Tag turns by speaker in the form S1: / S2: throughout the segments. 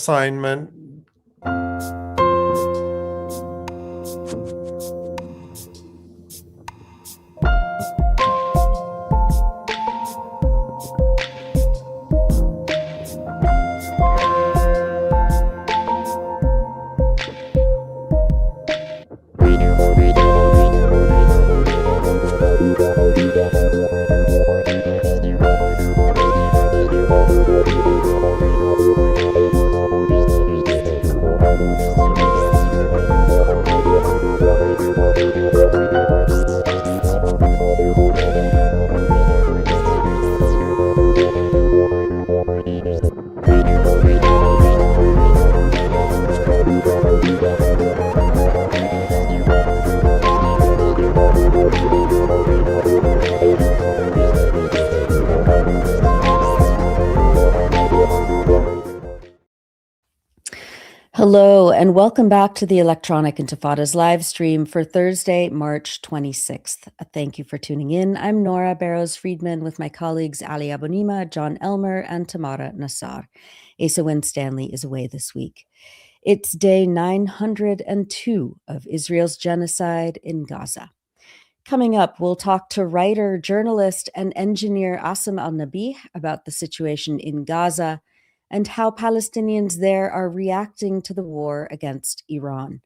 S1: assignment.
S2: Hello, and welcome back to the Electronic Intifada's live stream for Thursday, March 26th. Thank you for tuning in. I'm Nora Barrows-Friedman with my colleagues Ali Abunimah, Jon Elmer, and Tamara Nassar. Asa Winstanley is away this week. It's day 902 of Israel's genocide in Gaza. Coming up, we'll talk to writer, journalist, and engineer Asem Alnabih about the situation in Gaza and how Palestinians there are reacting to the war against Iran.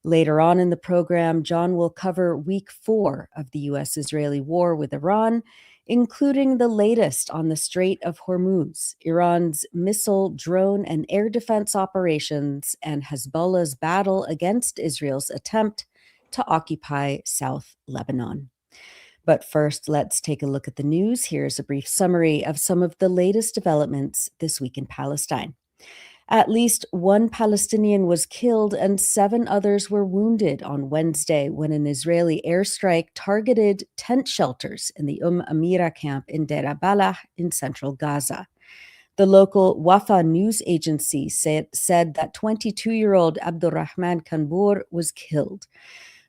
S2: Later on in the program, Jon will cover week 4 of the U.S.-Israeli war with Iran, including the latest on the Strait of Hormuz, Iran's missile, drone, and air defense operations, and Hezbollah's battle against Israel's attempt to occupy South Lebanon. But first, let's take a look at the news. Here's a brief summary of some of the latest developments this week in Palestine. At least one Palestinian was killed and 7 others were wounded on Wednesday when an Israeli airstrike targeted tent shelters in the Amira camp in Deir al-Balah in central Gaza. The local Wafa news agency said that 22-year-old Abdurrahman Kanbour was killed.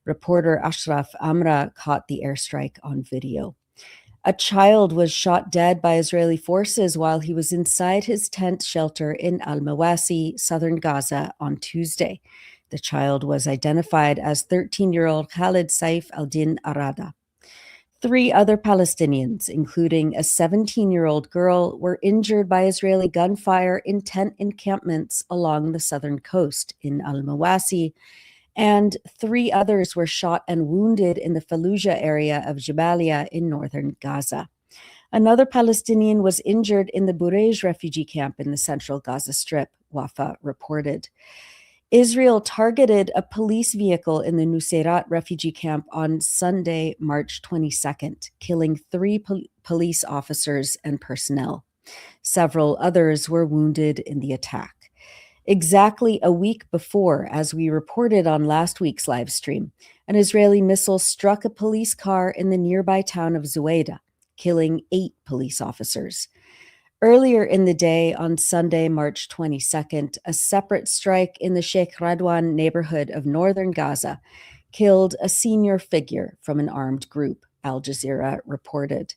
S2: Reporter Ashraf Amra caught the airstrike on video. A child was shot dead by Israeli forces while he was inside his tent shelter in Al-Mawasi, southern Gaza, on Tuesday. The child was identified as 13-year-old Khalid Saif al-Din Arada. 3 other Palestinians, including a 17-year-old girl, were injured by Israeli gunfire in tent encampments along the southern coast in Al-Mawasi, and 3 others were shot and wounded in the Fallujah area of Jabalia in northern Gaza. Another Palestinian was injured in the Burej refugee camp in the central Gaza Strip, Wafa reported. Israel targeted a police vehicle in the Nuseirat refugee camp on Sunday, March 22nd, killing 3 police officers and personnel. Several others were wounded in the attack. Exactly a week before, as we reported on last week's live stream, an Israeli missile struck a police car in the nearby town of Zuwayda, killing 8 police officers. Earlier in the day, on Sunday, March 22nd, a separate strike in the Sheikh Radwan neighborhood of northern Gaza killed a senior figure from an armed group, Al Jazeera reported.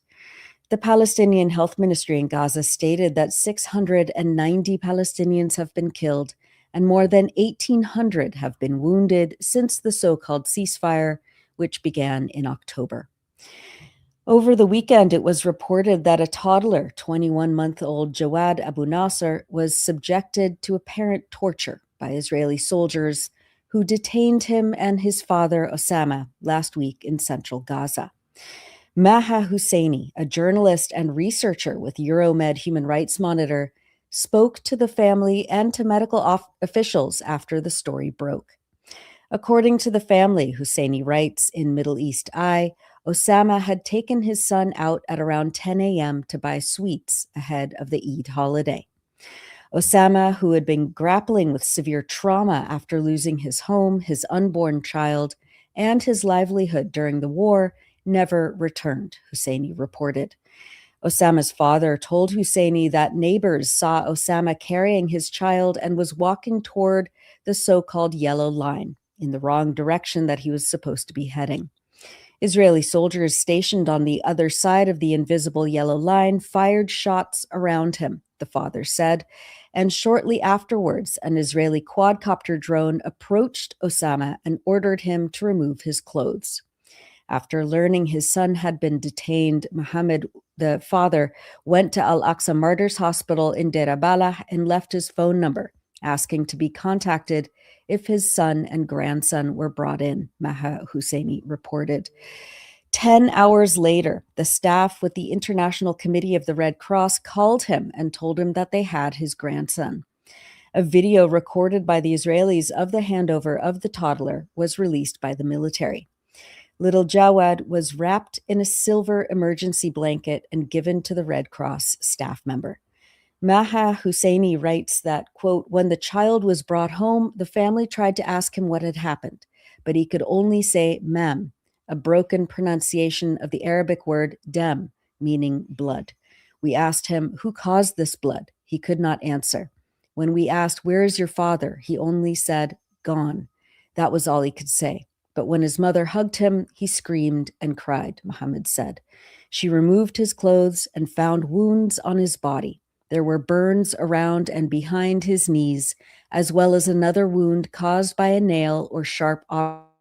S2: The Palestinian Health Ministry in Gaza stated that 690 Palestinians have been killed and more than 1,800 have been wounded since the so-called ceasefire, which began in October. Over the weekend, it was reported that a toddler, 21-month-old Jawad Abu Nasser, was subjected to apparent torture by Israeli soldiers who detained him and his father, Osama, last week in central Gaza. Maha Husseini, a journalist and researcher with Euromed Human Rights Monitor, spoke to the family and to medical officials after the story broke. According to the family, Husseini writes in Middle East Eye, Osama had taken his son out at around 10 a.m. to buy sweets ahead of the Eid holiday. Osama, who had been grappling with severe trauma after losing his home, his unborn child, and his livelihood during the war, never returned, Husseini reported. Osama's father told Husseini that neighbors saw Osama carrying his child and was walking toward the so-called yellow line in the wrong direction that he was supposed to be heading. Israeli soldiers stationed on the other side of the invisible yellow line fired shots around him, the father said, And shortly afterwards, an Israeli quadcopter drone approached Osama and ordered him to remove his clothes. After learning his son had been detained, Mohammed, the father, went to Al-Aqsa Martyrs Hospital in Deir al-Balah and left his phone number, asking to be contacted if his son and grandson were brought in, Maha Husseini reported. 10 hours later, the staff with the International Committee of the Red Cross called him and told him that they had his grandson. A video recorded by the Israelis of the handover of the toddler was released by the military. Little Jawad was wrapped in a silver emergency blanket and given to the Red Cross staff member. Maha Husseini writes that, quote, when the child was brought home, the family tried to ask him what had happened, but he could only say mam, a broken pronunciation of the Arabic word dam, meaning blood. We asked him, who caused this blood? He could not answer. When we asked, where is your father? He only said, gone. That was all he could say. But when his mother hugged him, he screamed and cried, Mohammed said. She removed his clothes and found wounds on his body. There were burns around and behind his knees, as well as another wound caused by a nail or sharp object.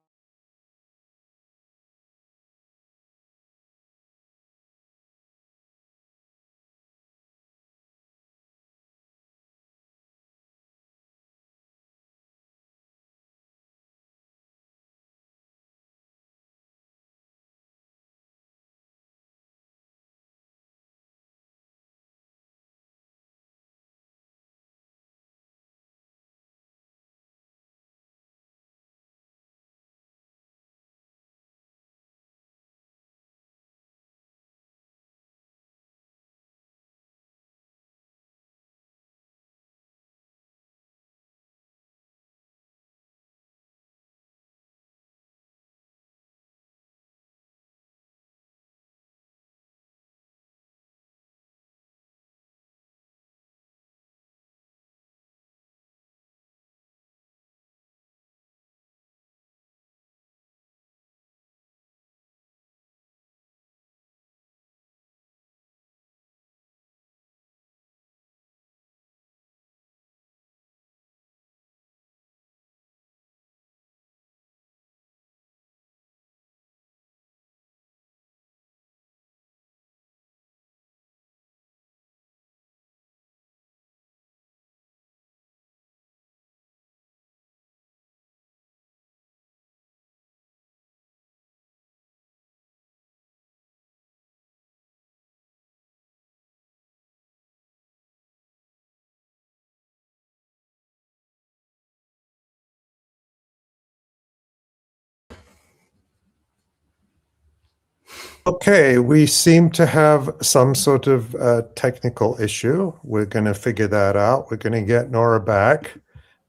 S1: Okay, we seem to have some sort of technical issue. We're going to figure that out. We're going to get Nora back.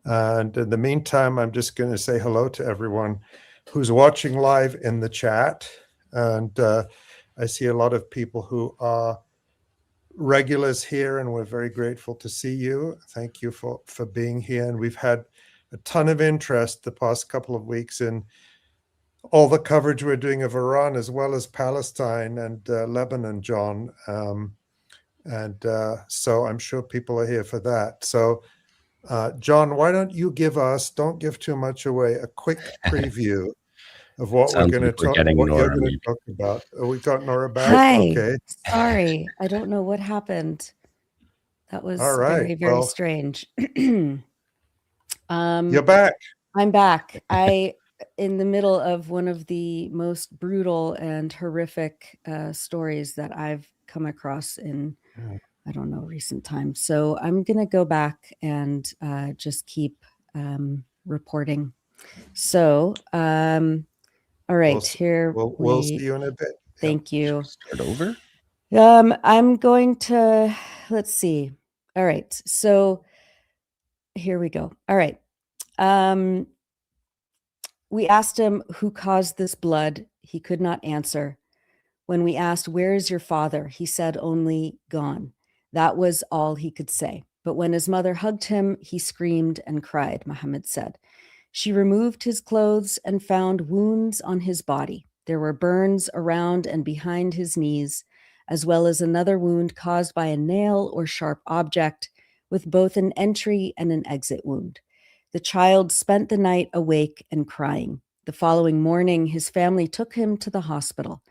S1: And in the meantime, I'm just going to say hello to everyone who's watching live in the chat. And I see a lot of people who are regulars here, and we're very grateful to see you. Thank you for being here. And we've had a ton of interest the past couple of weeks in all the coverage we're doing of Iran as well as Palestine and Lebanon, John. So I'm sure people are here for that. So, John, why don't you give us, don't give too much away, a quick preview of what we're going to talk, what you're going to talk about. Oh, we got Nora back.
S2: Hi.
S1: Okay.
S2: Sorry, I don't know what happened. That was
S1: all right.
S2: very, very strange.
S1: You're back.
S2: I'm back. In the middle of one of the most brutal and horrific stories that I've come across in, I don't know, recent times. So I'm going to go back and just keep reporting. So, all right, here
S1: we'll see you in a bit.
S2: Thank you.
S3: Start over?
S2: I'm going to, let's see. All right, so here we go. All right. We asked him who caused this blood. He could not answer. When we asked, where is your father? He said only, gone. That was all he could say. But when his mother hugged him, he screamed and cried, Mohammed said. She removed his clothes and found wounds on his body. There were burns around and behind his knees, as well as another wound caused by a nail or sharp object, with both an entry and an exit wound. The child spent the night awake and crying. The following morning, his family took him to the hospital.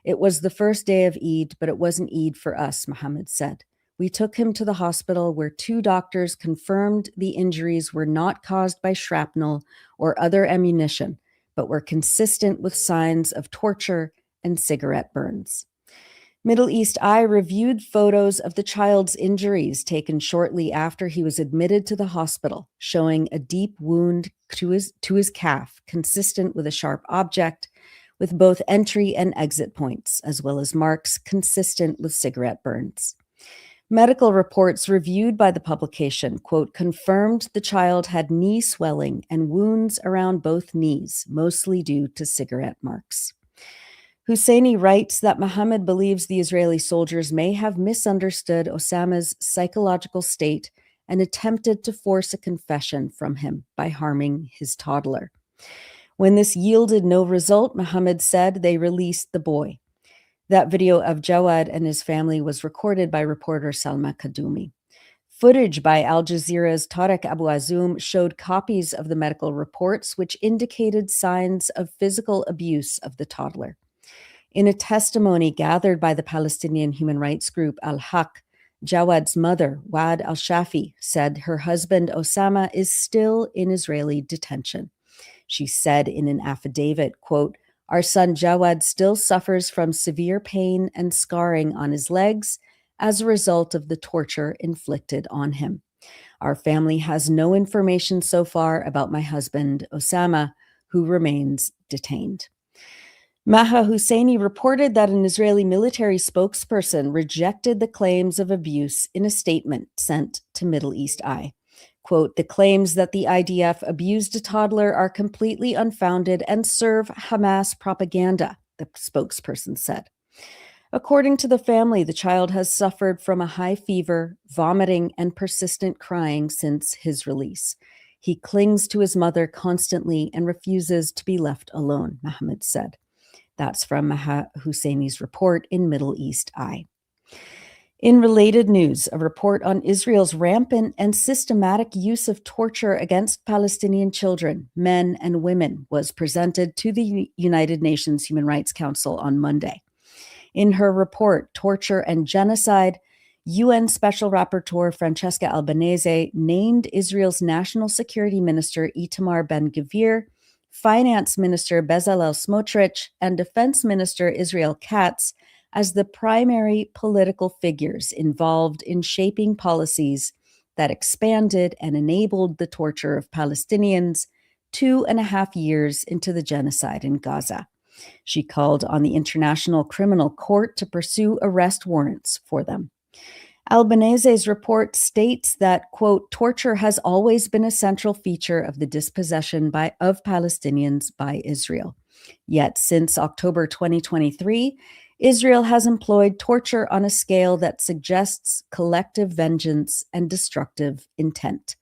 S2: It was the first day of Eid, but it wasn't Eid for us, Mohammed said. We took him to the hospital where 2 doctors confirmed the injuries were not caused by shrapnel or other ammunition, but were consistent with signs of torture and cigarette burns. Middle East Eye reviewed photos of the child's injuries taken shortly after he was admitted to the hospital, showing a deep wound to his calf, consistent with a sharp object, with both entry and exit points, as well as marks consistent with cigarette burns. Medical reports reviewed by the publication, quote, confirmed the child had knee swelling and wounds around both knees, mostly due to cigarette marks. Husseini writes that Mohammed believes the Israeli soldiers may have misunderstood Osama's psychological state and attempted to force a confession from him by harming his toddler. When this yielded no result, Mohammed said they released the boy. That video of Jawad and his family was recorded by reporter Salma Kadumi. Footage by Al Jazeera's Tarek Abu Azoum showed copies of the medical reports, which indicated signs of physical abuse of the toddler. In a testimony gathered by the Palestinian human rights group Al-𝐓𝐿, Jawad's mother, Wad al-Shafi, said her husband Osama is still in Israeli detention. She said in an affidavit, quote, our son Jawad still suffers from severe pain and scarring on his legs as a result of the torture inflicted on him. Our family has no information so far about my husband, Osama, who remains detained. Maha Husseini reported that an Israeli military spokesperson rejected the claims of abuse in a statement sent to Middle East Eye. Quote, the claims that the IDF abused a toddler are completely unfounded and serve Hamas propaganda, the spokesperson said. According to the family, the child has suffered from a high fever, vomiting, and persistent crying since his release. He clings to his mother constantly and refuses to be left alone, Mohammed said. That's from Maha Husseini's report in Middle East Eye. In related news, a report on Israel's rampant and systematic use of torture against Palestinian children, men, and women was presented to the United Nations Human Rights Council on Monday. In her report, Torture and Genocide, UN Special Rapporteur Francesca Albanese named Israel's National Security Minister Itamar Ben-Gvir, Finance Minister Bezalel Smotrich, and Defense Minister Israel Katz as the primary political figures involved in shaping policies that expanded and enabled the torture of Palestinians 2.5 years into the genocide in Gaza. She called on the International Criminal Court to pursue arrest warrants for them. Albanese's report states that, quote, torture has always been a central feature of the dispossession of Palestinians by Israel. Yet since October 2023, Israel has employed torture on a scale that suggests collective vengeance and destructive intent.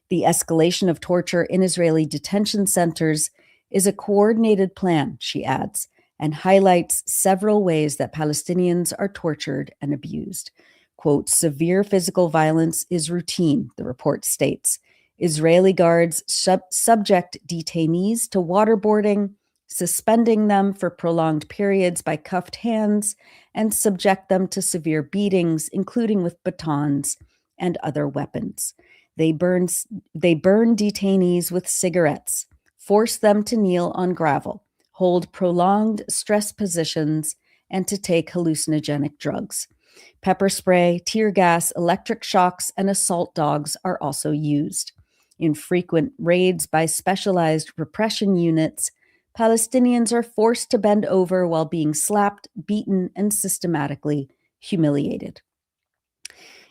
S2: The escalation of torture in Israeli detention centers is a coordinated plan, she adds, and highlights several ways that Palestinians are tortured and abused. Quote, severe physical violence is routine, the report states. Israeli guards subject detainees to waterboarding, suspending them for prolonged periods by cuffed hands, and subject them to severe beatings, including with batons and other weapons. They burn detainees with cigarettes, force them to kneel on gravel, hold prolonged stress positions, and to take hallucinogenic drugs. Pepper spray, tear gas, electric shocks, and assault dogs are also used. In frequent raids by specialized repression units, Palestinians are forced to bend over while being slapped, beaten, and systematically humiliated.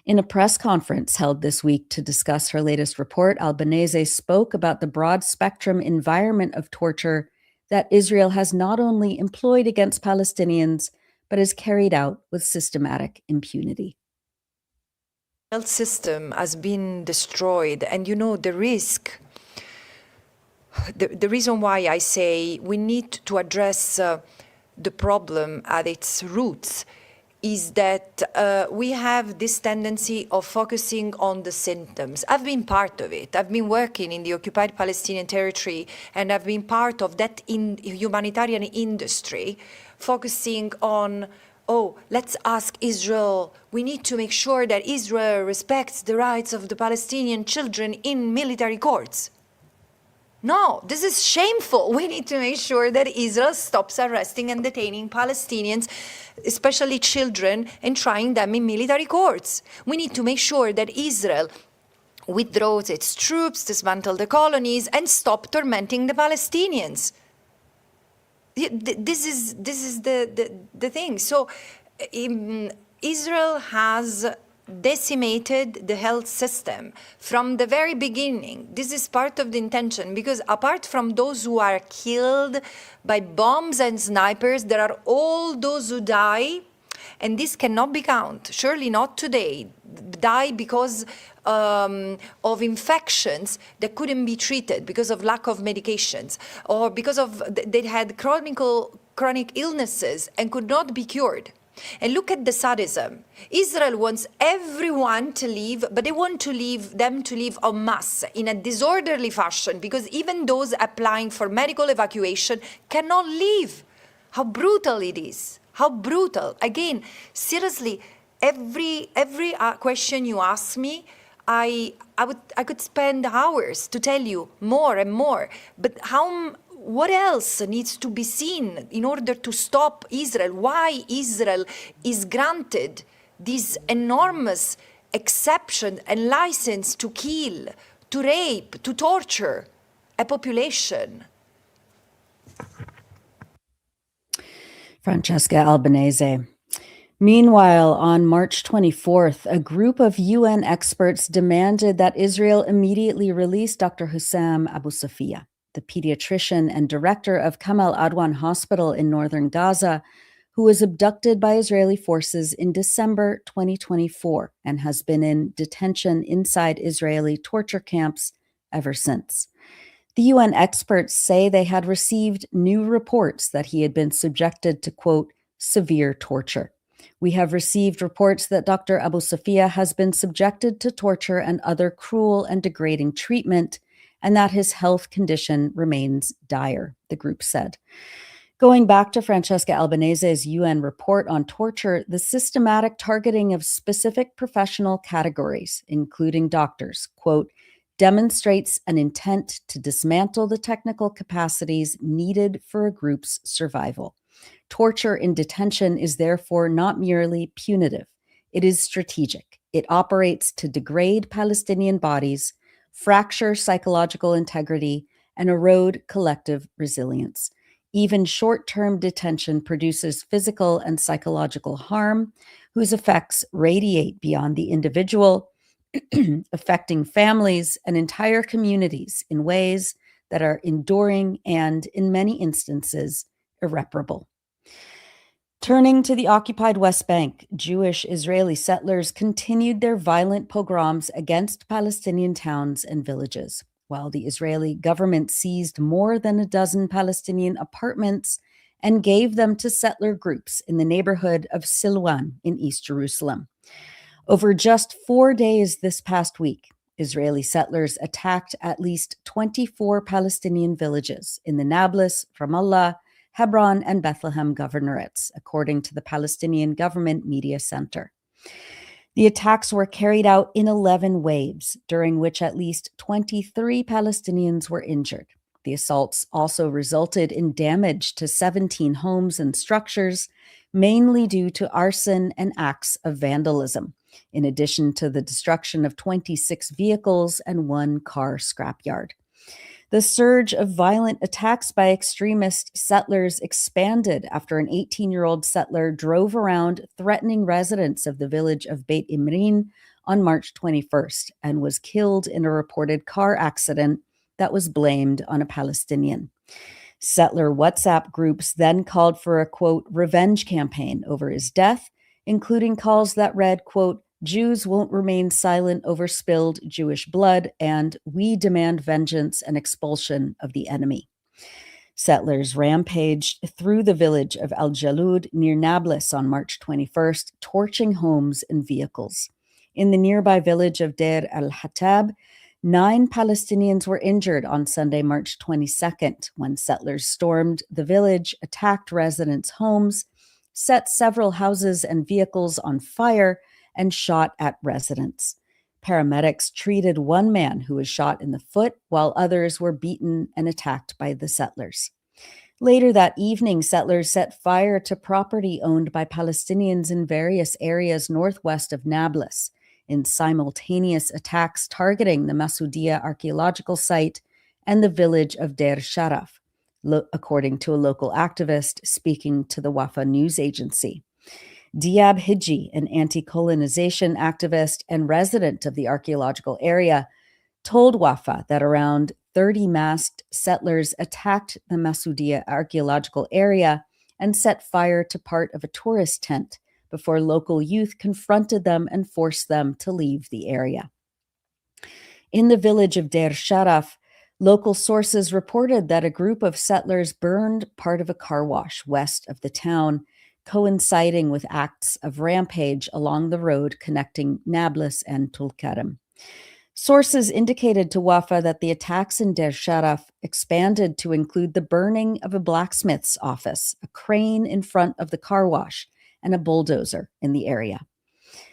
S2: In a press conference held this week to discuss her latest report, Albanese spoke about the broad spectrum environment of torture that Israel has not only employed against Palestinians, but is carried out with systematic impunity.
S3: The health system has been destroyed, and you know the risk. The reason why I say we need to address the problem at its roots is that we have this tendency of focusing on the symptoms. I've been part of it. I've been working in the occupied Palestinian territory, and I've been part of that humanitarian industry, focusing on, oh, let's ask Israel. We need to make sure that Israel respects the rights of the Palestinian children in military courts. No, this is shameful. We need to make sure that Israel stops arresting and detaining Palestinians, especially children, and trying them in military courts. We need to make sure that Israel withdraws its troops, dismantle the colonies, and stop tormenting the Palestinians. This is the thing. So Israel has decimated the health system from the very beginning. This is part of the intention, because apart from those who are killed by bombs and snipers, there are all those who die, and this cannot be counted, surely not today, die because of infections that couldn't be treated because of lack of medications, or because of they had chronic illnesses and could not be cured. And look at the sadism. Israel wants everyone to leave, but they want to leave them to leave en masse in a disorderly fashion, because even those applying for medical evacuation cannot leave. How brutal it is. How brutal. Again, seriously, every question you ask me, I could spend hours to tell you more and more. But what else needs to be seen in order to stop Israel? Why Israel is granted this enormous exception and license to kill, to rape, to torture a population?
S2: Francesca Albanese. Meanwhile, on March 24th, a group of UN experts demanded that Israel immediately release Dr. Hussam Abu Safia, the pediatrician and director of Kamal Adwan Hospital in northern Gaza, who was abducted by Israeli forces in December 2024 and has been in detention inside Israeli torture camps ever since. The UN experts say they had received new reports that he had been subjected to, quote, severe torture. We have received reports that Dr. Abu Safia has been subjected to torture and other cruel and degrading treatment, and that his health condition remains dire, the group said. Going back to Francesca Albanese's UN report on torture, the systematic targeting of specific professional categories, including doctors, quote, demonstrates an intent to dismantle the technical capacities needed for a group's survival. Torture in detention is therefore not merely punitive. It is strategic. It operates to degrade Palestinian bodies, fracture psychological integrity, and erode collective resilience. Even short-term detention produces physical and psychological harm, whose effects radiate beyond the individual, affecting families and entire communities in ways that are enduring and, in many instances, irreparable. Turning to the occupied West Bank, Jewish Israeli settlers continued their violent pogroms against Palestinian towns and villages, while the Israeli government seized more than a dozen Palestinian apartments and gave them to settler groups in the neighborhood of Silwan in East Jerusalem. Over just 4 days this past week, Israeli settlers attacked at least 24 Palestinian villages in the Nablus, Ramallah, Hebron, and Bethlehem governorates, according to the Palestinian Government Media Center. The attacks were carried out in 11 waves, during which at least 23 Palestinians were injured. The assaults also resulted in damage to 17 homes and structures, mainly due to arson and acts of vandalism, in addition to the destruction of 26 vehicles and 1 car scrapyard. The surge of violent attacks by extremist settlers expanded after an 18-year-old settler drove around threatening residents of the village of Beit Imrin on March 21st and was killed in a reported car accident that was blamed on a Palestinian. Settler WhatsApp groups then called for a, quote, revenge campaign over his death, including calls that read, quote, Jews won't remain silent over spilled Jewish blood, and we demand vengeance and expulsion of the enemy. Settlers rampaged through the village of Al Jalud near Nablus on March 21st, torching homes and vehicles. In the nearby village of Deir al-Hatab, 9 Palestinians were injured on Sunday, March 22nd, when settlers stormed the village, attacked residents' homes, set several houses and vehicles on fire, and shot at residents. Paramedics treated one man who was shot in the foot, while others were beaten and attacked by the settlers. Later that evening, settlers set fire to property owned by Palestinians in various areas northwest of Nablus, in simultaneous attacks targeting the Masoudia archaeological site and the village of Deir Sharaf, according to a local activist speaking to the Wafa news agency. Diab Hiji, an anti-colonization activist and resident of the archaeological area, told Wafa that around 30 masked settlers attacked the Masoudia archaeological area and set fire to part of a tourist tent before local youth confronted them and forced them to leave the area. In the village of Deir Sharaf, local sources reported that a group of settlers burned part of a car wash west of the town, coinciding with acts of rampage along the road connecting Nablus and Tulkarem. Sources indicated to Wafa that the attacks in Deir Sharaf expanded to include the burning of a blacksmith's office, a crane in front of the car wash, and a bulldozer in the area.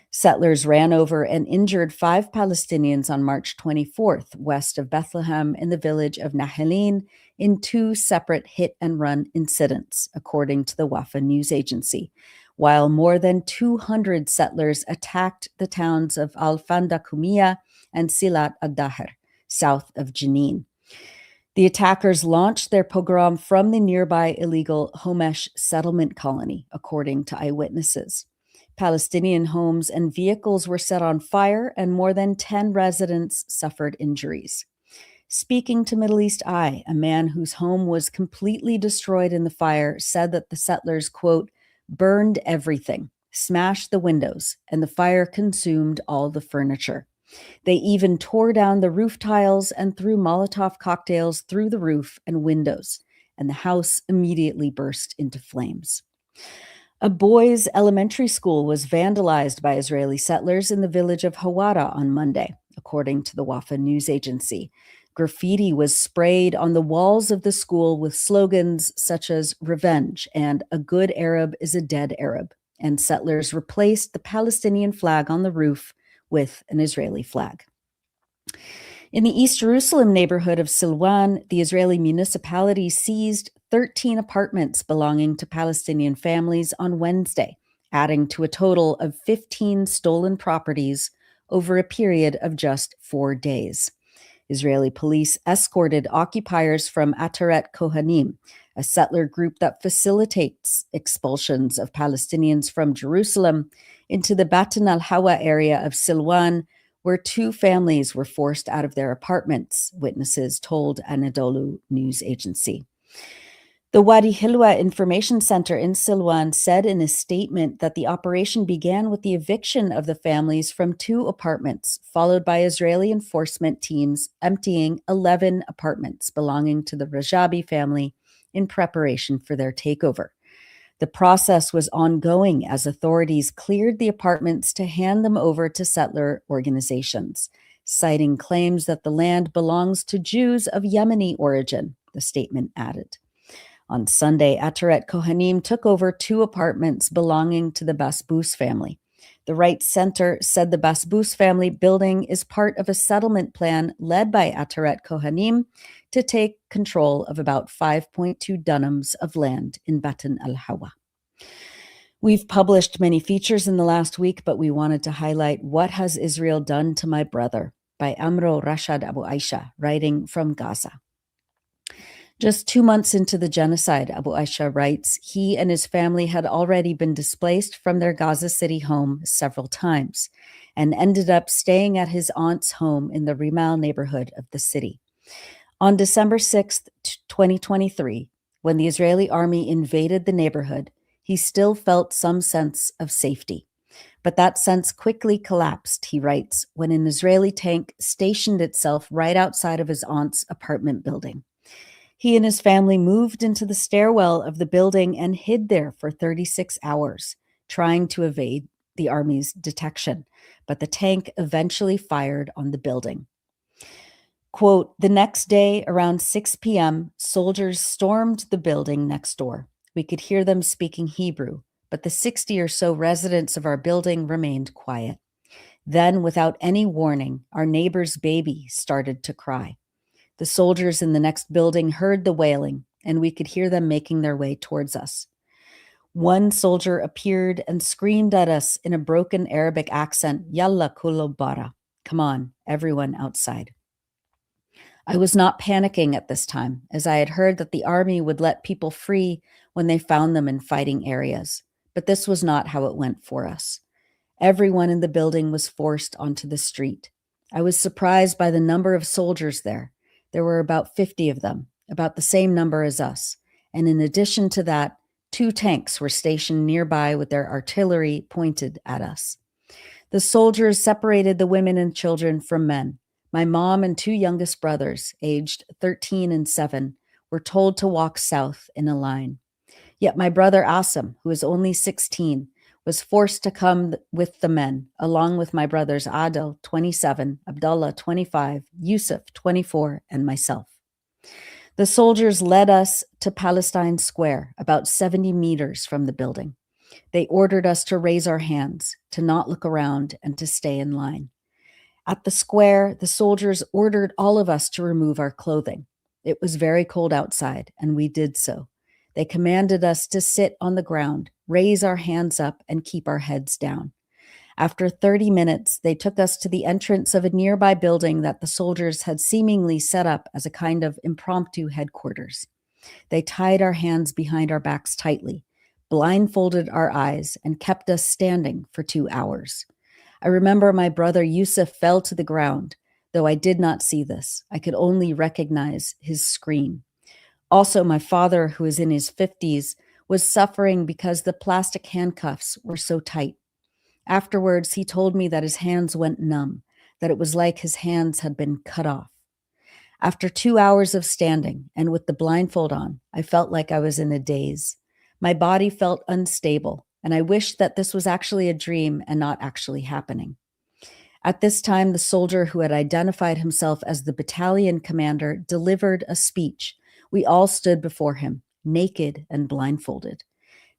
S2: Settlers ran over and injured 5 Palestinians on March 24th, west of Bethlehem in the village of Nahelin, in 2 separate hit-and-run incidents, according to the Wafa news agency, while more than 200 settlers attacked the towns of Al-Fanda and Silat ad-Dahr, south of Jenin. The attackers launched their pogrom from the nearby illegal Homesh settlement colony, according to eyewitnesses. Palestinian homes and vehicles were set on fire, and more than 10 residents suffered injuries. Speaking to Middle East Eye, a man whose home was completely destroyed in the fire said that the settlers, quote, burned everything, smashed the windows, and the fire consumed all the furniture. They even tore down the roof tiles and threw Molotov cocktails through the roof and windows, and the house immediately burst into flames. A boys' elementary school was vandalized by Israeli settlers in the village of Hawara on Monday, according to the Wafa news agency. Graffiti was sprayed on the walls of the school with slogans such as "Revenge" and "A good Arab is a dead Arab," and settlers replaced the Palestinian flag on the roof with an Israeli flag. In the East Jerusalem neighborhood of Silwan, the Israeli municipality seized 13 apartments belonging to Palestinian families on Wednesday, adding to a total of 15 stolen properties over a period of just 4 days. Israeli police escorted occupiers from Ataret Kohanim, a settler group that facilitates expulsions of Palestinians from Jerusalem, into the Batan al-Hawa area of Silwan, where 2 families were forced out of their apartments, witnesses told Anadolu news agency. The Wadi Hilwa Information Center in Silwan said in a statement that the operation began with the eviction of the families from 2 apartments, followed by Israeli enforcement teams emptying 11 apartments belonging to the Rajabi family in preparation for their takeover. The process was ongoing as authorities cleared the apartments to hand them over to settler organizations, citing claims that the land belongs to Jews of Yemeni origin, the statement added. On Sunday, Ataret Kohanim took over 2 apartments belonging to the Basbous family. The Right Center said the Basbous family building is part of a settlement plan led by Ataret Kohanim to take control of about 5.2 dunams of land in Batan al-Hawa. We've published many features in the last week, but we wanted to highlight What Has Israel Done to My Brother by Amro Rashad Abu Aisha, writing from Gaza. Just 2 months into the genocide, Abu Aisha writes, he and his family had already been displaced from their Gaza City home several times and ended up staying at his aunt's home in the Rimal neighborhood of the city. On December 6, 2023, when the Israeli army invaded the neighborhood, he still felt some sense of safety. But that sense quickly collapsed, he writes, when an Israeli tank stationed itself right outside of his aunt's apartment building. He and his family moved into the stairwell of the building and hid there for 36 hours, trying to evade the army's detection. But the tank eventually fired on the building. Quote, the next day around 6 p.m., soldiers stormed the building next door. We could hear them speaking Hebrew, but the 60 or so residents of our building remained quiet. Then, without any warning, our neighbor's baby started to cry. The soldiers in the next building heard the wailing, and we could hear them making their way towards us. One soldier appeared and screamed at us in a broken Arabic accent, Yalla kullu bara, come on, everyone outside. I was not panicking at this time, as I had heard that the army would let people free when they found them in fighting areas. But this was not how it went for us. Everyone in the building was forced onto the street. I was surprised by the number of soldiers there. There were about 50 of them, about the same number as us. And in addition to that, 2 tanks were stationed nearby with their artillery pointed at us. The soldiers separated the women and children from men. My mom and 2 youngest brothers, aged 13 and 7, were told to walk south in a line. Yet my brother Asem, who was only 16, was forced to come with the men, along with my brothers Adil, 27, Abdullah, 25, Yusuf, 24, and myself. The soldiers led us to Palestine Square, about 70 meters from the building. They ordered us to raise our hands, to not look around, and to stay in line. At the square, the soldiers ordered all of us to remove our clothing. It was very cold outside, and we did so. They commanded us to sit on the ground, raise our hands up, and keep our heads down. After 30 minutes, they took us to the entrance of a nearby building that the soldiers had seemingly set up as a kind of impromptu headquarters. They tied our hands behind our backs tightly, blindfolded our eyes, and kept us standing for 2 hours. I remember my brother Yusuf fell to the ground, though I did not see this. I could only recognize his scream. Also, my father, who is in his 50s, was suffering because the plastic handcuffs were so tight. Afterwards, he told me that his hands went numb, that it was like his hands had been cut off. After 2 hours of standing and with the blindfold on, I felt like I was in a daze. My body felt unstable, and I wished that this was actually a dream and not actually happening. At this time, the soldier who had identified himself as the battalion commander delivered a speech. We all stood before him, naked and blindfolded.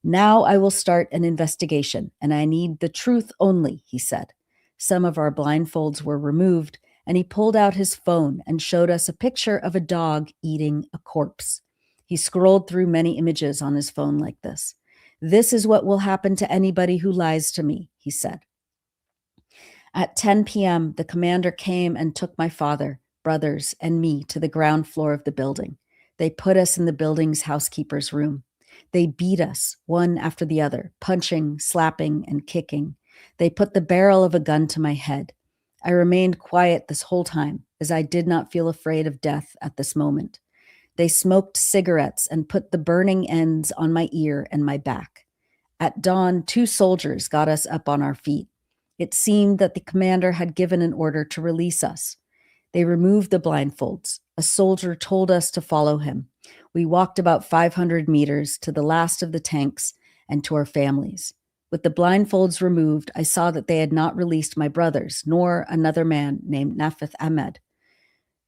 S2: Now I will start an investigation, and I need the truth only, he said. Some of our blindfolds were removed, and he pulled out his phone and showed us a picture of a dog eating a corpse. He scrolled through many images on his phone like this. This is what will happen to anybody who lies to me, he said. At 10 p.m., the commander came and took my father, brothers, and me to the ground floor of the building. They put us in the building's housekeeper's room. They beat us, one after the other, punching, slapping, and kicking. They put the barrel of a gun to my head. I remained quiet this whole time, as I did not feel afraid of death at this moment. They smoked cigarettes and put the burning ends on my ear and my back. At dawn, 2 soldiers got us up on our feet. It seemed that the commander had given an order to release us. They removed the blindfolds. A soldier told us to follow him. We walked about 500 meters to the last of the tanks and to our families. With the blindfolds removed, I saw that they had not released my brothers, nor another man named Nafith Ahmed.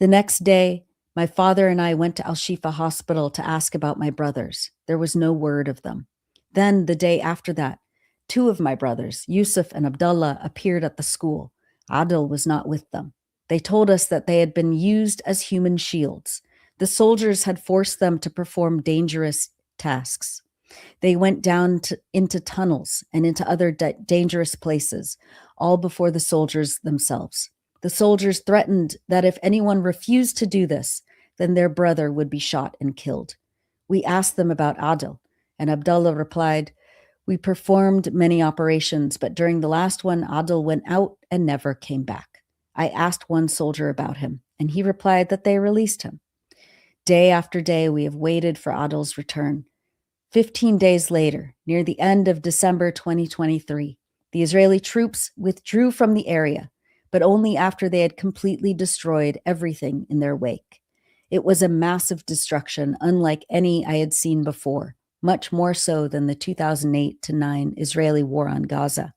S2: The next day, my father and I went to Al-Shifa Hospital to ask about my brothers. There was no word of them. Then, the day after that, 2 of my brothers, Yusuf and Abdullah, appeared at the school. Adil was not with them. They told us that they had been used as human shields. The soldiers had forced them to perform dangerous tasks. They went down into tunnels and into other dangerous places, all before the soldiers themselves. The soldiers threatened that if anyone refused to do this, then their brother would be shot and killed. We asked them about Adil, and Abdullah replied, "We performed many operations, but during the last one, Adil went out and never came back." I asked one soldier about him, and he replied that they released him. Day after day, we have waited for Adil's return. 15 days later, near the end of December 2023, the Israeli troops withdrew from the area, but only after they had completely destroyed everything in their wake. It was a massive destruction, unlike any I had seen before, much more so than the 2008-9 Israeli war on Gaza,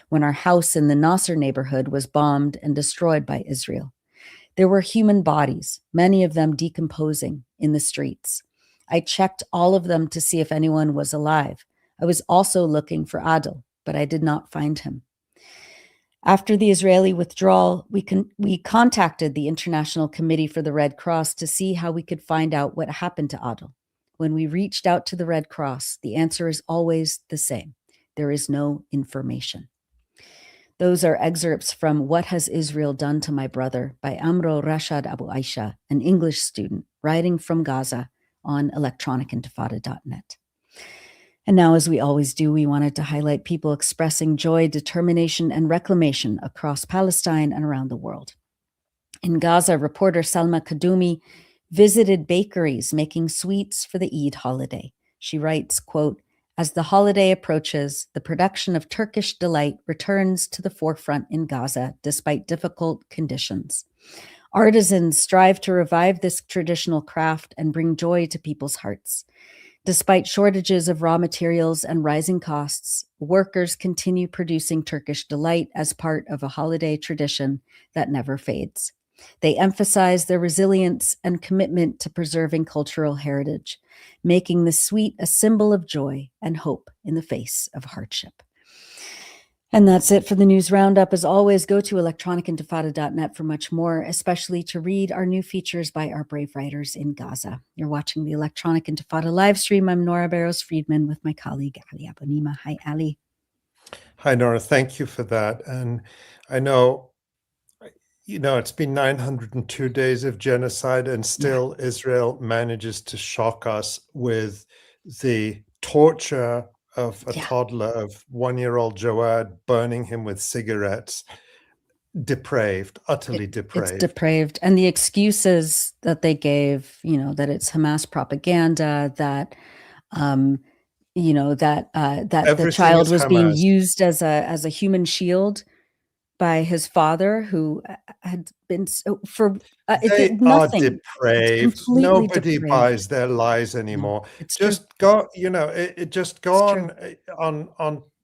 S2: when our house in the Nasser neighborhood was bombed and destroyed by Israel. There were human bodies, many of them decomposing, in the streets. I checked all of them to see if anyone was alive. I was also looking for Adil, but I did not find him. After the Israeli withdrawal, we contacted the International Committee for the Red Cross to see how we could find out what happened to Adil. When we reached out to the Red Cross, the answer is always the same. There is no information. Those are excerpts from What Has Israel Done to My Brother by Amro Rashad Abu Aisha, an English student writing from Gaza on electronicintifada.net. And now, as we always do, we wanted to highlight people expressing joy, determination, and reclamation across Palestine and around the world. In Gaza, reporter Salma Kadumi visited bakeries making sweets for the Eid holiday. She writes, quote, "As the holiday approaches, the production of Turkish delight returns to the forefront in Gaza despite difficult conditions. Artisans strive to revive this traditional craft and bring joy to people's hearts. Despite shortages of raw materials and rising costs, workers continue producing Turkish delight as part of a holiday tradition that never fades. They emphasize their resilience and commitment to preserving cultural heritage, making the sweet a symbol of joy and hope in the face of hardship." And that's it for the news roundup. As always, go to electronicintifada.net for much more, especially to read our new features by our brave writers in Gaza. You're watching the Electronic Intifada live stream. I'm Nora Barrows-Friedman with my colleague, Ali Abunimah. Hi, Ali.
S1: Hi, Nora. Thank you for that. And I know, it's been 902 days of genocide, and still Israel manages to shock us with the torture of a toddler, of 1-year-old Joad, burning him with cigarettes. Depraved, utterly depraved.
S2: It's depraved. And the excuses that they gave, that it's Hamas propaganda, that that the child was being used as a human shield by his father, who had been
S1: they are depraved. Nobody
S2: depraved.
S1: buys their lies anymore.
S2: It's
S1: just
S2: true.
S1: go, just go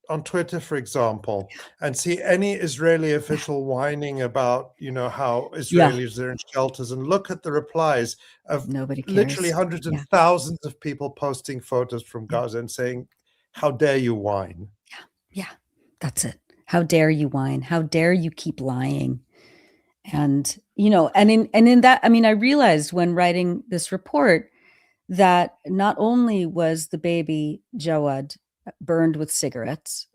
S1: on Twitter, for example, and see any Israeli official whining about, how Israelis are in shelters, and look at the replies of
S2: Nobody cares.
S1: Literally hundreds and thousands of people posting photos from Gaza and saying, "How dare you whine?"
S2: Yeah, that's it. How dare you whine? How dare you keep lying? And, and in that, I realized when writing this report that not only was the baby Jawad burned with cigarettes,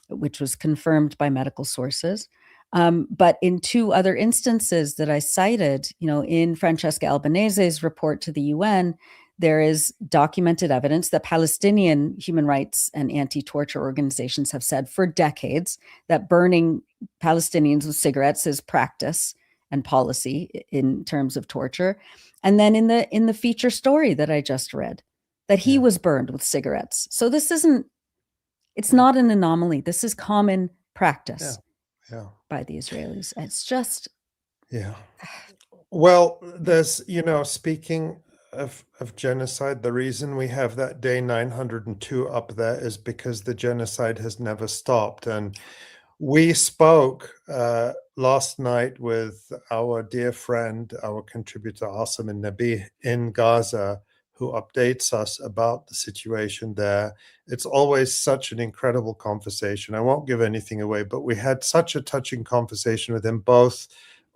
S2: which was confirmed by medical sources, but in two other instances that I cited, in Francesca Albanese's report to the UN, there is documented evidence that Palestinian human rights and anti-torture organizations have said for decades that burning Palestinians with cigarettes is practice and policy in terms of torture. And then in the feature story that I just read, that he was burned with cigarettes. So this it's not an anomaly. This is common practice by the Israelis. It's just...
S1: Well, there's, speaking of genocide, the reason we have that day 902 up there is because the genocide has never stopped. And we spoke last night with our dear friend, our contributor Asem Alnabih in Gaza, who updates us about the situation there. It's always such an incredible conversation. I won't give anything away, but we had such a touching conversation with him, both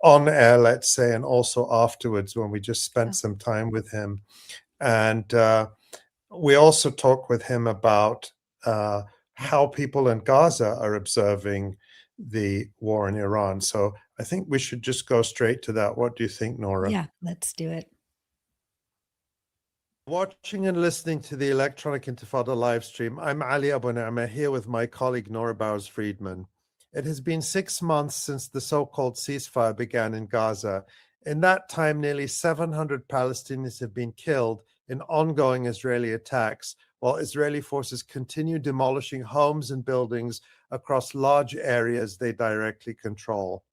S1: on air, let's say, and also afterwards when we just spent some time with him. And we also talked with him about how people in Gaza are observing the war in Iran. So I think we should just go straight to that. What do you think, Nora?
S2: Yeah, let's do it.
S1: Watching and listening to the Electronic Intifada live stream, I'm Ali Abunimah here with my colleague Nora Barrows-Friedman. It has been 6 months since the so-called ceasefire began in Gaza. In that time, nearly 700 Palestinians have been killed in ongoing Israeli attacks, while Israeli forces continue demolishing homes and buildings across large areas they directly control.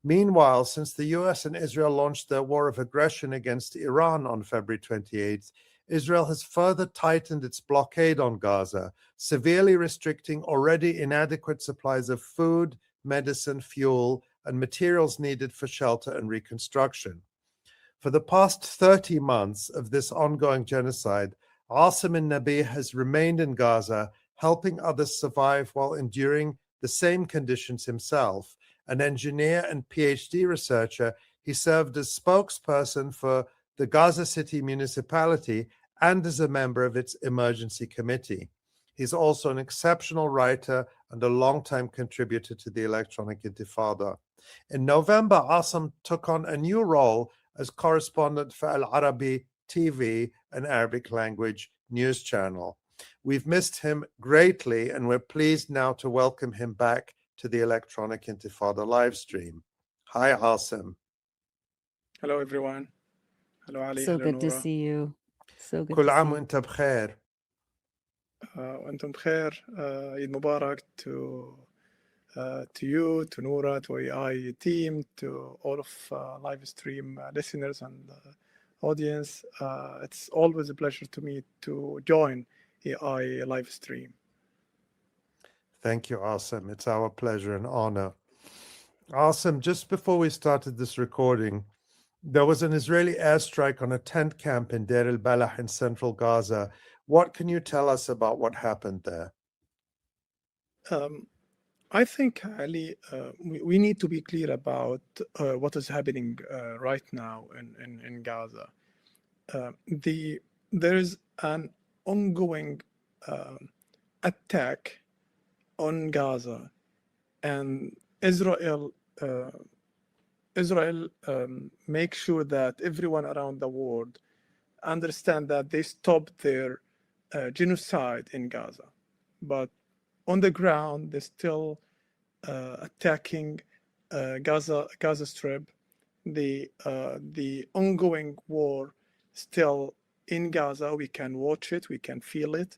S1: Meanwhile, since the US and Israel launched their war of aggression against Iran on February 28th, Israel has further tightened its blockade on Gaza, severely restricting already inadequate supplies of food, medicine, fuel, and materials needed for shelter and reconstruction. For the past 30 months of this ongoing genocide, Asem Alnabih has remained in Gaza, helping others survive while enduring the same conditions himself. An engineer and PhD researcher, he served as spokesperson for the Gaza City municipality and as a member of its emergency committee. He's also an exceptional writer and a longtime contributor to the Electronic Intifada. In November, Asem took on a new role as correspondent for Al Arabi TV, an Arabic language news channel. We've missed him greatly, and we're pleased now to welcome him back to the Electronic Intifada live stream. Hi, Asem.
S4: Hello, everyone. Hello, Ali.
S2: So
S4: Hello,
S2: good to
S4: Nora.
S2: see you. So good
S1: كل
S2: to
S1: عام
S2: see you.
S1: وانت بخير.
S4: وأنتم بخير. Eid Mubarak to you, to Nora, to AI team, to all of live stream listeners and audience. It's always a pleasure to me to join AI live stream.
S1: Thank you, Asem. It's our pleasure and honor. Asem, just before we started this recording, there was an Israeli airstrike on a tent camp in Deir el-Balah in central Gaza. What can you tell us about what happened there?
S4: I think, Ali, we need to be clear about what is happening right now in Gaza. There is an ongoing attack on Gaza, and Israel make sure that everyone around the world understand that they stopped their genocide in Gaza, but on the ground they're still attacking Gaza Strip. The ongoing war still in Gaza. We can watch it, we can feel it,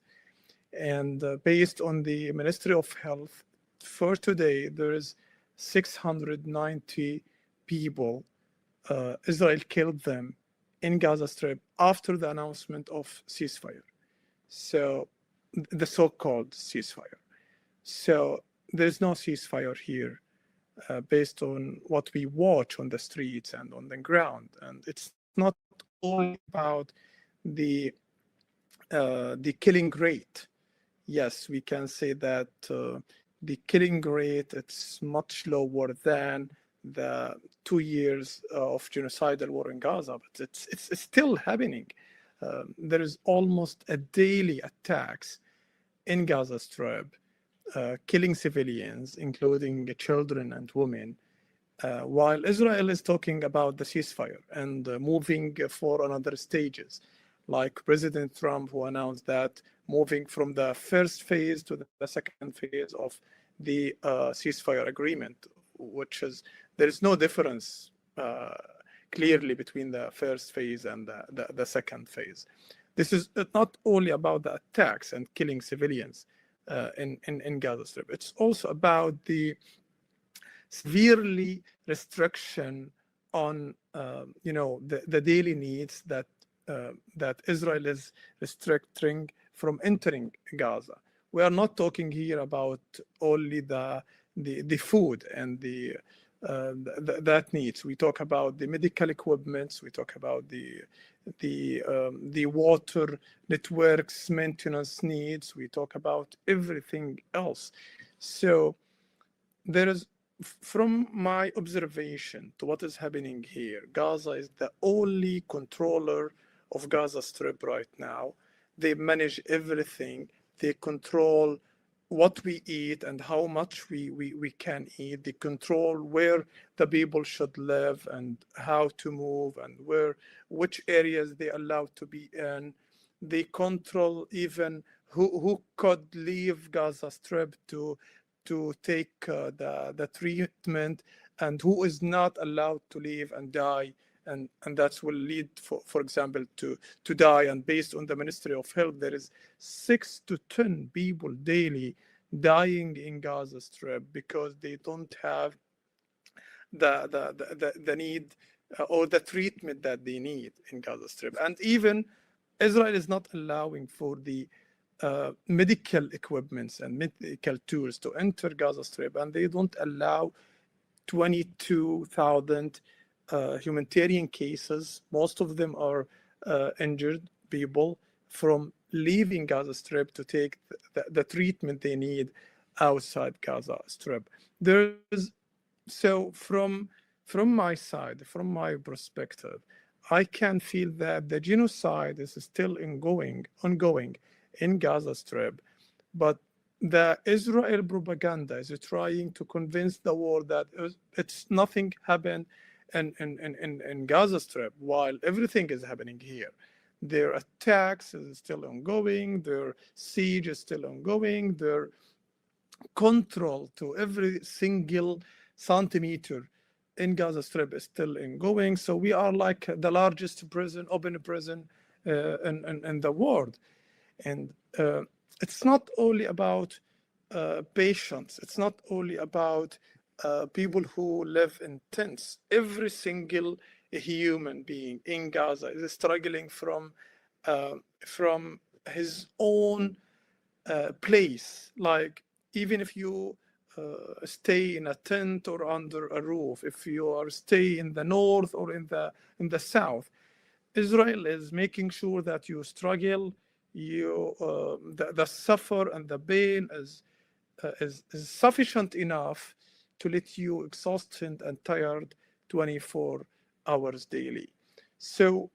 S4: and based on the Ministry of Health for today, there is 690 people. Israel killed them in Gaza Strip after the announcement of ceasefire. So the so-called ceasefire. So there's no ceasefire here based on what we watch on the streets and on the ground. And it's not only about the killing rate. Yes, we can say that the killing rate, it's much lower than the 2 years of genocidal war in Gaza, but it's still happening. There is almost a daily attacks in Gaza Strip, killing civilians, including children and women, while Israel is talking about the ceasefire and moving for another stages, like President Trump, who announced that moving from the first phase to the second phase of the ceasefire agreement, which is, there is no difference clearly between the first phase and the second phase. This is not only about the attacks and killing civilians in Gaza Strip. It's also about the severely restriction on the daily needs that Israel is restricting from entering Gaza. We are not talking here about only the food and that needs. We talk about the medical equipment. We talk about the water networks maintenance needs. We talk about everything else. So there is, from my observation to what is happening here, Gaza is the only controller of Gaza Strip right now. They manage everything. They control what we eat and how much we can eat. They control where the people should live and how to move and which areas they allowed to be in. They control even who could leave Gaza Strip to take the treatment and who is not allowed to leave and die. And that will lead, for example, to die. And based on the Ministry of Health, there is 6 to 10 people daily dying in Gaza Strip because they don't have the need or the treatment that they need in Gaza Strip. And even Israel is not allowing for the medical equipments and medical tools to enter Gaza Strip, and they don't allow 22,000 humanitarian cases. Most of them are injured people from leaving Gaza Strip to take the treatment they need outside Gaza Strip. So from my side, from my perspective, I can feel that the genocide is still ongoing in Gaza Strip, but the Israel propaganda is trying to convince the world that it's nothing happened in Gaza Strip while everything is happening here. Their attacks is still ongoing, their siege is still ongoing, their control to every single centimeter in Gaza Strip is still ongoing. So we are like the largest prison, open prison in the world. And it's not only about patients, it's not only about people who live in tents. Every single human being in Gaza is struggling from his own place. Like, even if you stay in a tent or under a roof, if you are stay in the north or in the south, Israel is making sure that you struggle, the suffer and the pain is sufficient enough to let you exhausted and tired 24 hours daily. So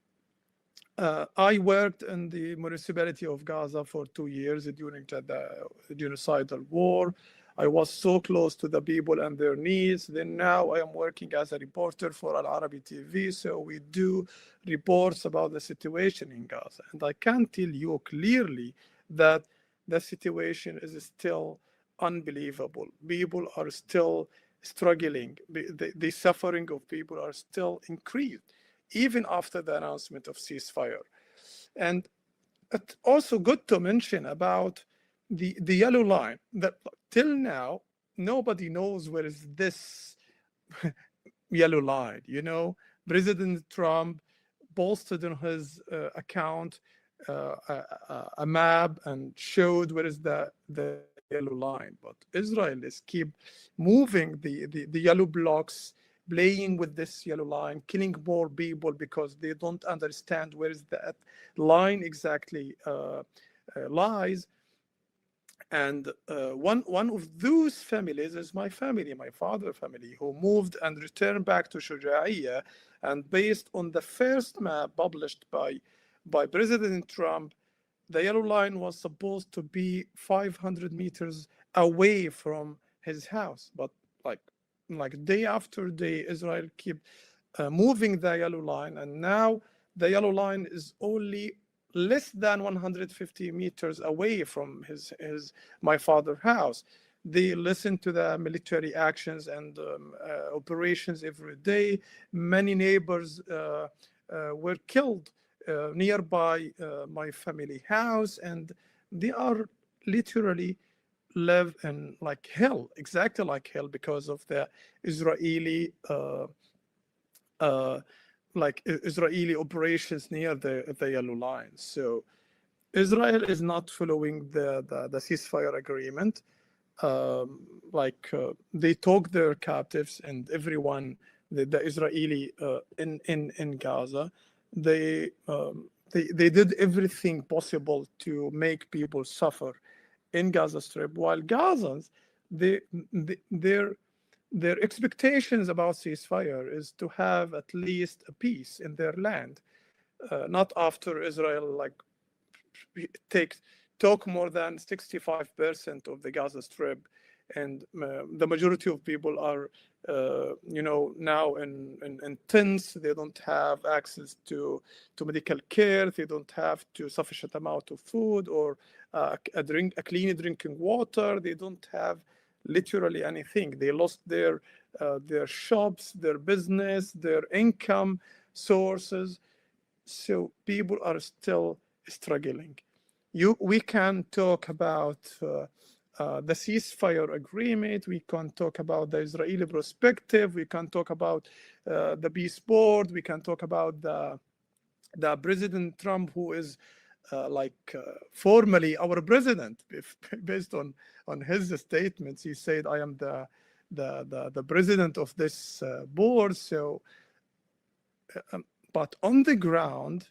S4: I worked in the municipality of Gaza for 2 years during the genocidal war. I was so close to the people and their needs. Then now I am working as a reporter for Al Arabi TV. So we do reports about the situation in Gaza. And I can tell you clearly that the situation is still unbelievable. People are still struggling. The suffering of people are still increased, even after the announcement of ceasefire. And it's also good to mention about the yellow line, that till now, nobody knows where is this yellow line. You know, President Trump posted on his account a map and showed where is the yellow line. But Israel is keep moving the yellow blocks, playing with this yellow line, killing more people because they don't understand where is that line exactly lies. And one of those families is my family, my father's family, who moved and returned back to 𝐄𝐥𝐿. And based on the first map published by President Trump, the yellow line was supposed to be 500 meters away from his house. But like day after day, Israel keep moving the yellow line. And now the yellow line is only less than 150 meters away from my father's house. They listen to the military actions and operations every day. Many neighbors were killed nearby my family house, and they are literally live in like hell, exactly like hell, because of the Israeli Israeli operations near the yellow line. So Israel is not following the ceasefire agreement. They took their captives and everyone, the Israeli in Gaza. They did everything possible to make people suffer in Gaza Strip, while Gazans, their expectations about ceasefire is to have at least a peace in their land, not after Israel took more than 65% of the Gaza Strip, and the majority of people are now in tents. They don't have access to medical care. They don't have sufficient amount of food or a clean drinking water. They don't have literally anything. They lost their shops, their business, their income sources. So people are still struggling. We can talk about the ceasefire agreement. We can talk about the Israeli perspective. We can talk about the peace board. We can talk about the President Trump, who is formally our president, based on his statements. He said, "I am the president of this board." So, but on the ground,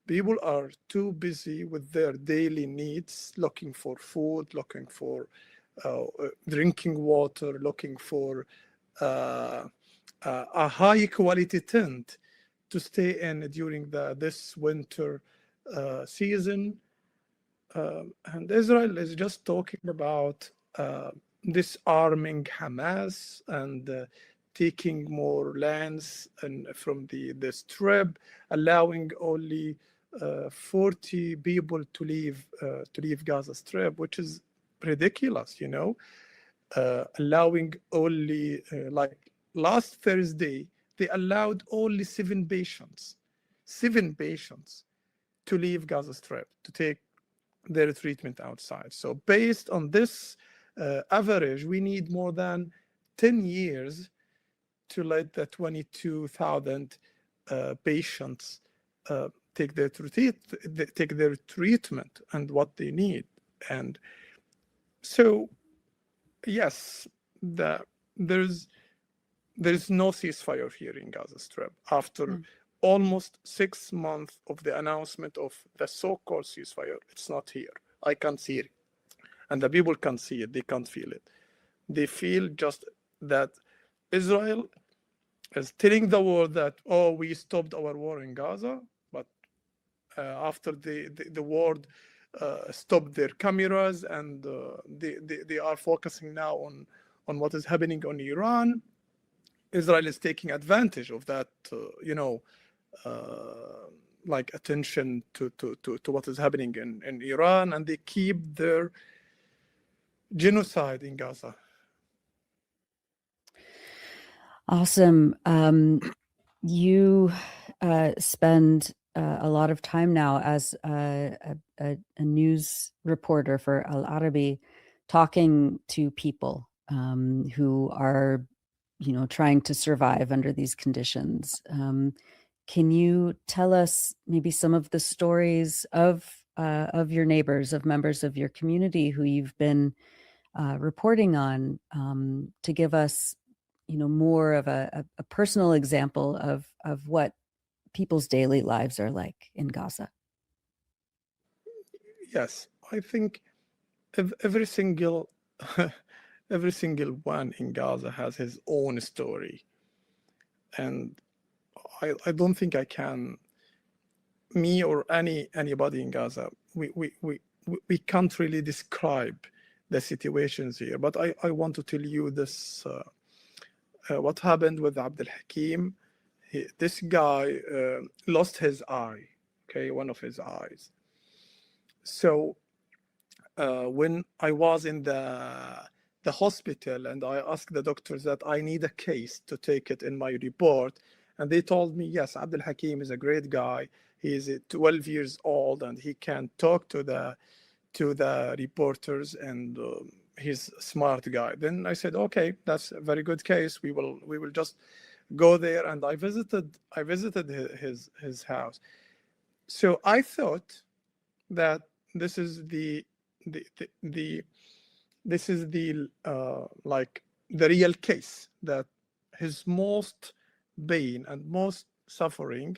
S4: people are too busy with their daily needs, looking for food, looking for drinking water, looking for a high quality tent to stay in during this winter season. And Israel is just talking about disarming Hamas and taking more lands from the strip, allowing only 40 people to leave Gaza Strip, which is ridiculous, you know. Allowing only like last Thursday, they allowed only 7 patients to leave Gaza Strip to take their treatment outside. So based on this average, we need more than 10 years to let the 22,000 patients take their treatment and what they need. And so, yes, there's no ceasefire here in Gaza Strip after almost 6 months of the announcement of the so-called ceasefire. It's not here. I can't see it, and the people can't see it. They can't feel it. They feel just that Israel is telling the world that, oh, we stopped our war in Gaza, but after the world stopped their cameras and they are focusing now on what is happening on Iran. Israel is taking advantage of that, like attention to what is happening in Iran, and they keep their genocide in Gaza.
S2: Awesome. You spend a lot of time now as a news reporter for Al-Arabi, talking to people who are, trying to survive under these conditions. Can you tell us maybe some of the stories of your neighbors, of members of your community who you've been reporting on, to give us, more of a personal example of what people's daily lives are like in Gaza?
S4: Yes, I think every single one in Gaza has his own story, and I don't think I can, me or anybody in Gaza, we can't really describe the situations here. But I want to tell you this, what happened with Abdul Hakim. This guy lost his eye, one of his eyes. So when I was in the hospital and I asked the doctors that I need a case to take it in my report, and they told me, yes, Abdul Hakim is a great guy. He is 12 years old and he can talk to the reporters, and he's a smart guy. Then I said, okay, that's a very good case. We will just go there. And I visited his house. So I thought that this is the like the real case, that his most pain and most suffering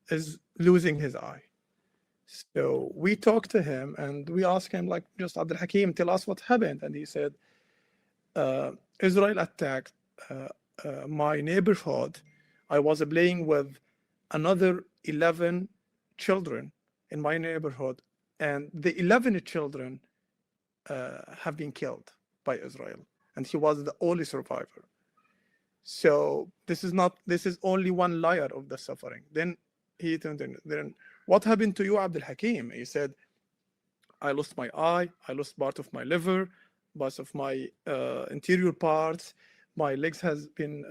S4: is losing his eye. So we talked to him and we asked him, like, just Abdul Hakim, tell us what happened. And he said, Israel attacked my neighborhood. I was playing with another 11 children in my neighborhood, and the 11 children have been killed by Israel, and he was the only survivor. So this is only one layer of the suffering. Then he turned in, then what happened to you, Abdul Hakim? He said, I lost my eye, I lost part of my liver, parts of my interior parts, my legs has been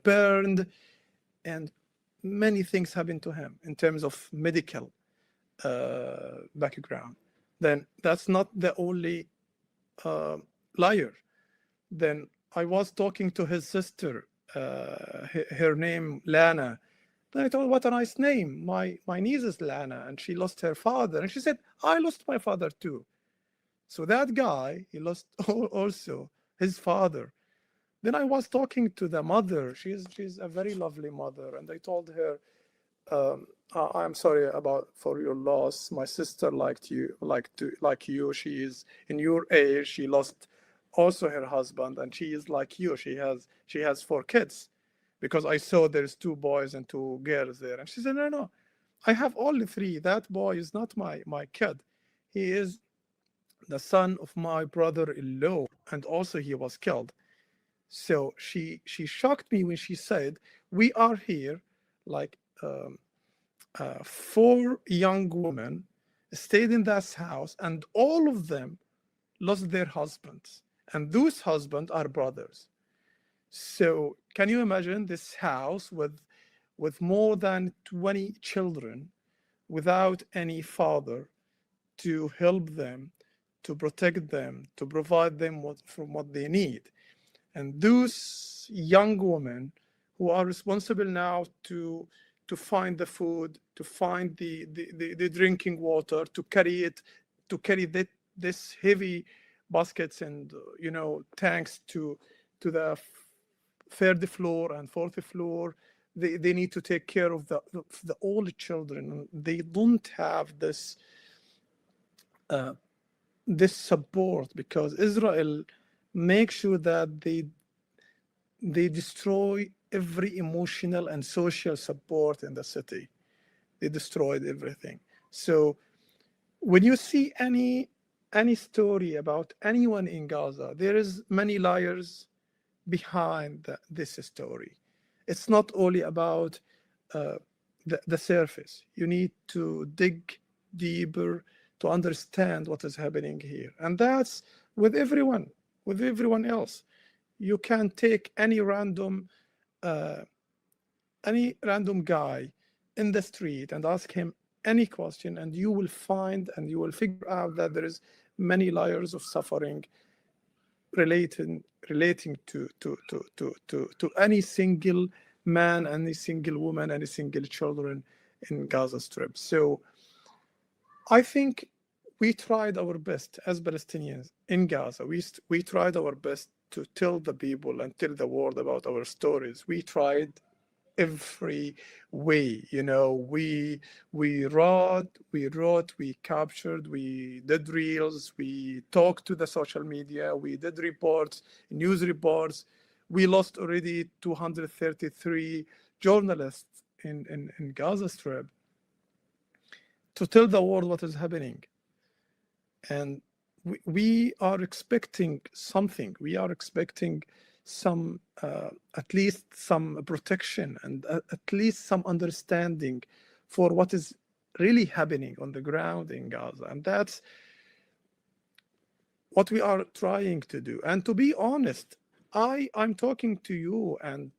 S4: burned, and many things happened to him in terms of medical background. Then that's not the only liar. Then I was talking to his sister, her name Lana. Then I told her, what a nice name. My niece is Lana, and she lost her father. And she said, I lost my father too. So that guy, he lost also his father. Then I was talking to the mother. She's a very lovely mother, and I told her, I'm sorry for your loss. My sister like you. She is in your age. She lost also her husband, and she is like you. She has 4 kids, because I saw there's 2 boys and 2 girls there. And she said, no, I have only 3. That boy is not my kid. He is the son of my brother-in-law, and also he was killed. So she shocked me when she said, we are here like 4 young women stayed in that house, and all of them lost their husbands, and those husbands are brothers. So can you imagine this house with more than 20 children without any father to help them, to protect them, to provide them from what they need? And those young women who are responsible now to find the food, to find the drinking water, to carry this heavy baskets and tanks to the 3rd floor and 4th floor. They need to take care of the old children. They don't have this support, because Israel makes sure that they destroy every emotional and social support in the city. They destroyed everything. So when you see any story about anyone in Gaza, there is many liars behind this story. It's not only about the surface. You need to dig deeper to understand what is happening here. And that's with everyone else. You can take any random guy in the street and ask him any question, and you will find and you will figure out that there is many layers of suffering relating to any single man, any single woman, any single children in Gaza Strip. So I think we tried our best as Palestinians in Gaza. We tried our best to tell the people and tell the world about our stories. We tried every way, we wrote, we captured, we did reels, we talked to the social media, we did reports, news reports. We lost already 233 journalists in Gaza Strip to tell the world what is happening. And we are expecting something. We are expecting some, at least some protection and at least some understanding for what is really happening on the ground in Gaza. And that's what we are trying to do. And to be honest, I'm talking to you and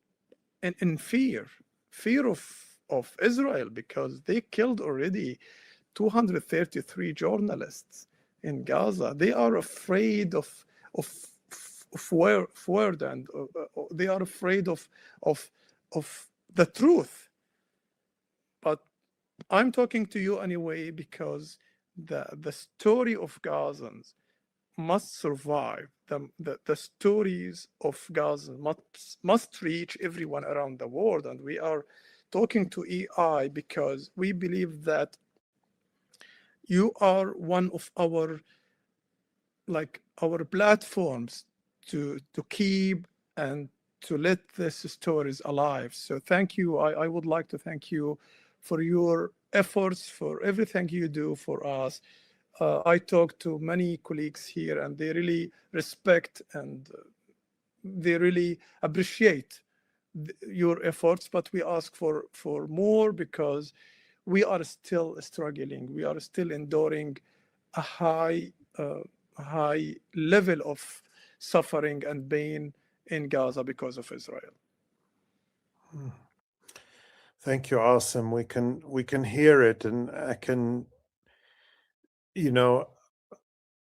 S4: in fear of Israel, because they killed already 233 journalists in Gaza. They are afraid of word, and they are afraid of the truth. But I'm talking to you anyway, because the story of Gazans must survive. The stories of Gaza must reach everyone around the world. And we are talking to EI because we believe that you are one of our platforms to keep and to let these stories alive. So thank you. I would like to thank you for your efforts, for everything you do for us. I talk to many colleagues here, and they really respect and they really appreciate your efforts, but we ask for more, because we are still struggling. We are still enduring a high level of suffering and pain in Gaza because of Israel.
S1: Thank you, Asem. We can hear it, and I can,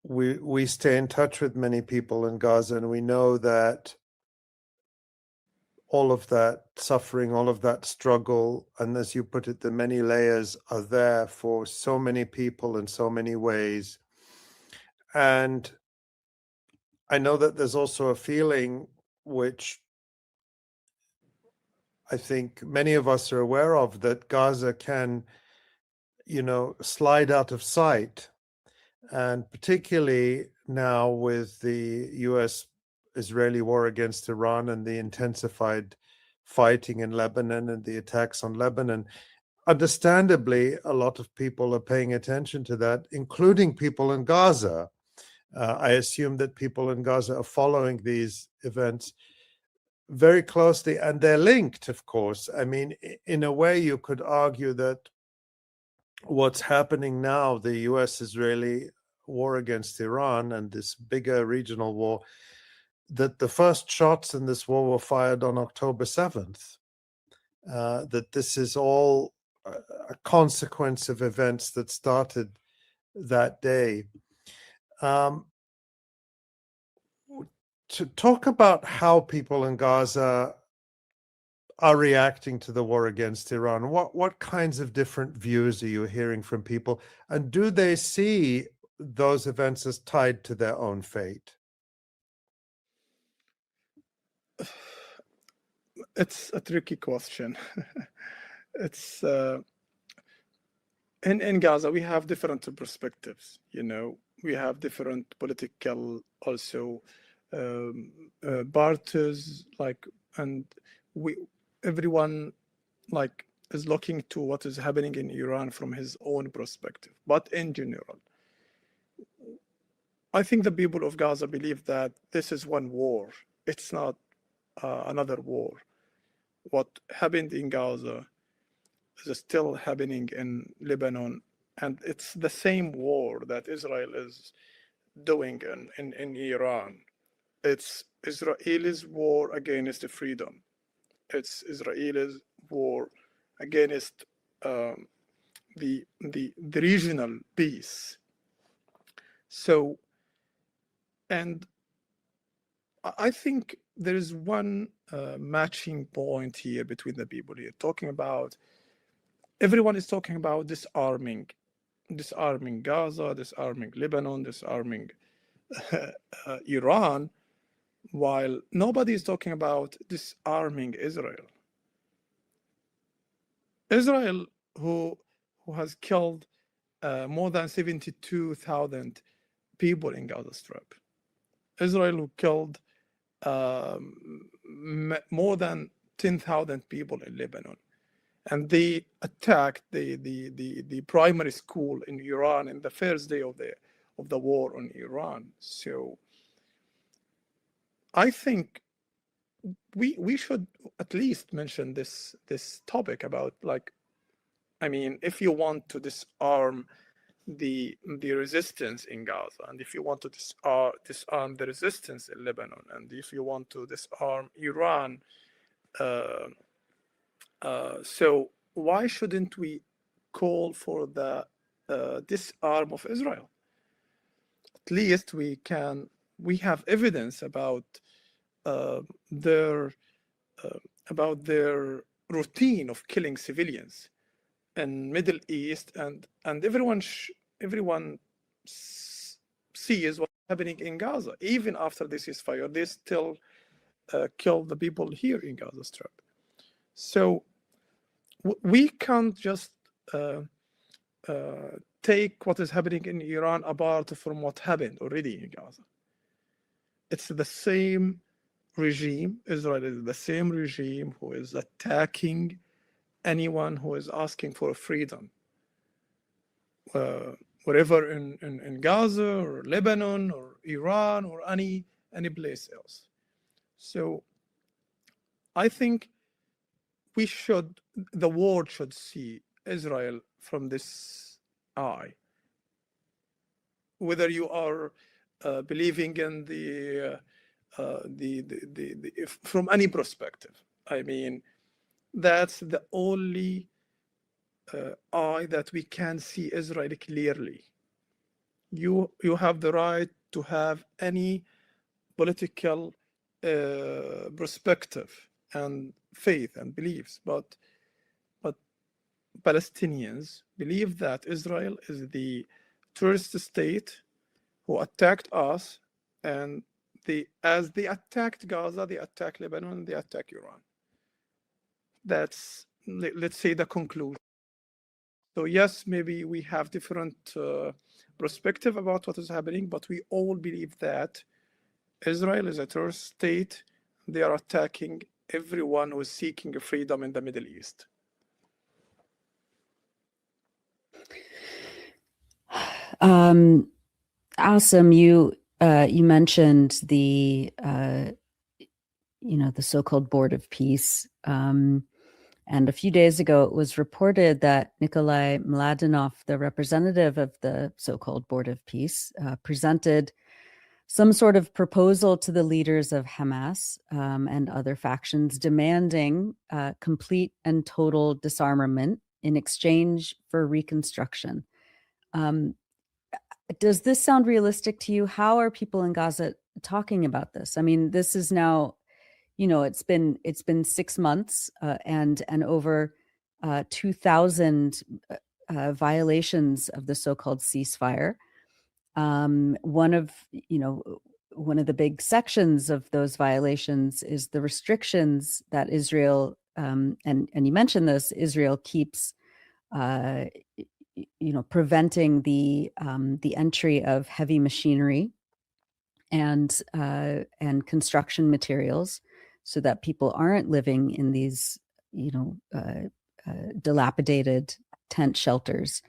S1: we stay in touch with many people in Gaza, and we know that all of that suffering, all of that struggle, and as you put it, the many layers are there for so many people in so many ways. And I know that there's also a feeling, which I think many of us are aware of, that Gaza can, slide out of sight. And particularly now with the US-Israeli war against Iran and the intensified fighting in Lebanon and the attacks on Lebanon, understandably, a lot of people are paying attention to that, including people in Gaza. I assume that people in Gaza are following these events very closely, and they're linked, of course. I mean, in a way, you could argue that what's happening now, the US-Israeli war against Iran and this bigger regional war, that the first shots in this war were fired on October 7th, that this is all a consequence of events that started that day. To talk about how people in Gaza are reacting to the war against Iran, what kinds of different views are you hearing from people? And do they see those events as tied to their own fate?
S4: It's a tricky question. It's in Gaza, we have different perspectives. We have different political also parties, and everyone is looking to what is happening in Iran from his own perspective. But in general, I think the people of Gaza believe that this is one war. It's not another war. What happened in Gaza is still happening in Lebanon, and it's the same war that Israel is doing in Iran. It's Israel's war against freedom. It's Israel's war against the regional peace. So, and I think there is one matching point here between the people here. Everyone is talking about disarming Gaza, disarming Lebanon, disarming Iran, while nobody is talking about disarming Israel. Israel, who has killed more than 72,000 people in Gaza Strip. Israel, who killed more than 10,000 people in Lebanon. And they attacked the primary school in Iran in the first day of the war on Iran. So I think we should at least mention this topic about, if you want to disarm the resistance in Gaza, and if you want to disarm the resistance in Lebanon, and if you want to disarm Iran, so why shouldn't we call for the disarm of Israel? At least we have evidence about their routine of killing civilians in Middle East, and everyone sees what's happening in Gaza. Even after the ceasefire, they still kill the people here in Gaza Strip. So we can't just take what is happening in Iran apart from what happened already in Gaza. It's the same regime. Israel is the same regime who is attacking anyone who is asking for freedom, wherever in Gaza or Lebanon or Iran or any place else. So I think the world should see Israel from this eye. Whether you are believing in from any perspective, that's the only eye that we can see Israel clearly. you have the right to have any political perspective and faith and beliefs, but Palestinians believe that Israel is the terrorist state who attacked us, and as they attacked Gaza, they attacked Lebanon, they attacked Iran. That's, let's say, the conclusion. So yes, maybe we have different perspective about what is happening, but we all believe that Israel is a terrorist state. They are attacking everyone who is seeking freedom in the Middle East.
S2: Asem, you mentioned the the so-called Board of Peace, and a few days ago it was reported that Nikolai Mladenov, the representative of the so-called Board of Peace, presented some sort of proposal to the leaders of Hamas and other factions demanding complete and total disarmament in exchange for reconstruction. Does this sound realistic to you? How are people in Gaza talking about this? I mean, this is now, it's been 6 months and over 2,000 violations of the so-called ceasefire. One of the big sections of those violations is the restrictions that Israel, and you mentioned this, Israel keeps preventing the entry of heavy machinery and construction materials, so that people aren't living in these dilapidated tent shelters,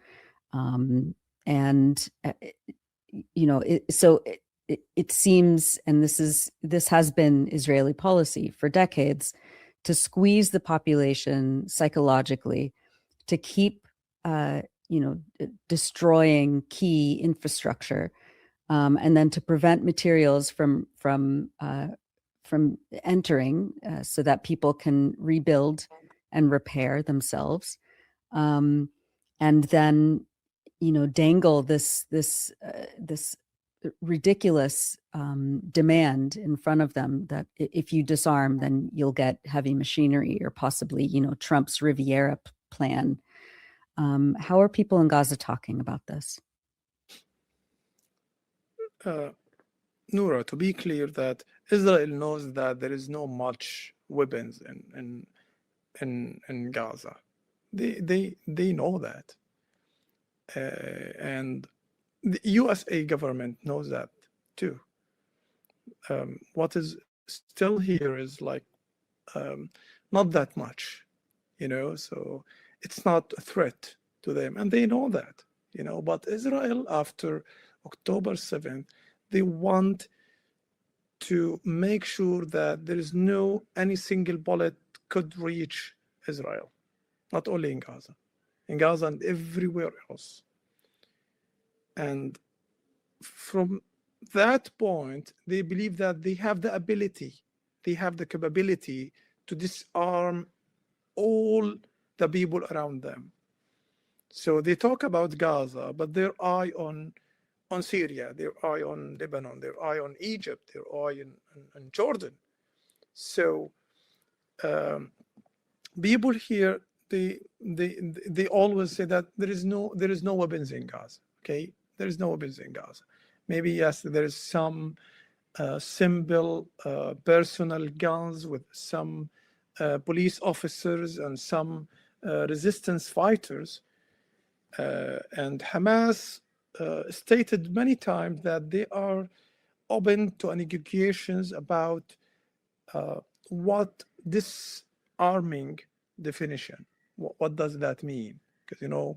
S2: it seems, and this has been Israeli policy for decades, to squeeze the population psychologically, to keep destroying key infrastructure, and then to prevent materials from entering, so that people can rebuild and repair themselves, and then dangle this ridiculous demand in front of them that if you disarm, then you'll get heavy machinery, or possibly Trump's Riviera plan. How are people in Gaza talking about this?
S4: Nora, to be clear, that Israel knows that there is no much weapons in Gaza. They know that, and the USA government knows that too. What is still here is like not that much, so it's not a threat to them, and they know that, but Israel, after October 7th, they want to make sure that there is any single bullet could reach Israel, not only in Gaza and everywhere else. And from that point, they believe that they have the ability, they have the capability to disarm all the people around them. So they talk about Gaza, but their eye on Syria, their eye on Lebanon, their eye on Egypt, their eye on Jordan. So people here, they always say that there is no weapons in Gaza. Okay, there is no weapons in Gaza. Maybe yes, there is some simple personal guns with some police officers and some resistance fighters. And Hamas stated many times that they are open to negotiations about what disarming definition. What does that mean? Because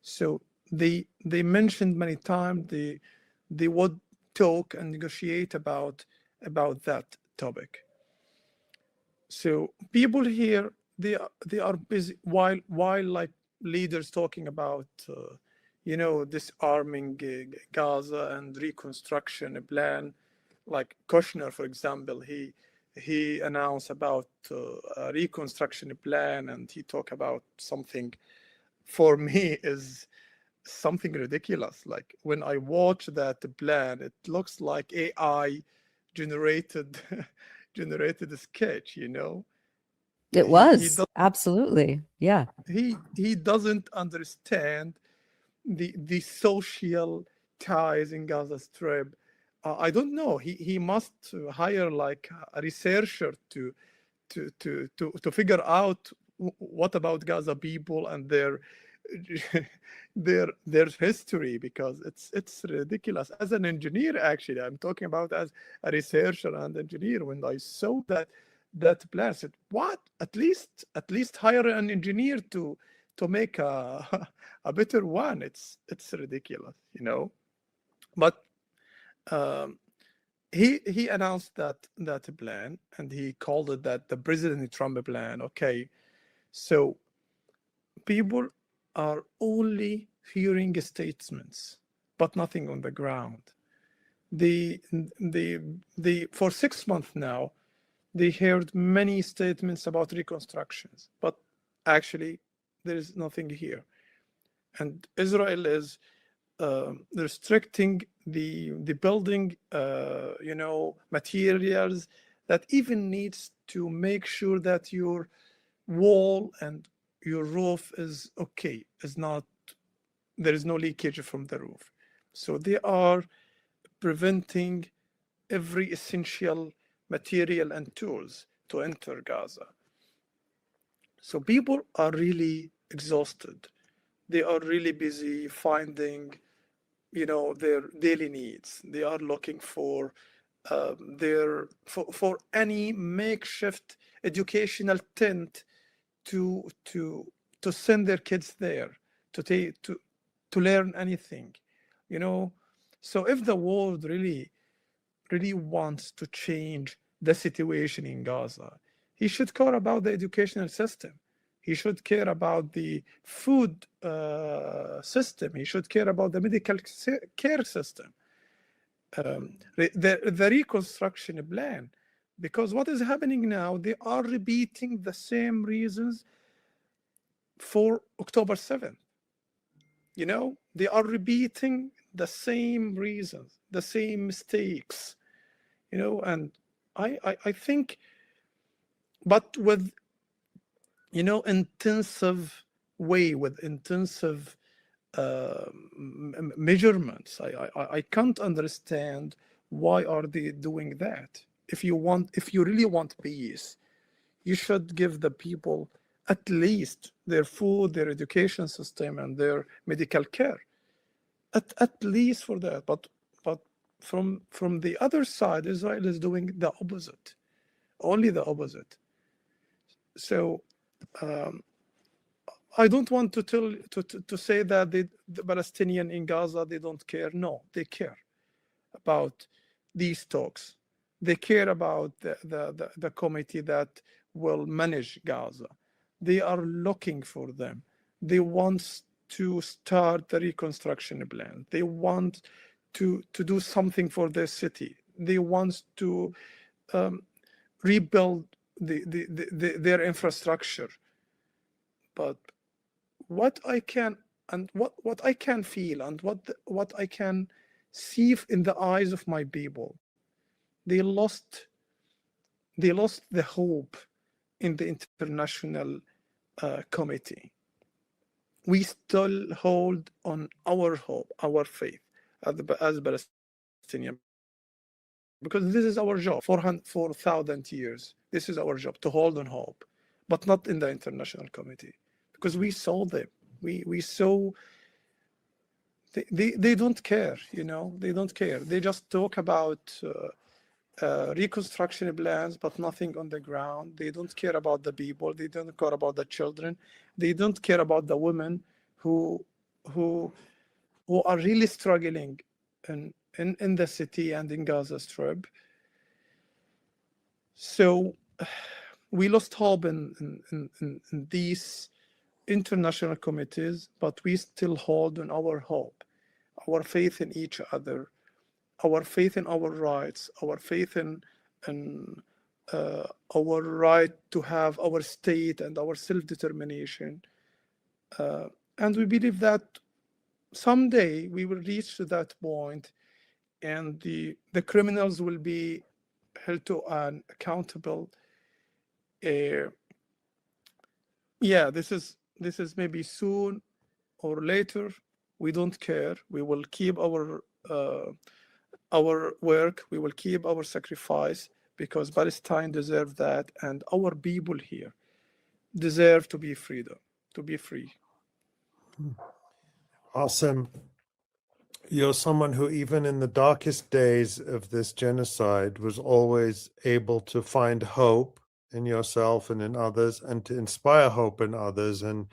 S4: so they mentioned many times they would talk and negotiate about that topic. So people here, they are busy while like leaders talking about disarming Gaza and reconstruction plan. Like Kushner, for example, he announced about a reconstruction plan, and he talked about something for me is something ridiculous. Like when I watch that plan, it looks like AI generated generated a sketch, you know.
S2: It
S4: He
S2: was absolutely. Yeah.
S4: he doesn't understand the social ties in Gaza Strip. I don't know. He must hire like a researcher to figure out what about Gaza people and their their history, because it's ridiculous. As an engineer, actually, I'm talking about as a researcher and engineer. When I saw that plan, I said, what? At least hire an engineer to make a a better one. It's ridiculous, you know. But he announced that plan, and he called it that the President Trump plan. Okay, so people are only hearing statements, but nothing on the ground. The for 6 months now, they heard many statements about reconstructions, but actually there is nothing here. And Israel is restricting the building, materials that even needs to make sure that your wall and your roof is okay, is not, there is no leakage from the roof. So they are preventing every essential material and tools to enter Gaza. So people are really exhausted. They are really busy finding, their daily needs. They are looking for for any makeshift educational tent to send their kids there to learn anything, So if the world really wants to change the situation in Gaza, he should care about the educational system. He should care about the food system. He should care about the medical care system, the reconstruction plan. Because what is happening now, they are repeating the same reasons for October 7th. They are repeating the same reasons, the same mistakes, and I think, but with, intensive way, with intensive measurements. I can't understand why are they doing that. If you really want peace, you should give the people at least their food, their education system, and their medical care. At least for that. But from the other side, Israel is doing the opposite, only the opposite. So I don't want to say that the Palestinian in Gaza, they don't care. No, they care about these talks. They care about the committee that will manage Gaza. They are looking for them. They want to start the reconstruction plan. They want to do something for their city. They want to rebuild their infrastructure. But what I can feel and what I can see in the eyes of my people, they lost the hope in the international committee. We still hold on our hope, our faith as Palestinian, because this is our job. 4,000 years, this is our job, to hold on hope, but not in the international committee, because we saw them. We saw they don't care, they don't care. They just talk about reconstruction plans, but nothing on the ground. They don't care about the people. They don't care about the children. They don't care about the women who are really struggling in the city and in Gaza Strip. So we lost hope in these international committees, but we still hold on our hope, our faith in each other, our faith in our rights, our faith in our right to have our state and our self-determination. And we believe that someday we will reach to that point, and the criminals will be held to an accountable. Yeah, this is maybe soon or later. We don't care. We will keep our work. We will keep our sacrifice, because Palestine deserves that, and our people here deserve to be free.
S1: Awesome. You're someone who, even in the darkest days of this genocide, was always able to find hope in yourself and in others, and to inspire hope in others. And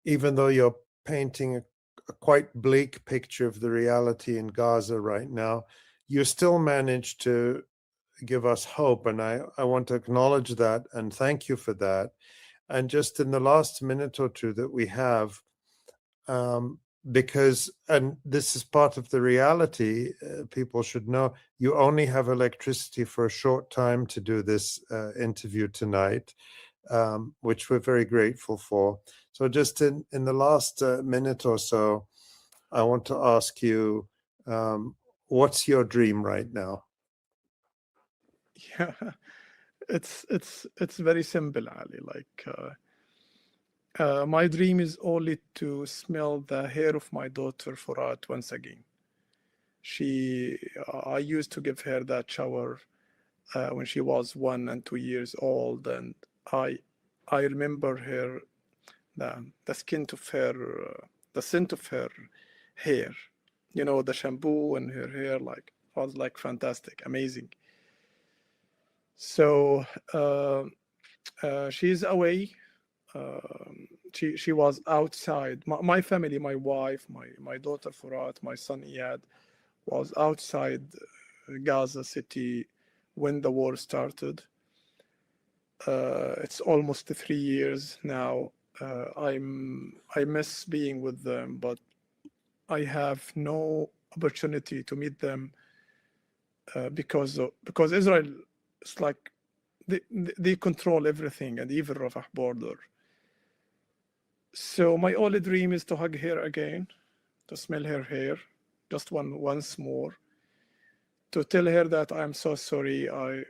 S1: even though you're painting a quite bleak picture of the reality in Gaza right now, you still manage to give us hope. And I want to acknowledge that and thank you for that. And just in the last minute or two that we have, because, and this is part of the reality, people should know, you only have electricity for a short time to do this interview tonight, which we're very grateful for. So just in the last minute or so, I want to ask you, what's your dream right now?
S4: Yeah, it's very simple, Ali. Like, my dream is only to smell the hair of my daughter Furat once again. I used to give her that shower when she was 1 and 2 years old, and I remember her, the scent of her hair, you know, the shampoo and her hair, like, was like fantastic, amazing. So she's away. She was outside. My family, my wife, my daughter Furat, my son Iyad, was outside Gaza city when the war started. It's almost 3 years now. I miss being with them, but I have no opportunity to meet them because Israel, it's like they control everything, and even Rafah border. So my only dream is to hug her again, to smell her hair, just once more, to tell her that I'm so sorry. I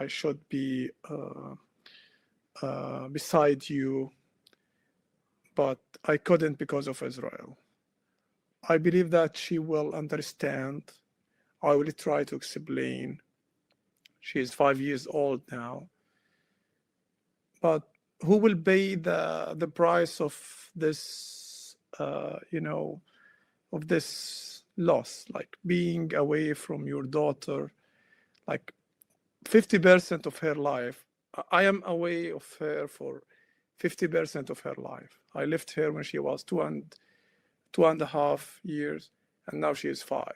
S4: should be beside you, but I couldn't because of Israel. I believe that she will understand. I will try to explain. She is 5 years old now, but who will pay the price of this, of this loss, like being away from your daughter, like 50% of her life. I am away of her for 50% of her life. I left her when she was 2.5 years, and now she is 5,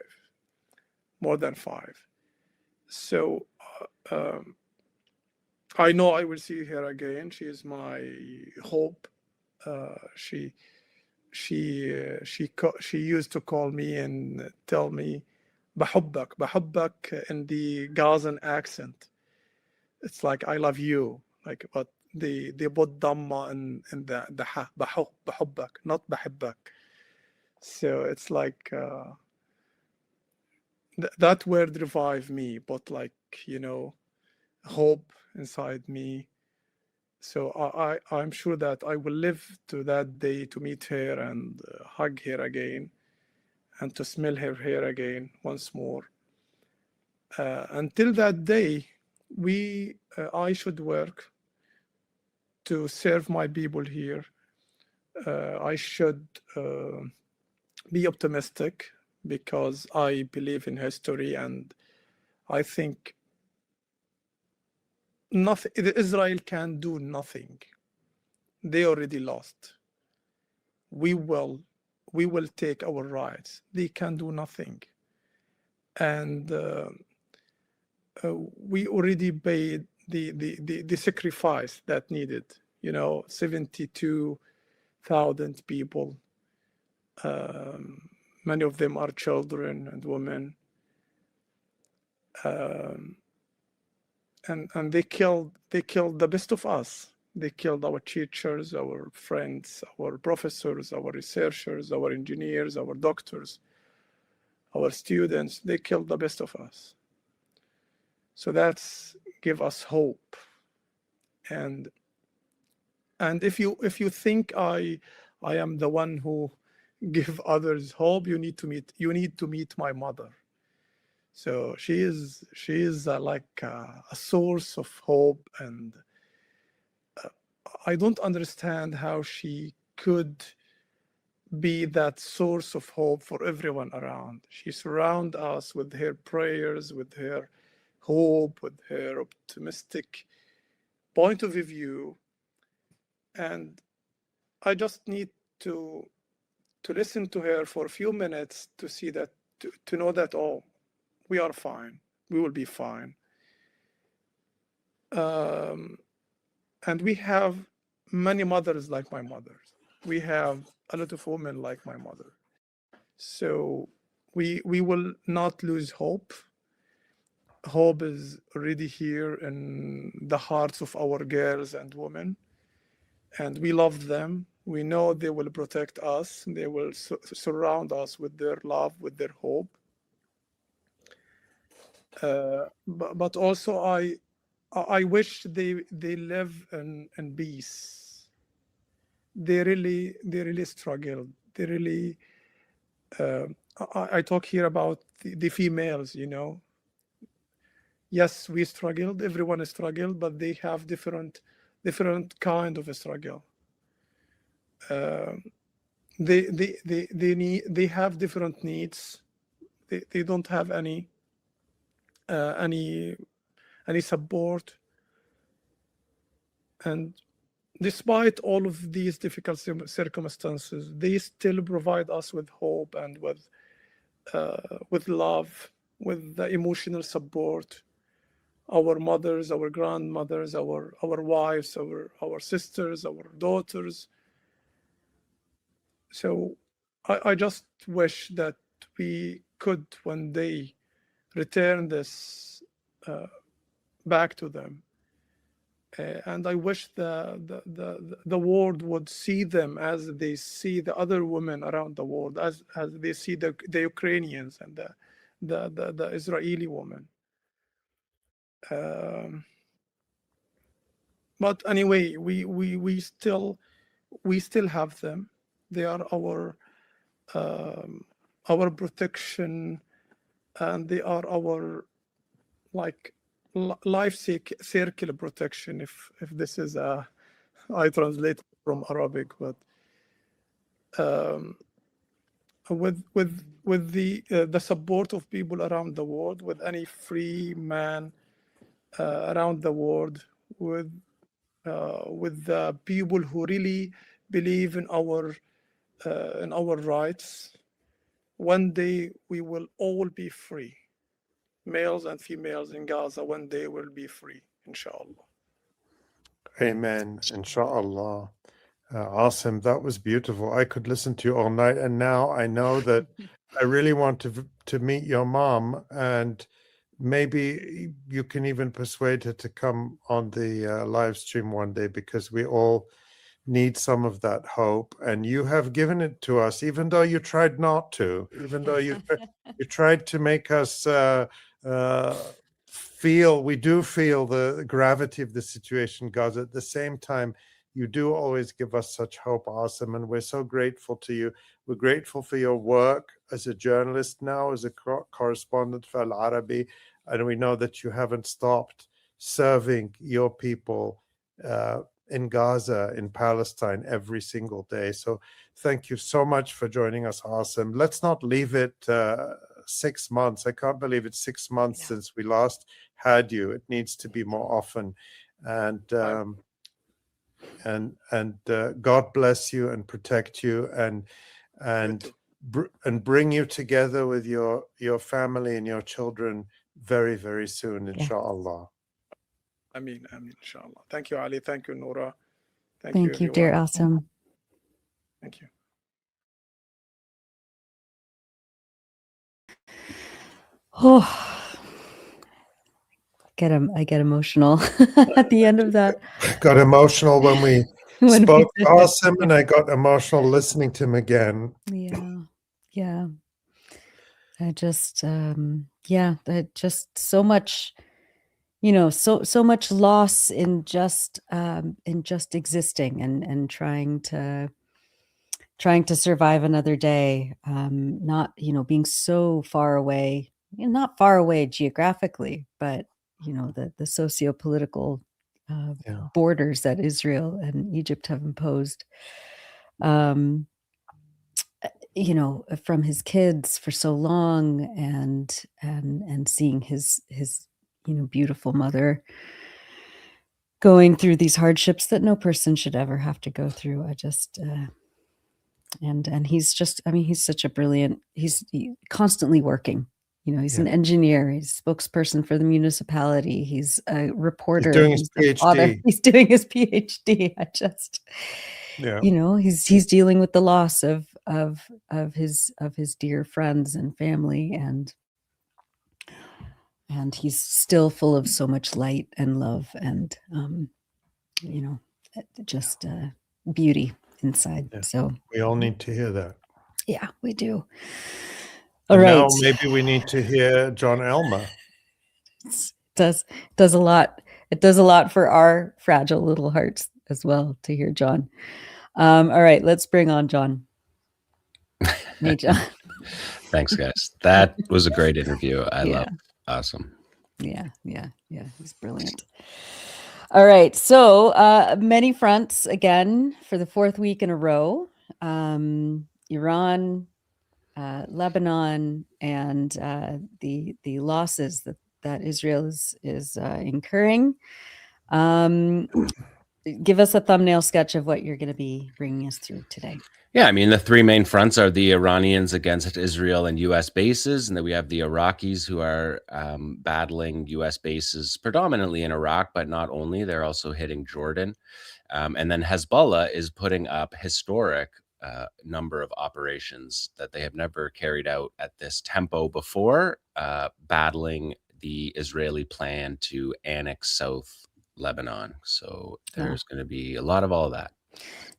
S4: more than 5. So I know I will see her again. She is my hope. She used to call me and tell me بحبك in the Gazan accent. It's like I love you, like, but they put dhamma in the ha, بحبك, not بحبك. So it's like that word revived me, but like, you know, hope inside me. So I'm sure that I will live to that day to meet her and hug her again, and to smell her hair again once more. Until that day, I should work to serve my people here. I should be optimistic, because I believe in history, and I think nothing. Israel can do nothing. They already lost. We will take our rights. They can do nothing, and we already paid the sacrifice that needed. You know, 72,000 people. Many of them are children and women. And they killed the best of us. They killed our teachers, our friends, our professors, our researchers, our engineers, our doctors, our students. They killed the best of us. So that's give us hope. And if you think I am the one who give others hope, you need to meet my mother. So she is like a source of hope, and I don't understand how she could be that source of hope for everyone around. She surrounds us with her prayers, with her hope, with her optimistic point of view. And I just need to listen to her for a few minutes to see that, to know that, oh, we are fine. We will be fine. And we have many mothers like my mother. We have a lot of women like my mother. So we will not lose hope. Hope is already here in the hearts of our girls and women. And we love them. We know they will protect us. They will surround us with their love, with their hope. But also I wish they live in peace. They really struggled. They really. I talk here about the females. You know. Yes, we struggled. Everyone struggled, but they have different kind of a struggle. They have different needs. They don't have any support. And despite all of these difficult circumstances, they still provide us with hope and with love, with the emotional support. Our mothers, our grandmothers, our wives, our sisters, our daughters. So I just wish that we could one day return this back to them. And I wish the world would see them as they see the other women around the world, as they see the Ukrainians and the Israeli women. But anyway, we still have them. They are our protection, and they are our like life circle protection. If this is I translate from Arabic, but with the support of people around the world, with any free man around the world, with the people who really believe in our rights, one day we will all be free. Males and females in Gaza one day will be free, inshallah.
S1: Amen, inshallah. Awesome. That was beautiful. I could listen to you all night. And now I know that I really want to meet your mom, and maybe you can even persuade her to come on the live stream one day, because we all need some of that hope. And you have given it to us, even though you tried not to, even though you tried to make us we do feel the gravity of the situation in Gaza. At the same time, you do always give us such hope, Asem, and we're so grateful to you. We're grateful for your work as a journalist now, as a correspondent for Al-Arabi, and we know that you haven't stopped serving your people in Gaza, in Palestine, every single day. So thank you so much for joining us, Asem. Let's not leave it 6 months. I can't believe it's 6 months since we last had you. It needs to be more often. And God bless you and protect you and bring you together with your family and your children very, very soon, inshallah.
S4: Ameen, inshallah. Thank you, Ali. Thank you, Nora.
S2: Thank you, dear Asem.
S4: Thank you.
S2: Oh, I get emotional at the end of that.
S1: Got emotional when we
S2: When we
S1: spoke
S2: did
S1: to
S2: it.
S1: Asem, and I got emotional listening to him again.
S2: Yeah. I just, just so much, so much loss in just existing and trying to survive another day. Not, being so far away, not far away geographically, but, the socio-political borders that Israel and Egypt have imposed. From his kids for so long, and seeing his beautiful mother going through these hardships that no person should ever have to go through. I just and he's just, he's such a brilliant, he's constantly working. He's an engineer, he's a spokesperson for the municipality, he's a reporter,
S1: He's doing his PhD.
S2: He's doing his PhD. I just he's dealing with the loss of his dear friends and family, and he's still full of so much light and love and just beauty inside. So
S1: we all need to hear that.
S2: Yeah, we do. All right.
S1: Now maybe we need to hear Jon Elmer.
S2: It does a lot. It does a lot for our fragile little hearts as well to hear Jon. All right, let's bring on Jon. Hey, Jon.
S5: Thanks, guys. That was a great interview. I love Asem.
S2: Yeah. He's brilliant. All right, so many fronts again for the fourth week in a row. Iran, Lebanon, and the losses that Israel is incurring. Give us a thumbnail sketch of what you're going to be bringing us through today.
S5: Yeah, the three main fronts are the Iranians against Israel and U.S. bases, and then we have the Iraqis who are battling U.S. bases predominantly in Iraq, but not only. They're also hitting Jordan. And then Hezbollah is putting up historic number of operations that they have never carried out at this tempo before, battling the Israeli plan to annex South Lebanon. So there's going to be a lot of all of that.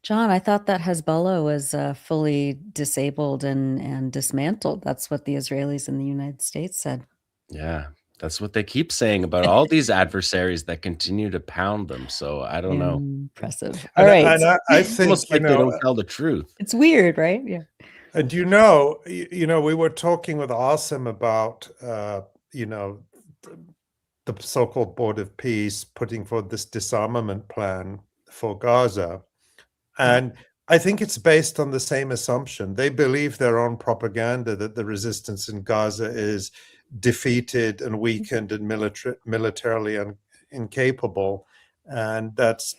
S2: Jon, I thought that Hezbollah was fully disabled and dismantled. That's what the Israelis and the United States said.
S5: Yeah, that's what they keep saying about all these adversaries that continue to pound them. So I don't know.
S2: Impressive. All right.
S1: And I think
S5: almost like they don't tell the truth.
S2: It's weird, right? Yeah.
S1: And we were talking with Asem about the so-called Board of Peace putting forward this disarmament plan for Gaza. And I think it's based on the same assumption. They believe their own propaganda that the resistance in Gaza is defeated and weakened and militarily incapable. And that's,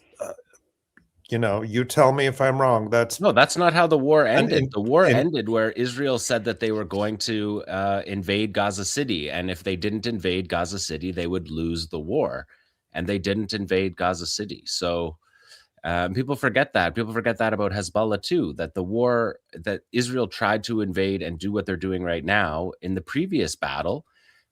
S1: you tell me if I'm wrong. That's
S5: not how the war ended. The war ended where Israel said that they were going to invade Gaza City. And if they didn't invade Gaza City, they would lose the war. And they didn't invade Gaza City. So people forget that. People forget that about Hezbollah too, that the war that Israel tried to invade and do what they're doing right now in the previous battle,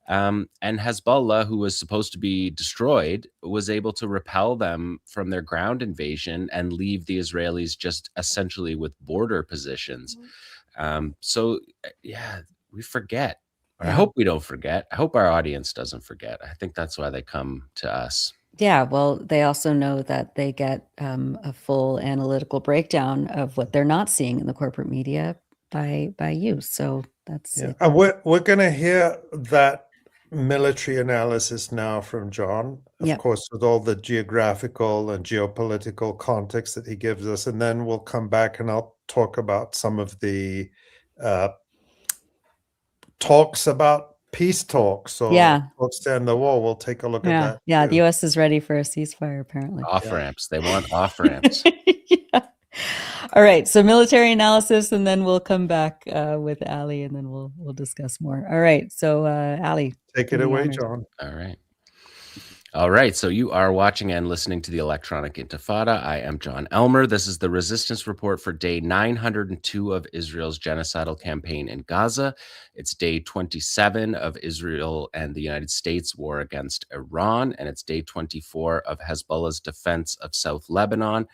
S5: and Hezbollah, who was supposed to be destroyed, was able to repel them from their ground invasion and leave the Israelis just essentially with border positions. So we forget. Or I hope we don't forget. I hope our audience doesn't forget. I think that's why they come to us.
S2: Yeah, well, they also know that they get a full analytical breakdown of what they're not seeing in the corporate media by you. So that's it.
S1: And we're going to hear that military analysis now from Jon, of course, with all the geographical and geopolitical context that he gives us. And then we'll come back and I'll talk about some of the talks about peace talks or talks to end the war. We'll take a look at that.
S2: Yeah, the U.S. is ready for a ceasefire, apparently.
S5: Off-ramps. They want off-ramps.
S2: All right, so military analysis, and then we'll come back with Ali, and then we'll discuss more. All right, so Ali.
S1: Take it away, Jon.
S5: All right. All right, so you are watching and listening to the Electronic Intifada. I am Jon Elmer. This is the Resistance Report for day 902 of Israel's genocidal campaign in Gaza. It's day 27 of Israel and the United States' war against Iran, and it's day 24 of Hezbollah's defense of South Lebanon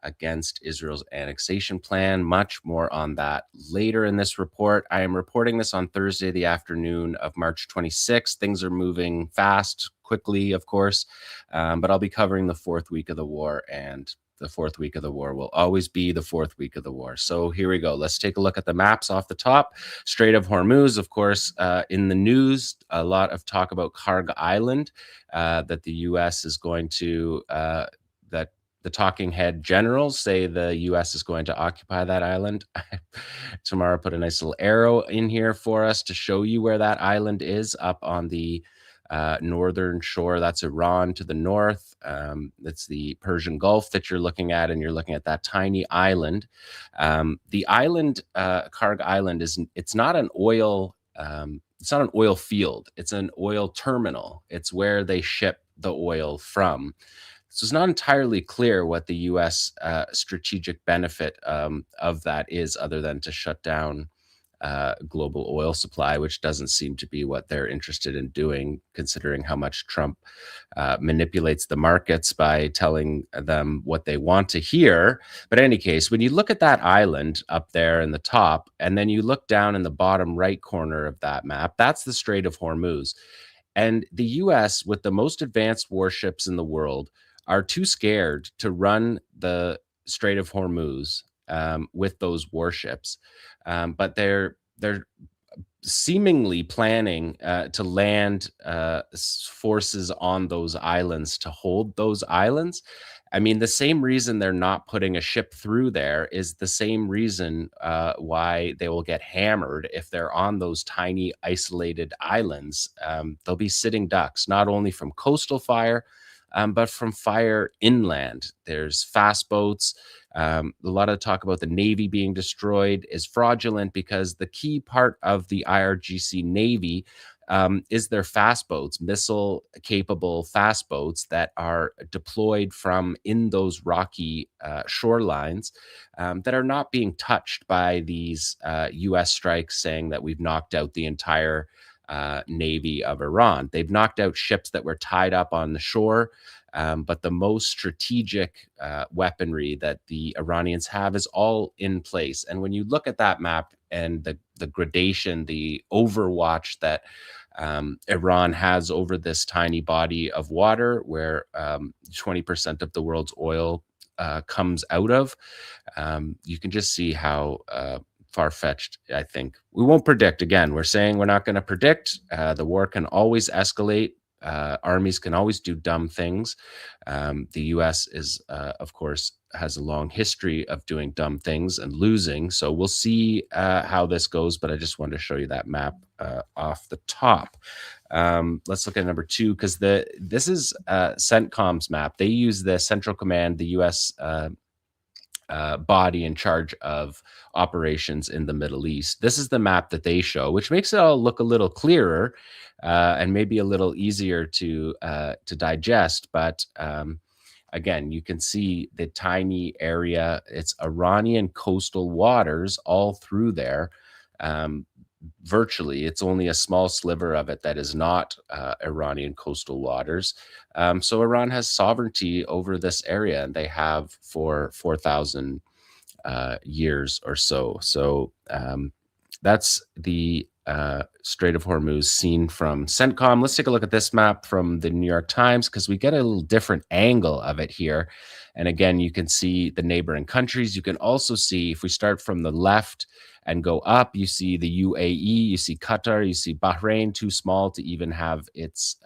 S5: against Israel's annexation plan. Much more on that later in this report. I am reporting this on Thursday, the afternoon of March 26th. Things are moving fast, quickly, of course, but I'll be covering the fourth week of the war, and the fourth week of the war will always be the fourth week of the war. So here we go. Let's take a look at the maps off the top. Strait of Hormuz, of course, in the news, a lot of talk about 𝐄𝐥𝐿 Island, that the U.S. is going to, that the talking head generals say the U.S. is going to occupy that island. Tamara put a nice little arrow in here for us to show you where that island is, up on the northern shore. That's Iran to the north. It's the Persian Gulf that you're looking at, and you're looking at that tiny island. The island, 𝐄𝐥𝐿 Island, it's not an oil. It's not an oil field. It's an oil terminal. It's where they ship the oil from. So it's not entirely clear what the U.S. Strategic benefit of that is, other than to shut down global oil supply, which doesn't seem to be what they're interested in doing, considering how much Trump manipulates the markets by telling them what they want to hear. But in any case, when you look at that island up there in the top, and then you look down in the bottom right corner of that map, that's the Strait of Hormuz. And the U.S., with the most advanced warships in the world, are too scared to run the Strait of Hormuz with those warships, but they're seemingly planning to land forces on those islands to hold those islands. I mean, the same reason they're not putting a ship through there is the same reason why they will get hammered if they're on those tiny isolated islands. They'll be sitting ducks, not only from coastal fire, but from fire inland. There's fast boats. A lot of talk about the Navy being destroyed is fraudulent, because the key part of the IRGC Navy is their fast boats, missile-capable fast boats that are deployed from in those rocky shorelines that are not being touched by these U.S. strikes saying that we've knocked out the entire Navy of Iran. They've knocked out ships that were tied up on the shore, but the most strategic weaponry that the Iranians have is all in place. And when you look at that map and the gradation, the overwatch that Iran has over this tiny body of water, where 20% of the world's oil comes out of, you can just see how far-fetched, I think. We won't predict. Again, we're saying we're not going to predict. The war can always escalate. Armies can always do dumb things. The U.S. is, of course, has a long history of doing dumb things and losing. So we'll see how this goes. But I just wanted to show you that map off the top. Let's look at number 2, because this is CENTCOM's map. They use the Central Command, the U.S. Body in charge of operations in the Middle East. This is the map that they show, which makes it all look a little clearer and maybe a little easier to digest. But again, you can see the tiny area. It's Iranian coastal waters all through there. Virtually, it's only a small sliver of it that is not Iranian coastal waters. So Iran has sovereignty over this area, and they have for 4,000 years or so. So that's the Strait of Hormuz seen from CENTCOM. Let's take a look at this map from the New York Times, because we get a little different angle of it here. And again, you can see the neighboring countries. You can also see, if we start from the left and go up, you see the UAE, you see Qatar, you see Bahrain, too small to even have its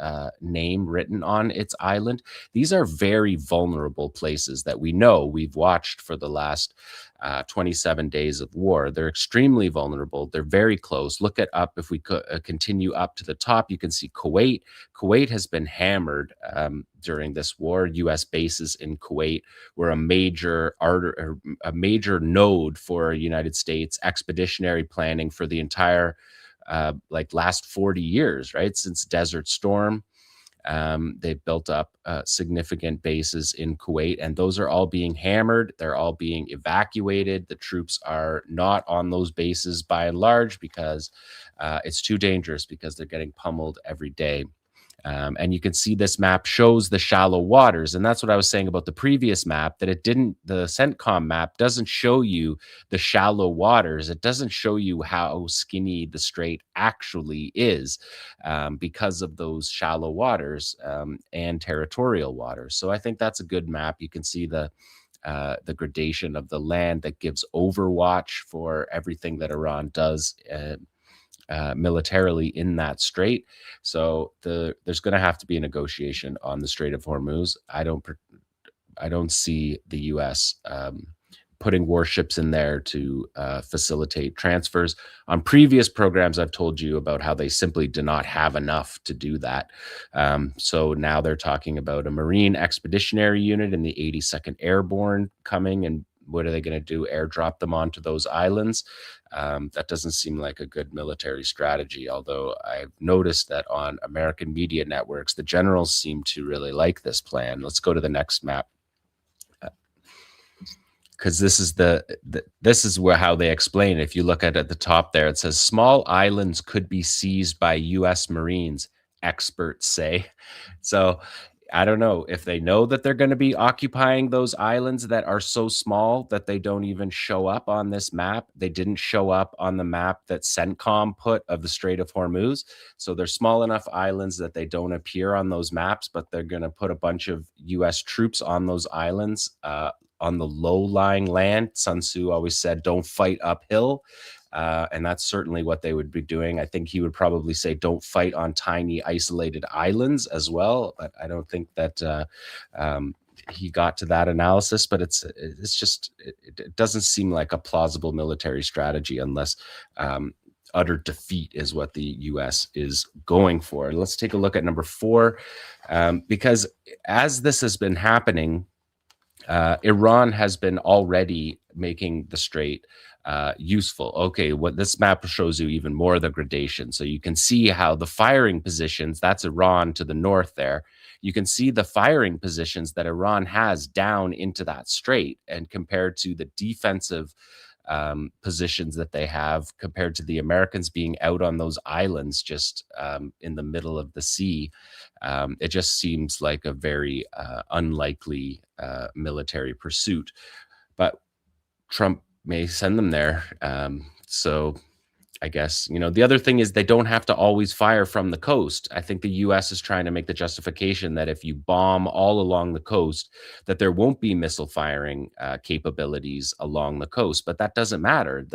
S5: name written on its island. These are very vulnerable places that we know. We've watched for the last 27 days of war. They're extremely vulnerable. They're very close. Look at up. If we continue up to the top, you can see Kuwait. Kuwait has been hammered during this war. U.S. bases in Kuwait were a major node for United States expeditionary planning for the entire last 40 years, right? Since Desert Storm. They've built up significant bases in Kuwait, and those are all being hammered. They're all being evacuated. The troops are not on those bases by and large because it's too dangerous, because they're getting pummeled every day. And you can see this map shows the shallow waters. And that's what I was saying about the previous map, that the CENTCOM map doesn't show you the shallow waters. It doesn't show you how skinny the strait actually is, because of those shallow waters and territorial waters. So I think that's a good map. You can see the gradation of the land that gives overwatch for everything that Iran does militarily in that strait. So there's going to have to be a negotiation on the Strait of Hormuz. I don't see the U.S. Putting warships in there to facilitate transfers. On previous programs, I've told you about how they simply do not have enough to do that. So now they're talking about a Marine Expeditionary Unit in the 82nd Airborne coming, and what are they going to do? Airdrop them onto those islands? That doesn't seem like a good military strategy, although I've noticed that on American media networks, the generals seem to really like this plan. Let's go to the next map, because this is how they explain it. If you look at the top there, it says small islands could be seized by U.S. Marines, experts say. So I don't know if they know that they're going to be occupying those islands that are so small that they don't even show up on this map. They didn't show up on the map that CENTCOM put of the Strait of Hormuz. So they're small enough islands that they don't appear on those maps, but they're going to put a bunch of U.S. troops on those islands, on the low-lying land. Sun Tzu always said, don't fight uphill. And that's certainly what they would be doing. I think he would probably say, don't fight on tiny, isolated islands as well. But I don't think that he got to that analysis. But it doesn't seem like a plausible military strategy unless utter defeat is what the U.S. is going for. Let's take a look at number 4, because as this has been happening, Iran has been already making the strait useful. Okay, what this map shows you even more of the gradation. So you can see how the firing positions, that's Iran to the north there. You can see the firing positions that Iran has down into that strait, and compared to the defensive positions that they have, compared to the Americans being out on those islands just in the middle of the sea, it just seems like a very unlikely military pursuit. But Trump may send them there. So I guess, the other thing is they don't have to always fire from the coast. I think the U.S. is trying to make the justification that if you bomb all along the coast, that there won't be missile firing capabilities along the coast. But that doesn't matter.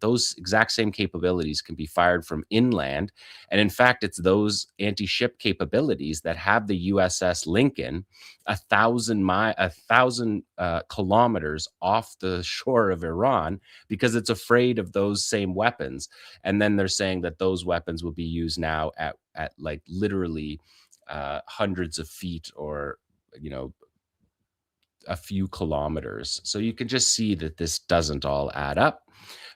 S5: Those exact same capabilities can be fired from inland. And in fact, it's those anti-ship capabilities that have the USS Lincoln 1,000 kilometers off the shore of Iran, because it's afraid of those same weapons. And then they're saying that those weapons will be used now at like literally hundreds of feet, or a few kilometers. So you can just see that this doesn't all add up.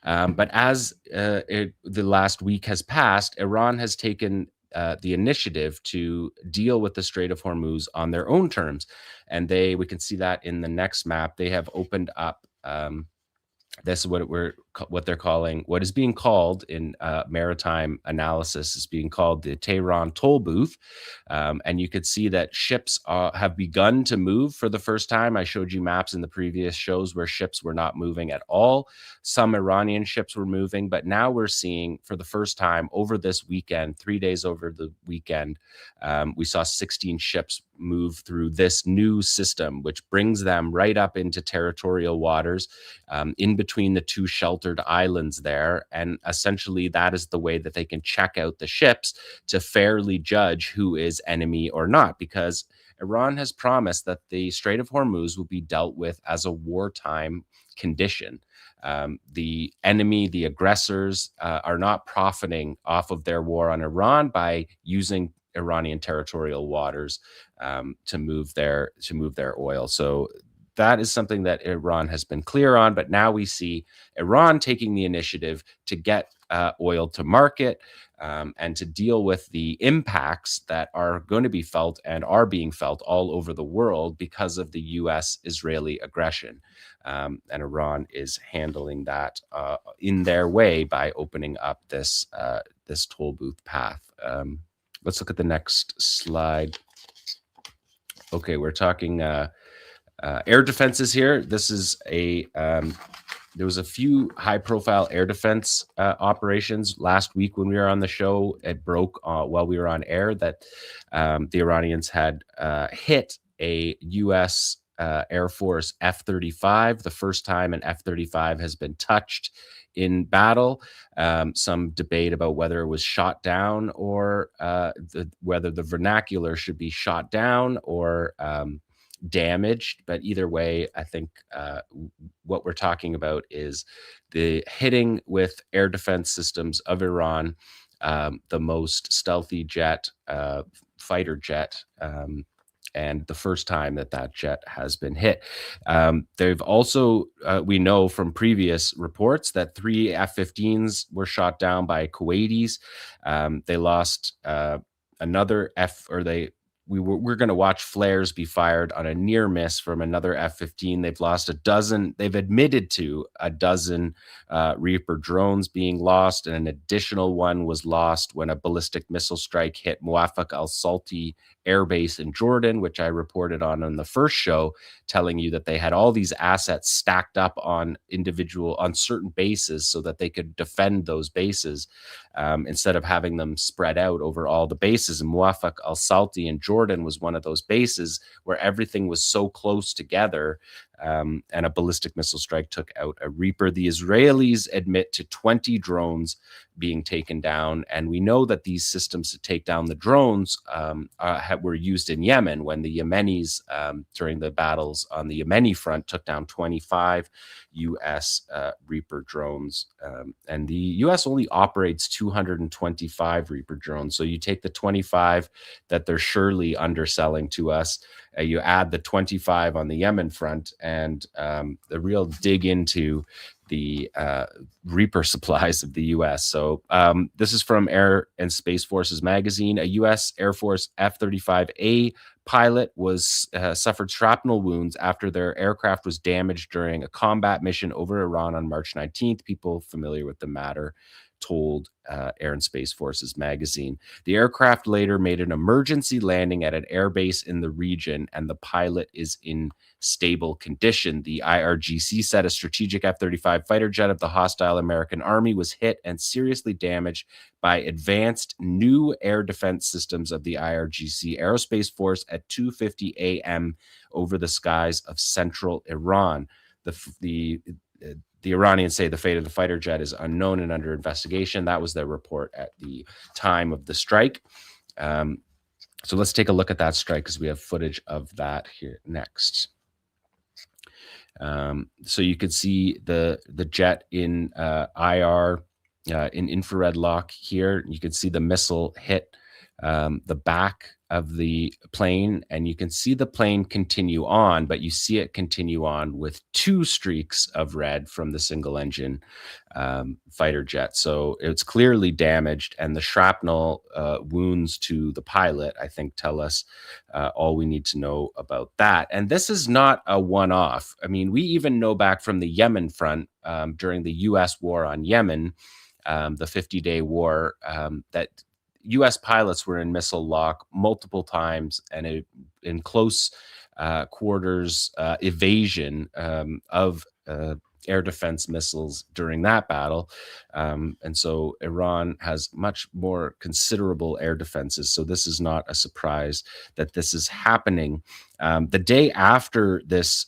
S5: But as the last week has passed, Iran has taken the initiative to deal with the Strait of Hormuz on their own terms. And we can see that in the next map. They have opened up this is what is being called in maritime analysis is being called the Tehran toll booth. And you could see that ships have begun to move for the first time. I showed you maps in the previous shows where ships were not moving at all. Some Iranian ships were moving, but now we're seeing for the first time over this weekend, 3 days over the weekend, we saw 16 ships move through this new system, which brings them right up into territorial waters in between the two sheltered islands there. And essentially that is the way that they can check out the ships to fairly judge who is enemy or not, because Iran has promised that the Strait of Hormuz will be dealt with as a wartime condition. The enemy, the aggressors, are not profiting off of their war on Iran by using Iranian territorial waters to move their oil. So that is something that Iran has been clear on, but now we see Iran taking the initiative to get oil to market and to deal with the impacts that are going to be felt and are being felt all over the world because of the U.S.-Israeli aggression. And Iran is handling that in their way by opening up this toll booth path. Let's look at the next slide. Okay, we're talking air defenses here. This is there was a few high-profile air defense operations last week when we were on the show. It broke while we were on air that the Iranians had hit a U.S. Air Force F-35, the first time an F-35 has been touched in battle. Some debate about whether it was shot down or whether the vernacular should be shot down or damaged, but either way, I think what we're talking about is the hitting with air defense systems of Iran, the most stealthy jet, fighter jet, and the first time that jet has been hit. They've also, we know from previous reports that 3 F-15s were shot down by Kuwaitis. They lost another we're going to watch flares be fired on a near miss from another F-15. They've lost a dozen. They've admitted to a dozen Reaper drones being lost, and an additional one was lost when a ballistic missile strike hit Muwafaq al-Salti Air Base in Jordan, which I reported on the first show, telling you that they had all these assets stacked up on certain bases so that they could defend those bases instead of having them spread out over all the bases. And Muwafaq al-Salti in Jordan was one of those bases where everything was so close together, and a ballistic missile strike took out a Reaper. The Israelis admit to 20 drones being taken down, and we know that these systems to take down the drones were used in Yemen when the Yemenis, during the battles on the Yemeni front, took down 25 U.S. Reaper drones, and the U.S. only operates 225 Reaper drones. So you take the 25 that they're surely underselling to us, you add the 25 on the Yemen front, and the real dig into the Reaper supplies of the U.S. So this is from Air and Space Forces magazine. A U.S. Air Force F-35A pilot was suffered shrapnel wounds after their aircraft was damaged during a combat mission over Iran on March 19th. People familiar with the matter told Air and Space Forces magazine. The aircraft later made an emergency landing at an airbase in the region, and the pilot is in stable condition. The IRGC said a strategic F-35 fighter jet of the hostile American Army was hit and seriously damaged by advanced new air defense systems of the IRGC Aerospace Force at 2:50 a.m. over the skies of central Iran. The Iranians say the fate of the fighter jet is unknown and under investigation. That was their report at the time of the strike. So let's take a look at that strike because we have footage of that here next. So you can see the jet in IR, in infrared lock here. You can see the missile hit the back of the plane, and you can see the plane continue on, but you see it continue on with 2 streaks of red from the single engine fighter jet. So it's clearly damaged, and the shrapnel wounds to the pilot, I think, tell us all we need to know about that. And this is not a one-off. I mean, we even know back from the Yemen front during the U.S. war on Yemen, the 50-day war, that U.S. pilots were in missile lock multiple times and in close quarters evasion of air defense missiles during that battle. And so Iran has much more considerable air defenses. So this is not a surprise that this is happening. The day after this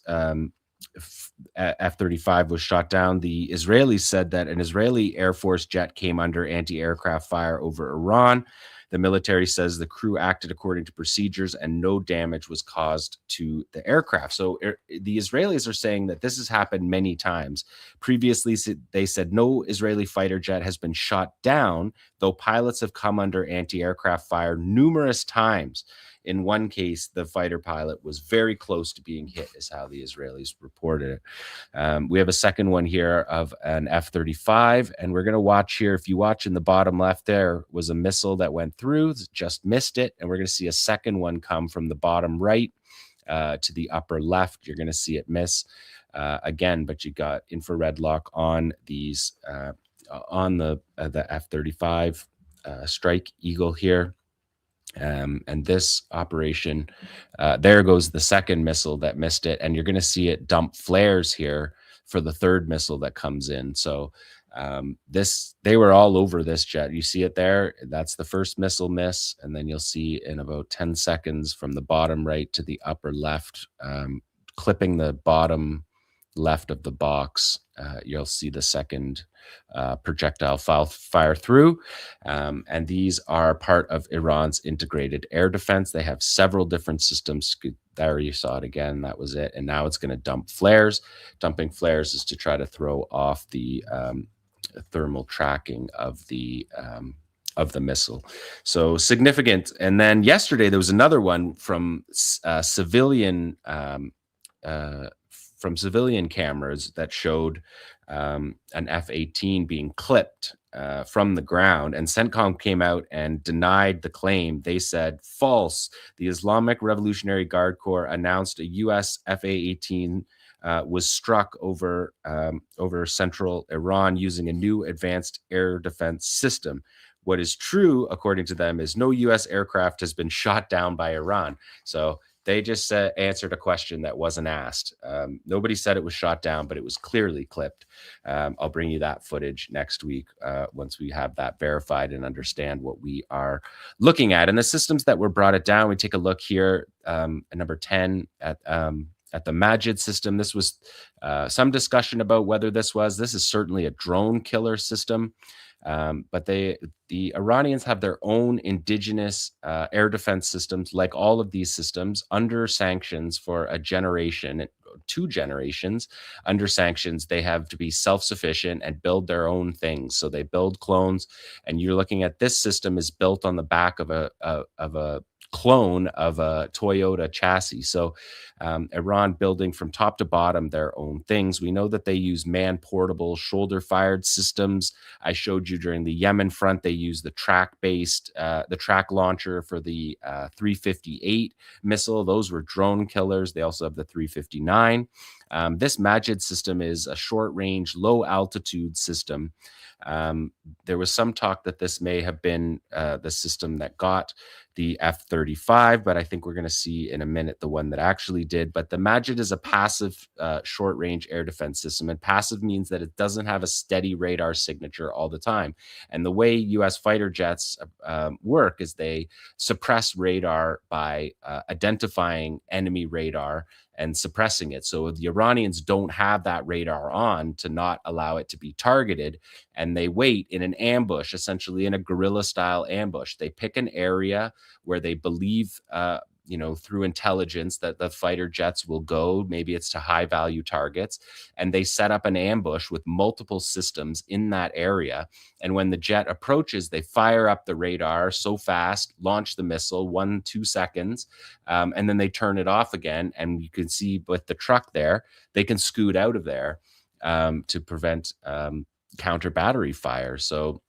S5: F-35 was shot down, the Israelis said that an Israeli Air Force jet came under anti-aircraft fire over Iran. The military says the crew acted according to procedures and no damage was caused to the aircraft. So the Israelis are saying that this has happened many times. Previously, they said no Israeli fighter jet has been shot down, though pilots have come under anti-aircraft fire numerous times in one case, the fighter pilot was very close to being hit, is how the Israelis reported it. We have a second one here of an F-35, and we're going to watch here. If you watch in the bottom left, there was a missile that went through, just missed it, and we're going to see a second one come from the bottom right to the upper left. You're going to see it miss again, but you got infrared lock on these on the F-35 Strike Eagle here. And this operation, there goes the second missile that missed it, and you're going to see it dump flares here for the third missile that comes in. So they were all over this jet. You see it there. That's the first missile miss, and then you'll see in about 10 seconds from the bottom right to the upper left, clipping the bottom left of the box, you'll see the second projectile fire through. And these are part of Iran's integrated air defense. They have several different systems. There you saw it again. That was it. And now it's going to dump flares. Dumping flares is to try to throw off the thermal tracking of the missile. So significant. And then yesterday there was another one from civilian cameras that showed an F-18 being clipped from the ground, and CENTCOM came out and denied the claim. They said, false. The Islamic Revolutionary Guard Corps announced a U.S. F-18 was struck over central Iran using a new advanced air defense system. What is true, according to them, is no U.S. aircraft has been shot down by Iran. So they just answered a question that wasn't asked. Nobody said it was shot down, but it was clearly clipped. I'll bring you that footage next week once we have that verified and understand what we are looking at. And the systems that were brought it down, we take a look here at number 10 at the Majid system. This was some discussion about whether this is certainly a drone killer system. But the Iranians have their own indigenous air defense systems, like all of these systems, under sanctions for a generation, 2 generations. Under sanctions, they have to be self-sufficient and build their own things. So they build clones, and you're looking at this system is built on the back of a clone of a Toyota chassis. So Iran building from top to bottom their own things. We know that they use man-portable shoulder-fired systems. I showed you during the Yemen front, they use the track-based, the track launcher for the 358 missile. Those were drone killers. They also have the 359. This Majid system is a short-range, low-altitude system. There was some talk that this may have been the system that got the F-35, but I think we're going to see in a minute the one that actually did. But the Majid is a passive short-range air defense system, and passive means that it doesn't have a steady radar signature all the time. And the way U.S. fighter jets work is they suppress radar by identifying enemy radar and suppressing it. So the Iranians don't have that radar on to not allow it to be targeted, and they wait in an ambush, essentially in a guerrilla-style ambush. They pick an area where they believe, through intelligence that the fighter jets will go. Maybe it's to high-value targets, and they set up an ambush with multiple systems in that area. And when the jet approaches, they fire up the radar so fast, launch the missile, 1-2 seconds, and then they turn it off again. And you can see with the truck there, they can scoot out of there to prevent counter battery fire. So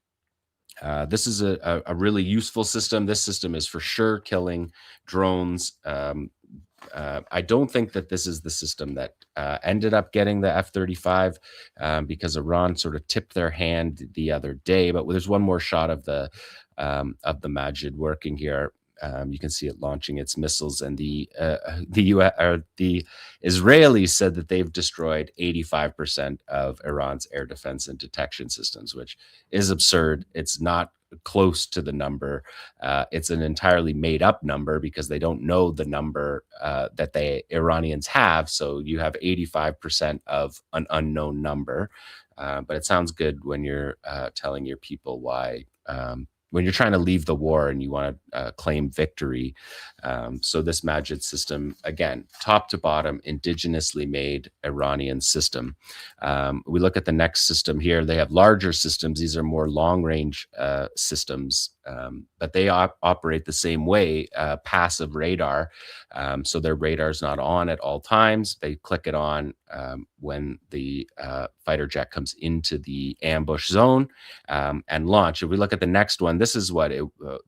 S5: this is a really useful system. This system is for sure killing drones. I don't think that this is the system that ended up getting the F-35 because Iran sort of tipped their hand the other day. But there's one more shot of the Majid working here. You can see it launching its missiles, and the Israelis said that they've destroyed 85% of Iran's air defense and detection systems, which is absurd. It's not close to the number. It's an entirely made up number because they don't know the number that the Iranians have. So you have 85% of an unknown number. But it sounds good when you're telling your people why when you're trying to leave the war and you want to claim victory. So this Majid system, again, top to bottom, indigenously made Iranian system. We look at the next system here. They have larger systems. These are more long-range systems, but they operate the same way, passive radar. So their radar is not on at all times. They click it on when the fighter jet comes into the ambush zone and launch. If we look at the next one, this is what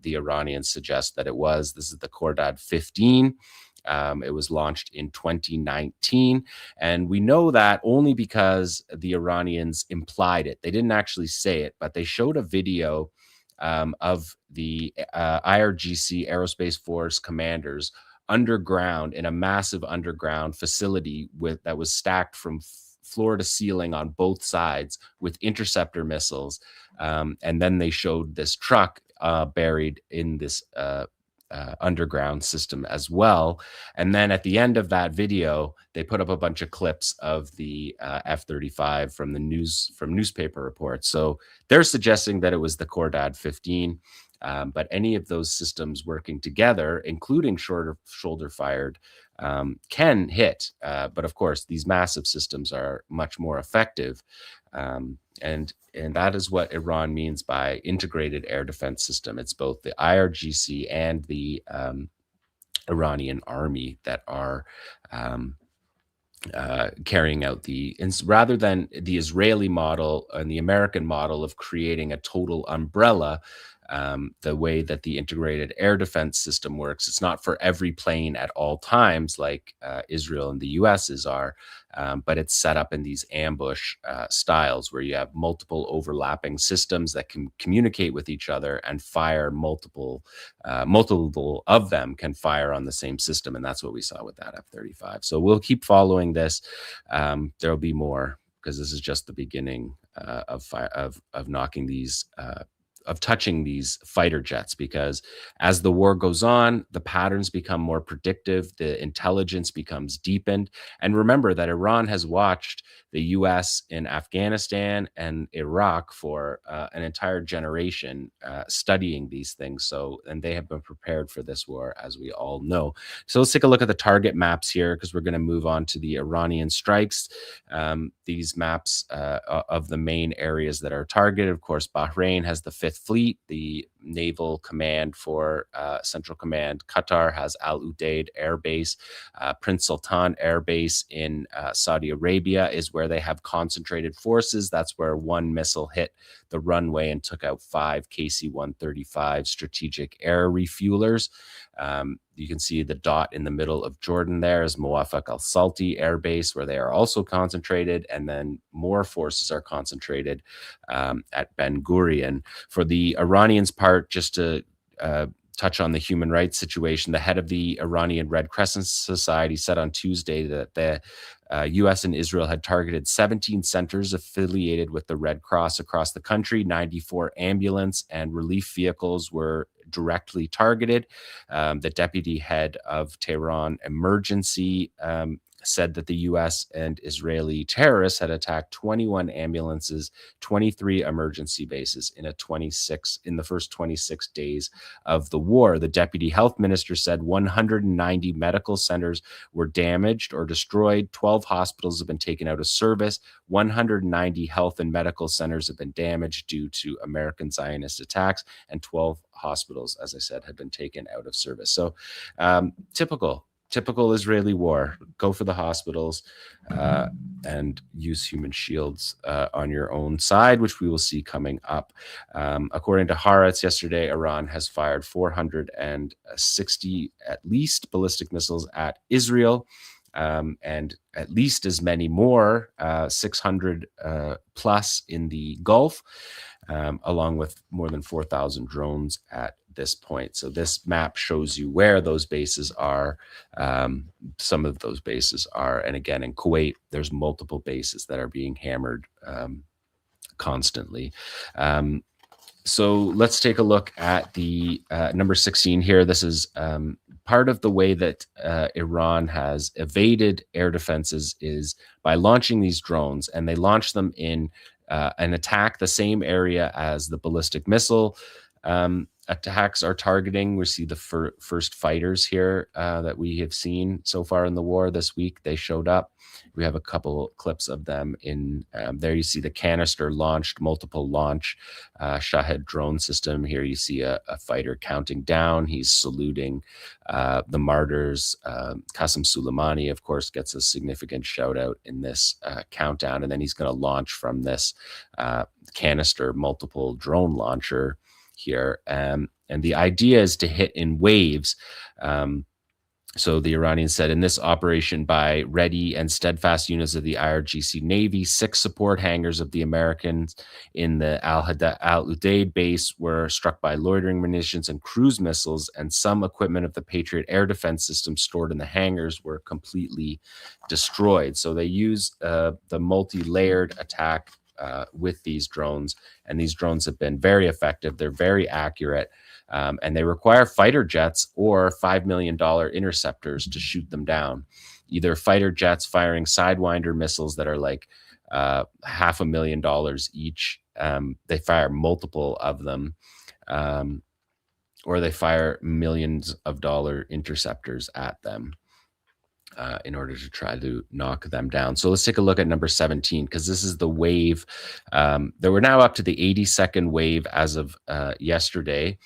S5: the Iranians suggest that it was. This is the Khordad 15. It was launched in 2019. And we know that only because the Iranians implied it. They didn't actually say it, but they showed a video of the IRGC Aerospace Force commanders underground in a massive underground facility that was stacked from floor to ceiling on both sides with interceptor missiles. And then they showed this truck buried in this underground system as well. And then at the end of that video, they put up a bunch of clips of the F-35 from newspaper reports. So they're suggesting that it was the Khordad 15. But any of those systems working together, including shoulder fired, can hit. But of course, these massive systems are much more effective. And that is what Iran means by integrated air defense system. It's both the IRGC and the Iranian army that are carrying out rather than the Israeli model and the American model of creating a total umbrella. The way that the integrated air defense system works, it's not for every plane at all times like Israel and the US's are, but it's set up in these ambush styles where you have multiple overlapping systems that can communicate with each other and fire multiple of them can fire on the same system. And that's what we saw with that F-35. So we'll keep following this. There'll be more because this is just the beginning of knocking these of touching these fighter jets, because as the war goes on, the patterns become more predictive, the intelligence becomes deepened. And remember that Iran has watched the US in Afghanistan and Iraq for an entire generation studying these things. And they have been prepared for this war, as we all know. So let's take a look at the target maps here, because we're going to move on to the Iranian strikes. These maps of the main areas that are targeted. Of course, Bahrain has the 5th Fleet, the naval command for Central Command. Qatar has Al Udeid Air Base. Prince Sultan Air Base in Saudi Arabia is where they have concentrated forces. That's where one missile hit the runway and took out 5 KC-135 strategic air refuelers. You can see the dot in the middle of Jordan there is Muwafaq al-Salti Air Base, where they are also concentrated, and then more forces are concentrated at Ben Gurion. For the Iranians' part, just to touch on the human rights situation, the head of the Iranian Red Crescent Society said on Tuesday that the U.S. and Israel had targeted 17 centers affiliated with the Red Cross across the country. 94 ambulance and relief vehicles were directly targeted. The deputy head of Tehran Emergency said that the U.S. and Israeli terrorists had attacked 21 ambulances, 23 emergency bases in the first 26 days of the war. The deputy health minister said 190 medical centers were damaged or destroyed. 12 hospitals have been taken out of service. 190 health and medical centers have been damaged due to American Zionist attacks, and 12 hospitals, as I said, have been taken out of service. So typical Israeli war. Go for the hospitals and use human shields on your own side, which we will see coming up. According to Haaretz yesterday, Iran has fired 460 at least ballistic missiles at Israel, and at least as many more, 600 plus in the Gulf, along with more than 4,000 drones at this point. So this map shows you where those bases are. Some of those bases are, and again, in Kuwait, there's multiple bases that are being hammered constantly. So let's take a look at the number 16 here. This is part of the way that Iran has evaded air defenses is by launching these drones, and they launch them in an attack the same area as the ballistic missile attacks are targeting. We see the first fighters here that we have seen so far in the war this week. They showed up. We have a couple clips of them in there. You see the canister launched, multiple launch Shahed drone system. Here you see a fighter counting down. He's saluting the martyrs. Qasem Soleimani, of course, gets a significant shout out in this countdown. And then he's going to launch from this canister multiple drone launcher here. And the idea is to hit in waves. So the Iranians said, in this operation by ready and steadfast units of the IRGC Navy, 6 support hangars of the Americans in the Al-Udeid base were struck by loitering munitions and cruise missiles, and some equipment of the Patriot air defense system stored in the hangars were completely destroyed. So they use the multi-layered attack with these drones, and these drones have been very effective. They're very accurate. And they require fighter jets or $5 million interceptors to shoot them down. Either fighter jets firing Sidewinder missiles that are like $500,000 each. They fire multiple of them, or they fire millions of dollar interceptors at them in order to try to knock them down. So let's take a look at number 17, because this is the wave. They were now up to the 82nd wave as of yesterday.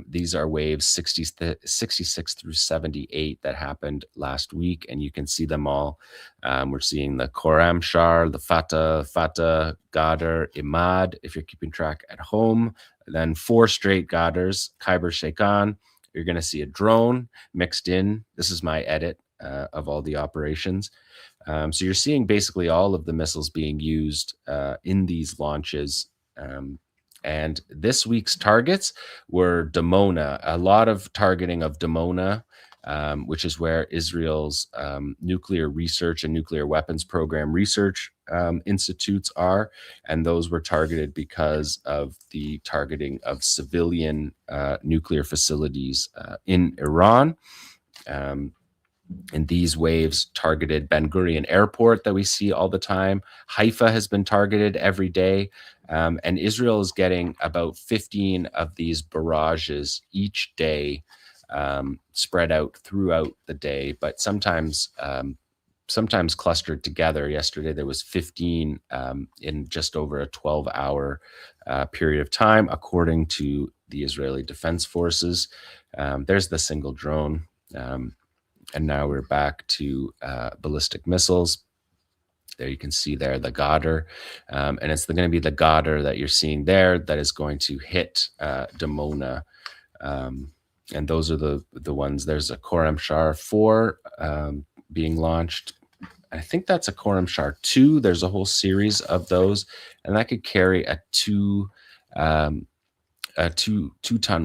S5: These are waves 66 through 78 that happened last week, and you can see them all. We're seeing the Khorramshahr, the Fatah, Ghadar, Imad, if you're keeping track at home. Then 4 straight Ghadars, Khyber Sheikhan. You're going to see a drone mixed in. This is my edit of all the operations. So you're seeing basically all of the missiles being used in these launches. And this week's targets were Dimona, a lot of targeting of Dimona, which is where Israel's nuclear research and nuclear weapons program research institutes are. And those were targeted because of the targeting of civilian nuclear facilities in Iran. And these waves targeted Ben Gurion Airport that we see all the time. Haifa has been targeted every day. And Israel is getting about 15 of these barrages each day, spread out throughout the day, but sometimes clustered together. Yesterday, there was 15 in just over a 12-hour period of time, according to the Israeli Defense Forces. There's the single drone. And now we're back to ballistic missiles. There you can see there the Ghadar. And it's going to be the Ghadar that you're seeing there that is going to hit Dimona. And those are the ones. There's a Khorramshahr 4 being launched. I think that's a Khorramshahr 2. There's a whole series of those. And that could carry a 2-ton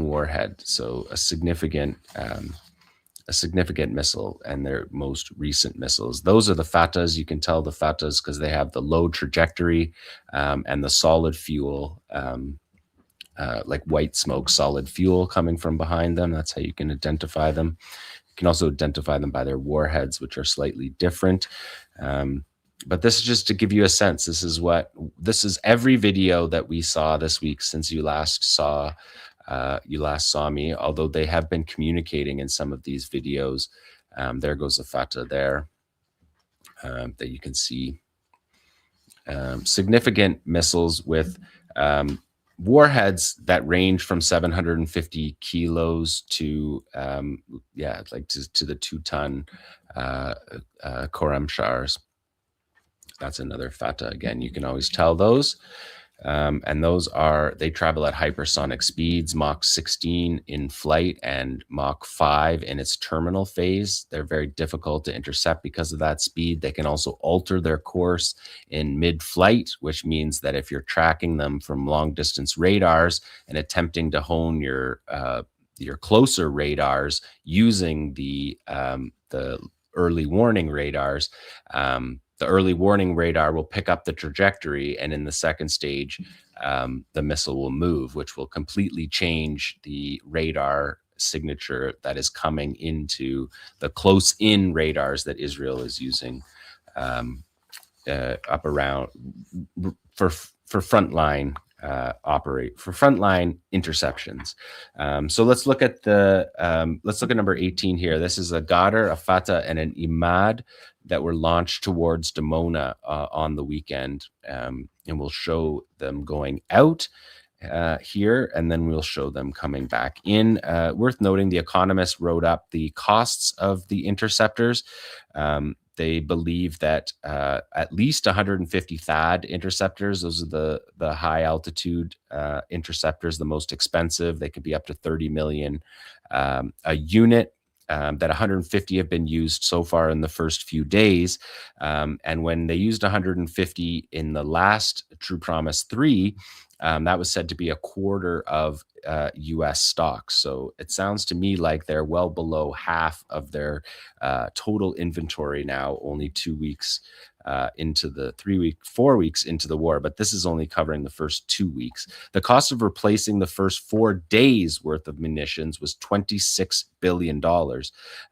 S5: warhead. So a significant missile, and their most recent missiles. Those are the Fatahs. You can tell the Fatahs because they have the low trajectory and the solid fuel, like white smoke, solid fuel coming from behind them. That's how you can identify them. You can also identify them by their warheads, which are slightly different. But this is just to give you a sense. This is every video that we saw this week since you last saw me, although they have been communicating in some of these videos. There goes a Fatah there that you can see. Significant missiles with warheads that range from 750 kilos to to the 2-ton Khorramshahrs. That's another Fatah. Again, you can always tell those. And they travel at hypersonic speeds, Mach 16 in flight and Mach 5 in its terminal phase. They're very difficult to intercept because of that speed. They can also alter their course in mid-flight, which means that if you're tracking them from long-distance radars and attempting to hone your closer radars using the early warning radars, the early warning radar will pick up the trajectory, and in the second stage, the missile will move, which will completely change the radar signature that is coming into the close-in radars that Israel is using up around for frontline operate for frontline interceptions. So let's look at number 18 here. This is a Ghadar, a Fatah, and an Imad that were launched towards Dimona on the weekend, and we'll show them going out here, and then we'll show them coming back in. Worth noting, The Economist wrote up the costs of the interceptors. They believe that at least 150 THAAD interceptors, those are the high altitude interceptors, the most expensive. They could be up to 30 million a unit. That 150 have been used so far in the first few days. And when they used 150 in the last True Promise 3, that was said to be a quarter of US stocks. So it sounds to me like they're well below half of their total inventory now, only 2 weeks into the 4 weeks into the war, but this is only covering the first 2 weeks. The cost of replacing the first 4 days worth of munitions was $26 billion.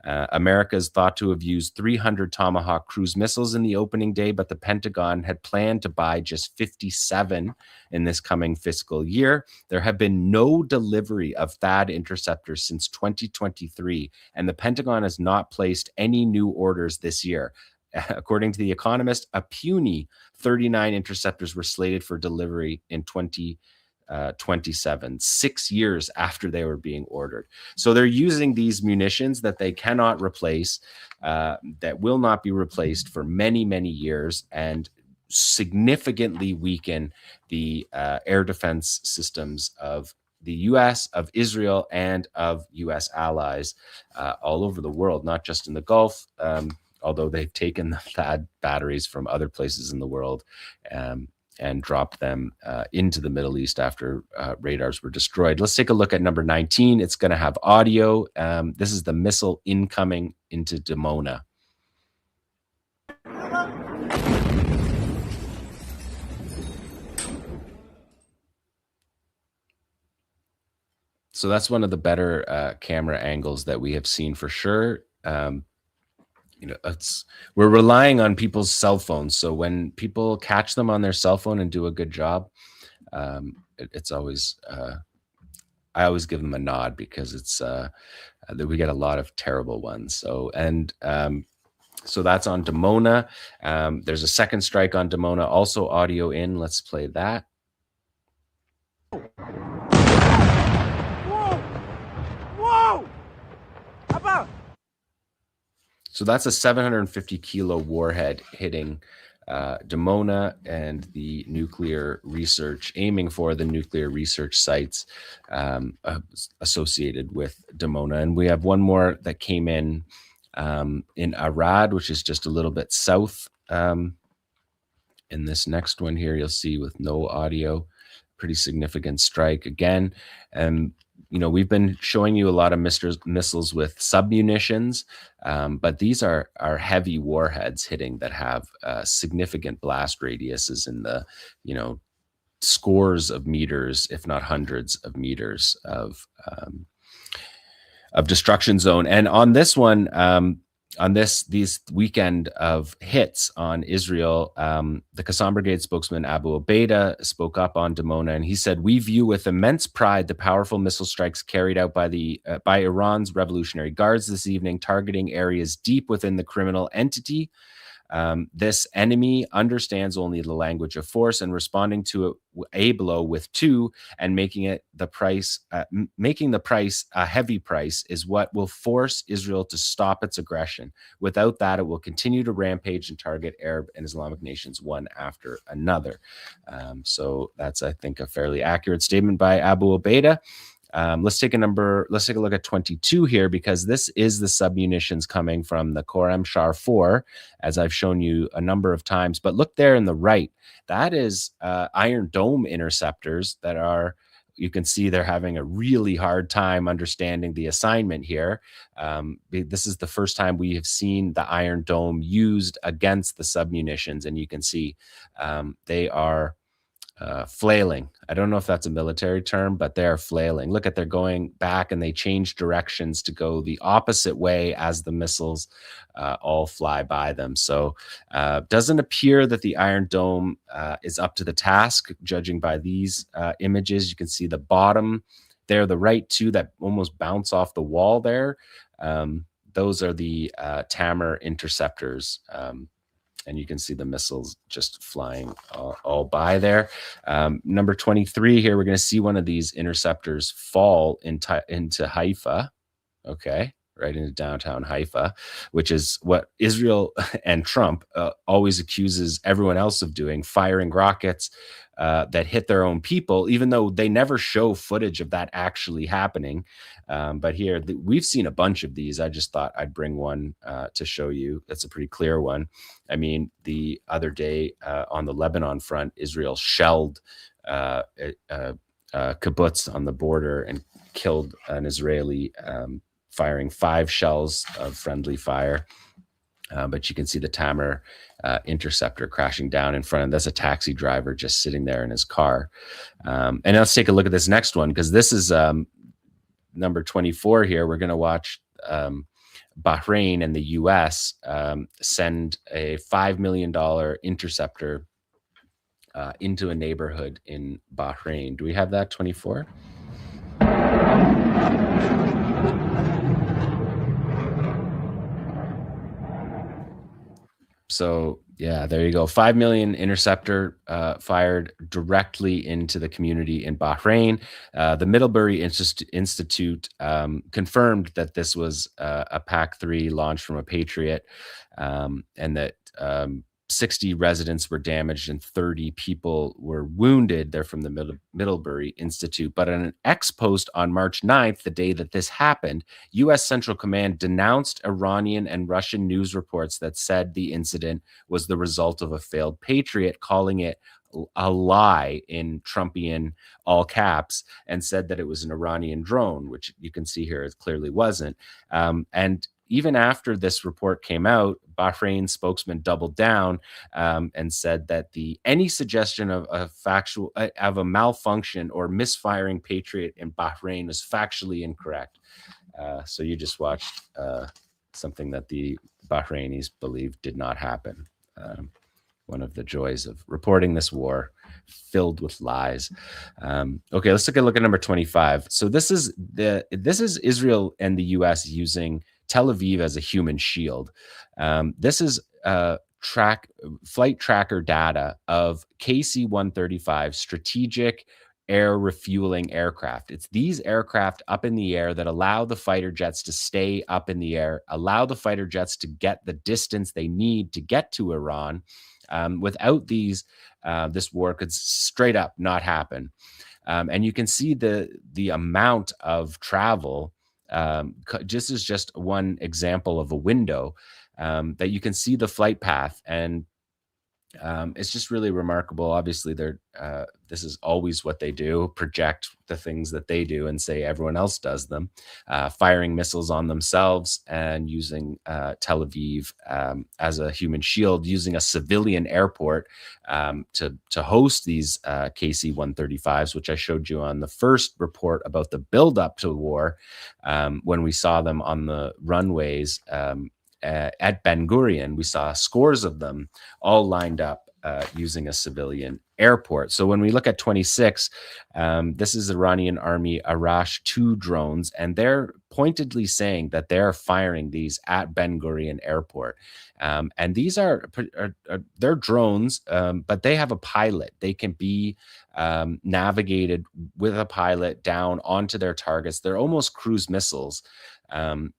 S5: America is thought to have used 300 Tomahawk cruise missiles in the opening day, but the Pentagon had planned to buy just 57 in this coming fiscal year. There have been no delivery of THAAD interceptors since 2023, and the Pentagon has not placed any new orders this year. According to The Economist, a puny 39 interceptors were slated for delivery in 2027, 6 years after they were being ordered. So they're using these munitions that they cannot replace, that will not be replaced for many, many years, and significantly weaken the air defense systems of the U.S., of Israel, and of U.S. allies all over the world, not just in the Gulf, although they've taken the THAAD batteries from other places in the world and dropped them into the Middle East after radars were destroyed. Let's take a look at number 19. It's going to have audio. This is the missile incoming into Dimona. So that's one of the better camera angles that we have seen for sure. We're relying on people's cell phones. So when people catch them on their cell phone and do a good job, it's always, I always give them a nod, because it's we get a lot of terrible ones. So that's on Dimona. There's a second strike on Dimona, also audio in. Let's play that. Whoa! About. So that's a 750 kilo warhead hitting Dimona and the nuclear research, aiming for the nuclear research sites associated with Dimona. And we have one more that came in Arad, which is just a little bit south. In this next one here, you'll see with no audio, pretty significant strike again. And we've been showing you a lot of missiles with submunitions, but these are heavy warheads hitting that have significant blast radiuses in the, scores of meters, if not hundreds of meters of destruction zone. And on this one, these weekend of hits on Israel, the Qassam Brigade spokesman Abu Obaida spoke up on Dimona, and he said, "We view with immense pride the powerful missile strikes carried out by Iran's Revolutionary Guards this evening, targeting areas deep within the criminal entity. This enemy understands only the language of force, and responding to a blow with two and making the price a heavy price is what will force Israel to stop its aggression. Without that, it will continue to rampage and target Arab and Islamic nations one after another." So that's, I think, a fairly accurate statement by Abu Obaida. Let's take a look at 22 here, because this is the submunitions coming from the Khorram Shar 4, as I've shown you a number of times. But look there in the right, that is Iron Dome interceptors that are, you can see they're having a really hard time understanding the assignment here. This is the first time we have seen the Iron Dome used against the submunitions, and you can see they are flailing. I don't know if that's a military term, but they're flailing. Look at, they're going back and they change directions to go the opposite way as the missiles all fly by them. So doesn't appear that the Iron Dome is up to the task, judging by these images. You can see the bottom there, the right two that almost bounce off the wall there. Those are the Tamar interceptors. And you can see the missiles just flying all by there. Number 23 here, we're going to see one of these interceptors fall into Haifa, okay, right into downtown Haifa, which is what Israel and Trump always accuses everyone else of doing, firing rockets that hit their own people, even though they never show footage of that actually happening. But here, we've seen a bunch of these. I just thought I'd bring one to show you. That's a pretty clear one. I mean, the other day on the Lebanon front, Israel shelled a kibbutz on the border and killed an Israeli, firing 5 shells of friendly fire. But you can see the Tamar interceptor crashing down in front, and that's a taxi driver just sitting there in his car. And let's take a look at this next one, because this is number 24 here. We're going to watch Bahrain and the U.S. Send a $5 million interceptor into a neighborhood in Bahrain. Do we have that 24? So yeah, there you go. 5 million interceptor fired directly into the community in Bahrain. The Middlebury Institute confirmed that this was a PAC-3 launched from a Patriot, and that 60 residents were damaged and 30 people were wounded. They're from the Middlebury Institute. But in an X post on March 9th, the day that this happened, U.S. Central Command denounced Iranian and Russian news reports that said the incident was the result of a failed Patriot, calling it a lie in Trumpian all caps, and said that it was an Iranian drone, which you can see here it clearly wasn't. And even after this report came out, Bahrain spokesman doubled down and said that any suggestion of a malfunction or misfiring Patriot in Bahrain was factually incorrect. So you just watched something that the Bahrainis believe did not happen. One of the joys of reporting this war filled with lies. Okay, let's take a look at number 25. So this is Israel and the U.S. using Tel Aviv as a human shield. This is flight tracker data of KC-135 strategic air refueling aircraft. It's these aircraft up in the air that allow the fighter jets to stay up in the air, allow the fighter jets to get the distance they need to get to Iran. Without these, this war could straight up not happen. And you can see the amount of travel. This is just one example of a window that you can see the flight path, and it's just really remarkable. Obviously, this is always what they do, project the things that they do and say everyone else does them, firing missiles on themselves and using Tel Aviv as a human shield, using a civilian airport to host these KC-135s, which I showed you on the first report about the buildup to the war, when we saw them on the runways at Ben Gurion. We saw scores of them all lined up using a civilian airport. So when we look at 26, this is Iranian Army Arash-2 drones, and they're pointedly saying that they're firing these at Ben Gurion Airport. And these they're drones, but they have a pilot. They can be navigated with a pilot down onto their targets. They're almost cruise missiles.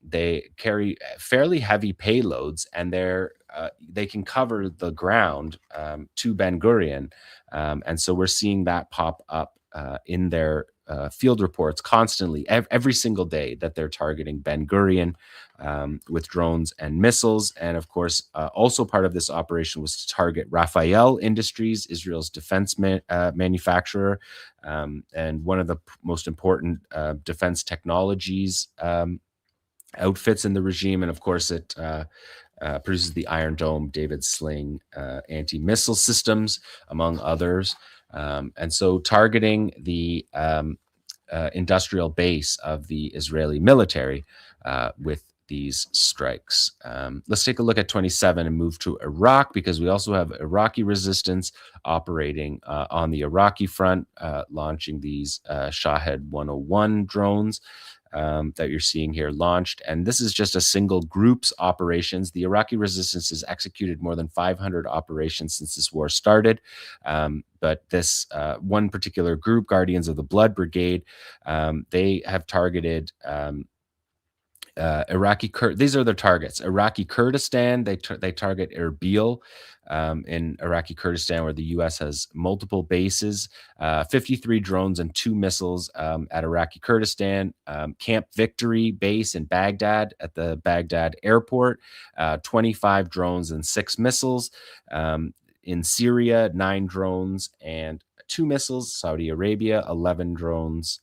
S5: They carry fairly heavy payloads, and they can cover the ground to Ben Gurion. And so we're seeing that pop up in their field reports constantly, every single day, that they're targeting Ben Gurion with drones and missiles. And of course, also part of this operation was to target Rafael Industries, Israel's defense manufacturer, and one of the most important defense technologies outfits in the regime. And of course, it produces the Iron Dome, David Sling anti-missile systems, among others. And so targeting the industrial base of the Israeli military with these strikes. Let's take a look at 27 and move to Iraq, because we also have Iraqi resistance operating on the Iraqi front, launching these Shahed 101 drones that you're seeing here launched. And this is just a single group's operations. The Iraqi resistance has executed more than 500 operations since this war started. But this one particular group, Guardians of the Blood Brigade, they have targeted these are their targets. Iraqi Kurdistan, they target Erbil in Iraqi Kurdistan, where the U.S. has multiple bases, 53 drones and 2 missiles at Iraqi Kurdistan, Camp Victory base in Baghdad at the Baghdad airport, 25 drones and 6 missiles. In Syria, 9 drones and 2 missiles. Saudi Arabia, 11 drones.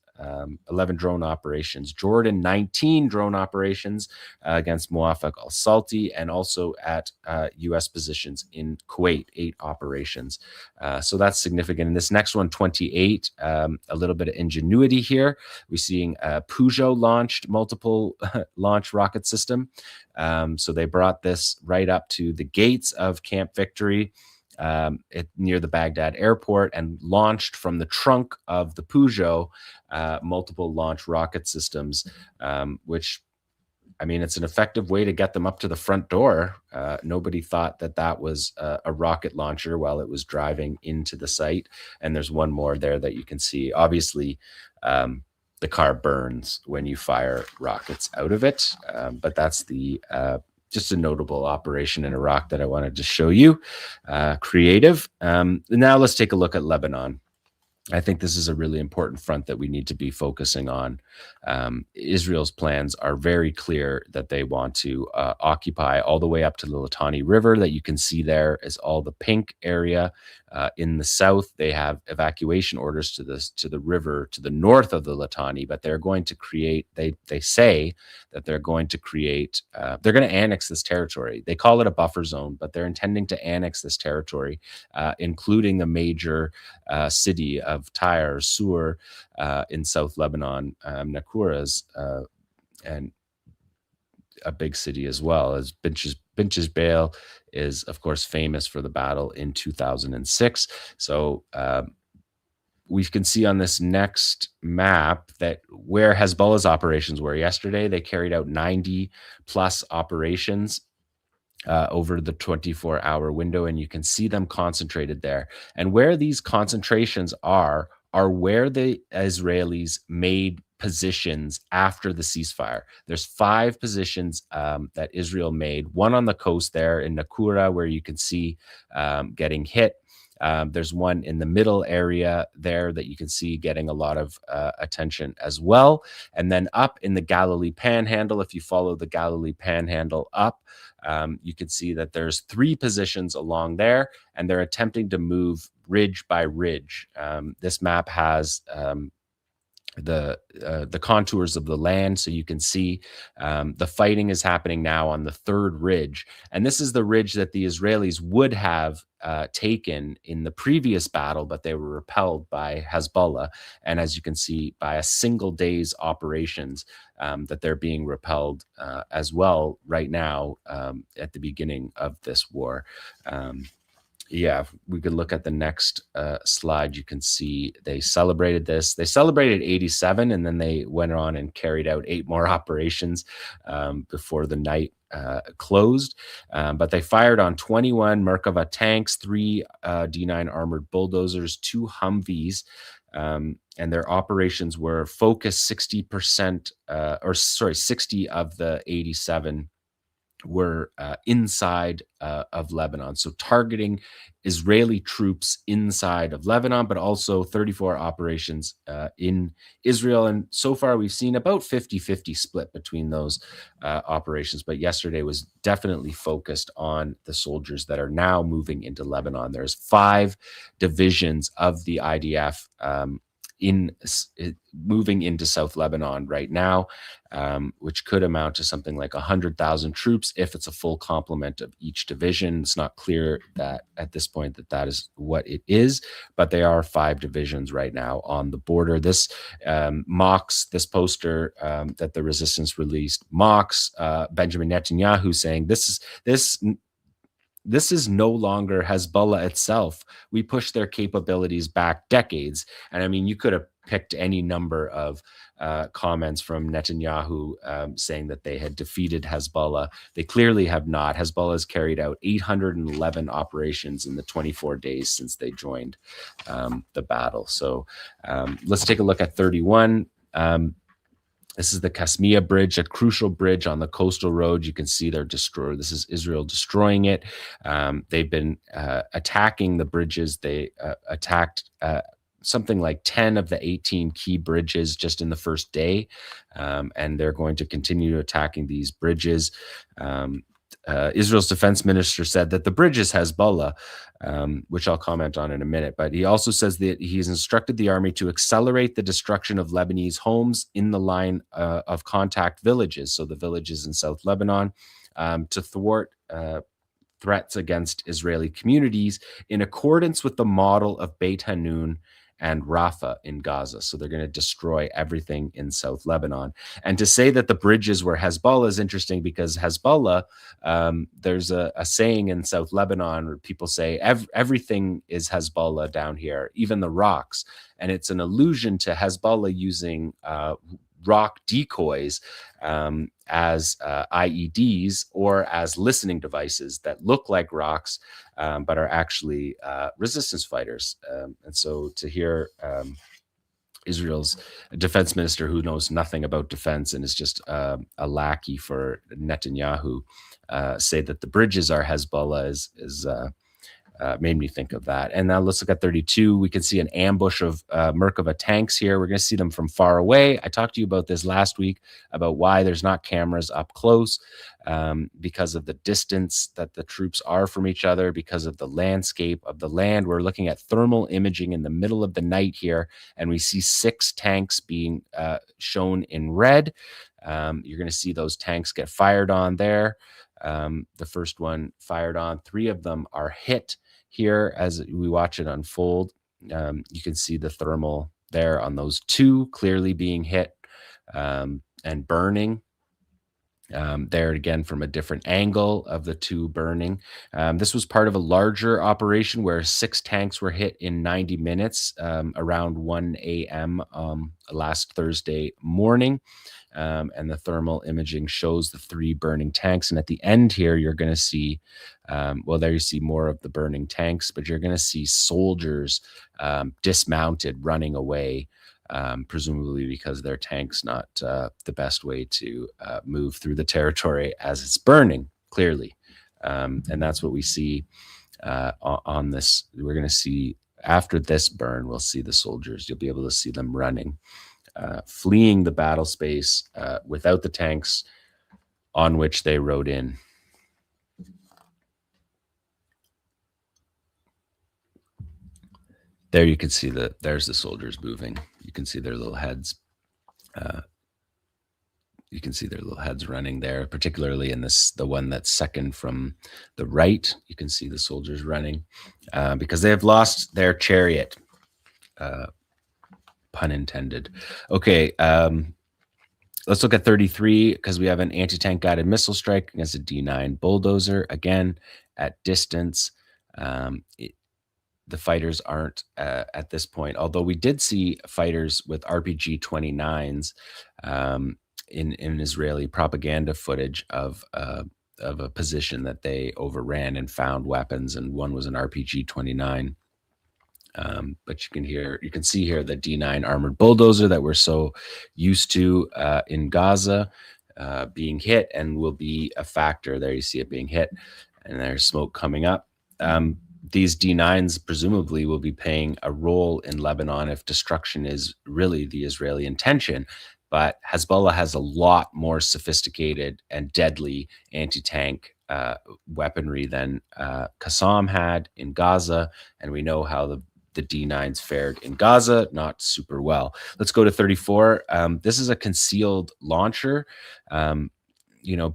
S5: 11 drone operations. Jordan, 19 drone operations against Muwafaq al-Salti, and also at U.S. positions in Kuwait, 8 operations. So that's significant. And this next one, 28, a little bit of ingenuity here. We're seeing Peugeot launched multiple launch rocket system. So they brought this right up to the gates of Camp Victory near the Baghdad airport, and launched from the trunk of the Peugeot multiple launch rocket systems, which, I mean, it's an effective way to get them up to the front door. Nobody thought that that was a rocket launcher while it was driving into the site. And there's one more there that you can see. Obviously, the car burns when you fire rockets out of it, but that's the just a notable operation in Iraq that I wanted to show you. Creative. Now let's take a look at Lebanon. I think this is a really important front that we need to be focusing on. Israel's plans are very clear that they want to occupy all the way up to the Litani River. That you can see there is all the pink area. In the south, they have evacuation orders to the river to the north of the Litani, but they're going to create, they say that they're going to create, they're going to annex this territory. They call it a buffer zone, but they're intending to annex this territory, including the major city of Tyre, Sur, in South Lebanon, Nakoura's, and a big city as well. As Binches Bail is, of course, famous for the battle in 2006. So we can see on this next map that where Hezbollah's operations were yesterday, they carried out 90 plus operations over the 24-hour window, and you can see them concentrated there. And where these concentrations are where the Israelis made positions after the ceasefire. There's 5 positions that Israel made, one on the coast there in Nakoura, where you can see getting hit. There's one in the middle area there that you can see getting a lot of attention as well. And then up in the Galilee Panhandle, if you follow the Galilee Panhandle up, you can see that there's 3 positions along there, and they're attempting to move ridge by ridge. This map has the contours of the land, so you can see the fighting is happening now on the 3rd ridge, and this is the ridge that the Israelis would have taken in the previous battle, but they were repelled by Hezbollah, and as you can see by a single day's operations, that they're being repelled as well right now at the beginning of this war. Yeah, we could look at the next slide. You can see they celebrated this. They celebrated 87, and then they went on and carried out 8 more operations before the night closed. But they fired on 21 Merkava tanks, 3 D9 armored bulldozers, 2 Humvees, and their operations were focused 60%, 60 of the 87 were inside of Lebanon. So targeting Israeli troops inside of Lebanon, but also 34 operations in Israel. And so far we've seen about 50-50 split between those operations. But yesterday was definitely focused on the soldiers that are now moving into Lebanon. There's 5 divisions of the IDF moving into South Lebanon right now, which could amount to something like 100,000 troops if it's a full complement of each division. It's not clear that at this point that is what it is, but they are 5 divisions right now on the border. This mocks, this poster that the resistance released mocks Benjamin Netanyahu, saying this is no longer Hezbollah itself. We pushed their capabilities back decades. And I mean, you could have picked any number of comments from Netanyahu saying that they had defeated Hezbollah. They clearly have not. Hezbollah has carried out 811 operations in the 24 days since they joined the battle. So let's take a look at 31. This is the 𝐄𝐥𝐿 Bridge, a crucial bridge on the coastal road. You can see they're destroyed. This is Israel destroying it. They've been attacking the bridges. They attacked something like 10 of the 18 key bridges just in the first day. And they're going to continue attacking these bridges. Israel's defense minister said that the bridge is Hezbollah, which I'll comment on in a minute. But he also says that he's instructed the army to accelerate the destruction of Lebanese homes in the line of contact villages, so the villages in South Lebanon, to thwart threats against Israeli communities in accordance with the model of Beit Hanun and Rafah in Gaza. So they're going to destroy everything in South Lebanon. And to say that the bridges were Hezbollah is interesting, because Hezbollah, there's a saying in South Lebanon where people say everything is Hezbollah down here, even the rocks. And it's an allusion to Hezbollah using rock decoys as IEDs or as listening devices that look like rocks, but are actually resistance fighters. And so to hear Israel's defense minister, who knows nothing about defense and is just a lackey for Netanyahu, say that the bridges are Hezbollah is made me think of that. And now let's look at 32. We can see an ambush of Merkava tanks here. We're going to see them from far away. I talked to you about this last week, about why there's not cameras up close, because of the distance that the troops are from each other, because of the landscape of the land. We're looking at thermal imaging in the middle of the night here, and we see 6 tanks being shown in red. You're going to see those tanks get fired on there. The first one fired on. 3 of them are hit here as we watch it unfold. You can see the thermal there on those 2 clearly being hit and burning. There again from a different angle of the 2 burning. This was part of a larger operation where 6 tanks were hit in 90 minutes around 1 a.m. Last Thursday morning. And the thermal imaging shows the 3 burning tanks. And at the end here, you're going to see, well, there you see more of the burning tanks, but you're going to see soldiers dismounted running away, presumably because their tank's not the best way to move through the territory as it's burning, clearly. And that's what we see on this. We're going to see after this burn, we'll see the soldiers. You'll be able to see them running. Fleeing the battle space without the tanks on which they rode in. There you can see there's the soldiers moving. You can see their little heads. You can see their little heads running there, particularly in the one that's second from the right. You can see the soldiers running because they have lost their chariot. Pun intended. Okay, let's look at 33 because we have an anti-tank guided missile strike against a D9 bulldozer. Again, at distance, the fighters aren't at this point, although we did see fighters with RPG 29s in Israeli propaganda footage of a position that they overran and found weapons, and one was an RPG 29. But you can see here the D9 armored bulldozer that we're so used to in Gaza being hit and will be a factor. There you see it being hit, and there's smoke coming up. These D9s presumably will be playing a role in Lebanon if destruction is really the Israeli intention. But Hezbollah has a lot more sophisticated and deadly anti-tank weaponry than Qassam had in Gaza, and we know how the D9s fared in Gaza, not super well. Let's go to 34. This is a concealed launcher.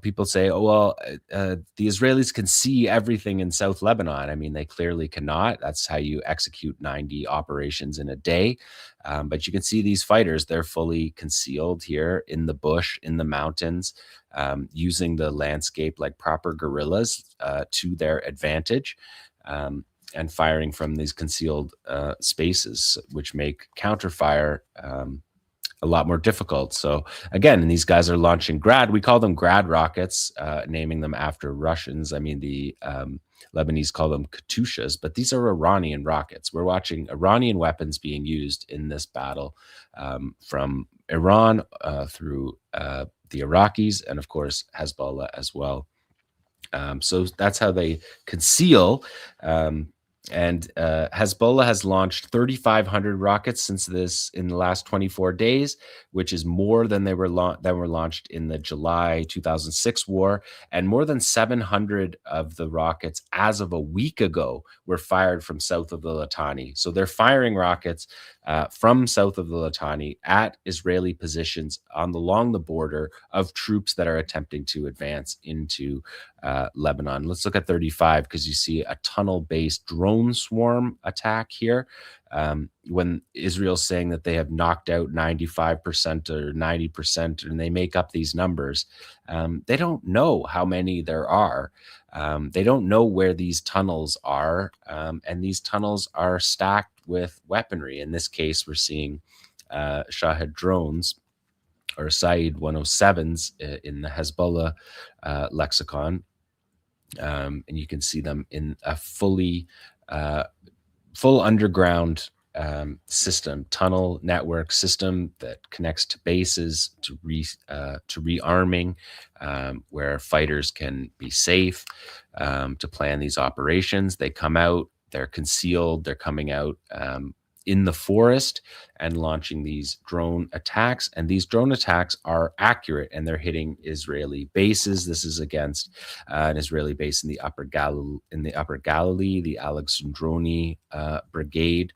S5: People say, oh, well, the Israelis can see everything in South Lebanon. I mean, they clearly cannot. That's how you execute 90 operations in a day. But you can see these fighters, they're fully concealed here in the bush, in the mountains, using the landscape like proper guerrillas to their advantage, and firing from these concealed spaces, which make counterfire a lot more difficult. So again, these guys are launching we call them Grad rockets, naming them after Russians. I mean, the Lebanese call them Katyushas, but these are Iranian rockets. We're watching Iranian weapons being used in this battle, from Iran through the Iraqis, and of course Hezbollah as well. So that's how they conceal. And Hezbollah has launched 3,500 rockets in the last 24 days, which is more than were launched in the July 2006 war, and more than 700 of the rockets as of a week ago were fired from south of the Litani. So they're firing rockets from south of the Litani at Israeli positions along the border of troops that are attempting to advance into Lebanon. Let's look at 35, because you see a tunnel-based drone swarm attack here. When Israel's saying that they have knocked out 95% or 90%, and they make up these numbers, they don't know how many there are. They don't know where these tunnels are, and these tunnels are stacked with weaponry. In this case, we're seeing Shahed drones, or Said 107s in the Hezbollah lexicon. And you can see them in a full underground tunnel network system that connects to bases, to rearming, where fighters can be safe to plan these operations. They come out, they're concealed, they're coming out in the forest and launching these drone attacks. And these drone attacks are accurate, and they're hitting Israeli bases. This is against an Israeli base in the Upper Galilee, the Alexandroni Brigade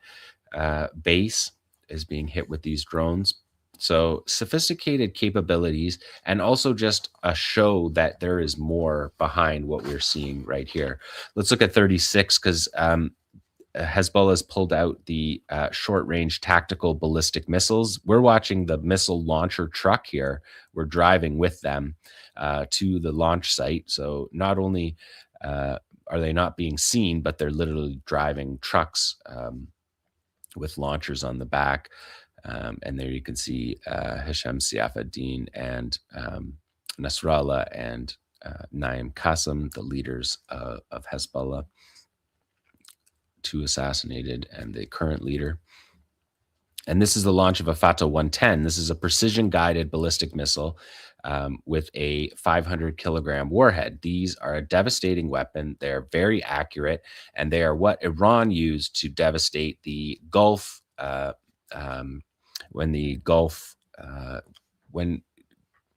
S5: base is being hit with these drones. So sophisticated capabilities, and also just a show that there is more behind what we're seeing right here. Let's look at 36, because Hezbollah has pulled out the short-range tactical ballistic missiles. We're watching the missile launcher truck here. We're driving with them to the launch site. So not only are they not being seen, but they're literally driving trucks with launchers on the back. And there you can see Hisham Saifuddin and Nasrallah and Naim Qassem, the leaders of Hezbollah, two assassinated, and the current leader. And this is the launch of a Fatah 110. This is a precision-guided ballistic missile with a 500-kilogram warhead. These are a devastating weapon. They're very accurate, and they are what Iran used to devastate the Gulf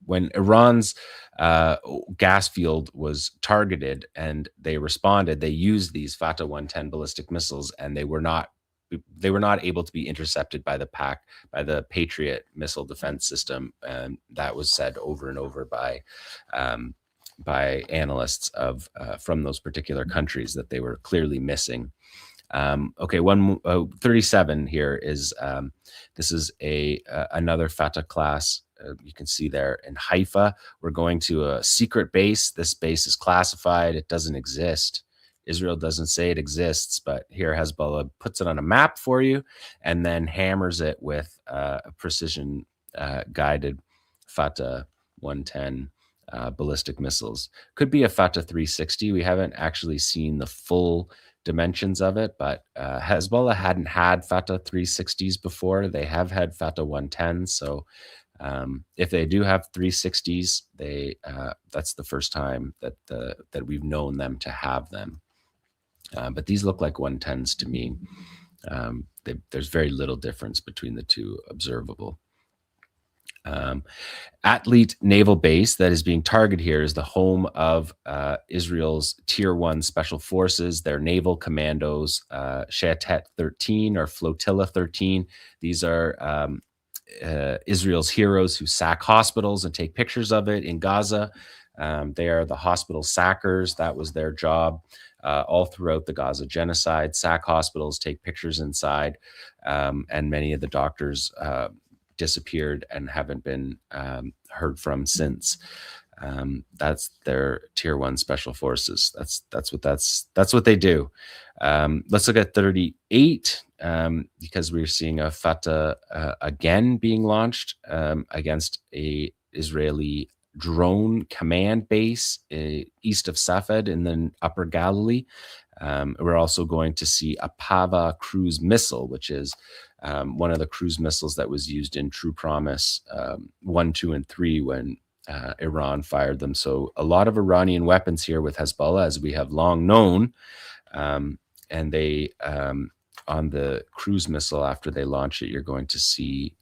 S5: when Iran's gas field was targeted and they responded. They used these Fatah 110 ballistic missiles, and they were not able to be intercepted by the Patriot missile defense system. And that was said over and over by analysts from those particular countries, that they were clearly missing. Okay, 37 here is this is another Fatah class. You can see there in Haifa. We're going to a secret base. This base is classified. It doesn't exist. Israel doesn't say it exists, but here Hezbollah puts it on a map for you and then hammers it with a precision guided Fatah 110 ballistic missiles. Could be a Fatah 360. We haven't actually seen the full dimensions of it, but Hezbollah hadn't had Fatah 360s before. They have had Fatah 110s. So if they do have 360s, that's the first time that we've known them to have them. But these look like 110s to me. There's very little difference between the two observable. 𝐓𝐡𝐞 Naval Base that is being targeted here is the home of Israel's Tier 1 Special Forces, their naval commandos, 𝐓𝐡𝐞 13 or Flotilla 13. These are Israel's heroes who sack hospitals and take pictures of it in Gaza. They are the hospital sackers. That was their job all throughout the Gaza genocide. Sack hospitals, take pictures inside, and many of the doctors disappeared and haven't been heard from since. That's their Tier 1 Special Forces. That's what they do. Let's look at 38 because we're seeing a Fatah again being launched against a Israeli drone command base east of Safed in the Upper Galilee. We're also going to see a Pava cruise missile, which is one of the cruise missiles that was used in True Promise 1, 2, and 3 when Iran fired them. So a lot of Iranian weapons here with Hezbollah, as we have long known. And they, on the cruise missile, after they launch it, you're going to see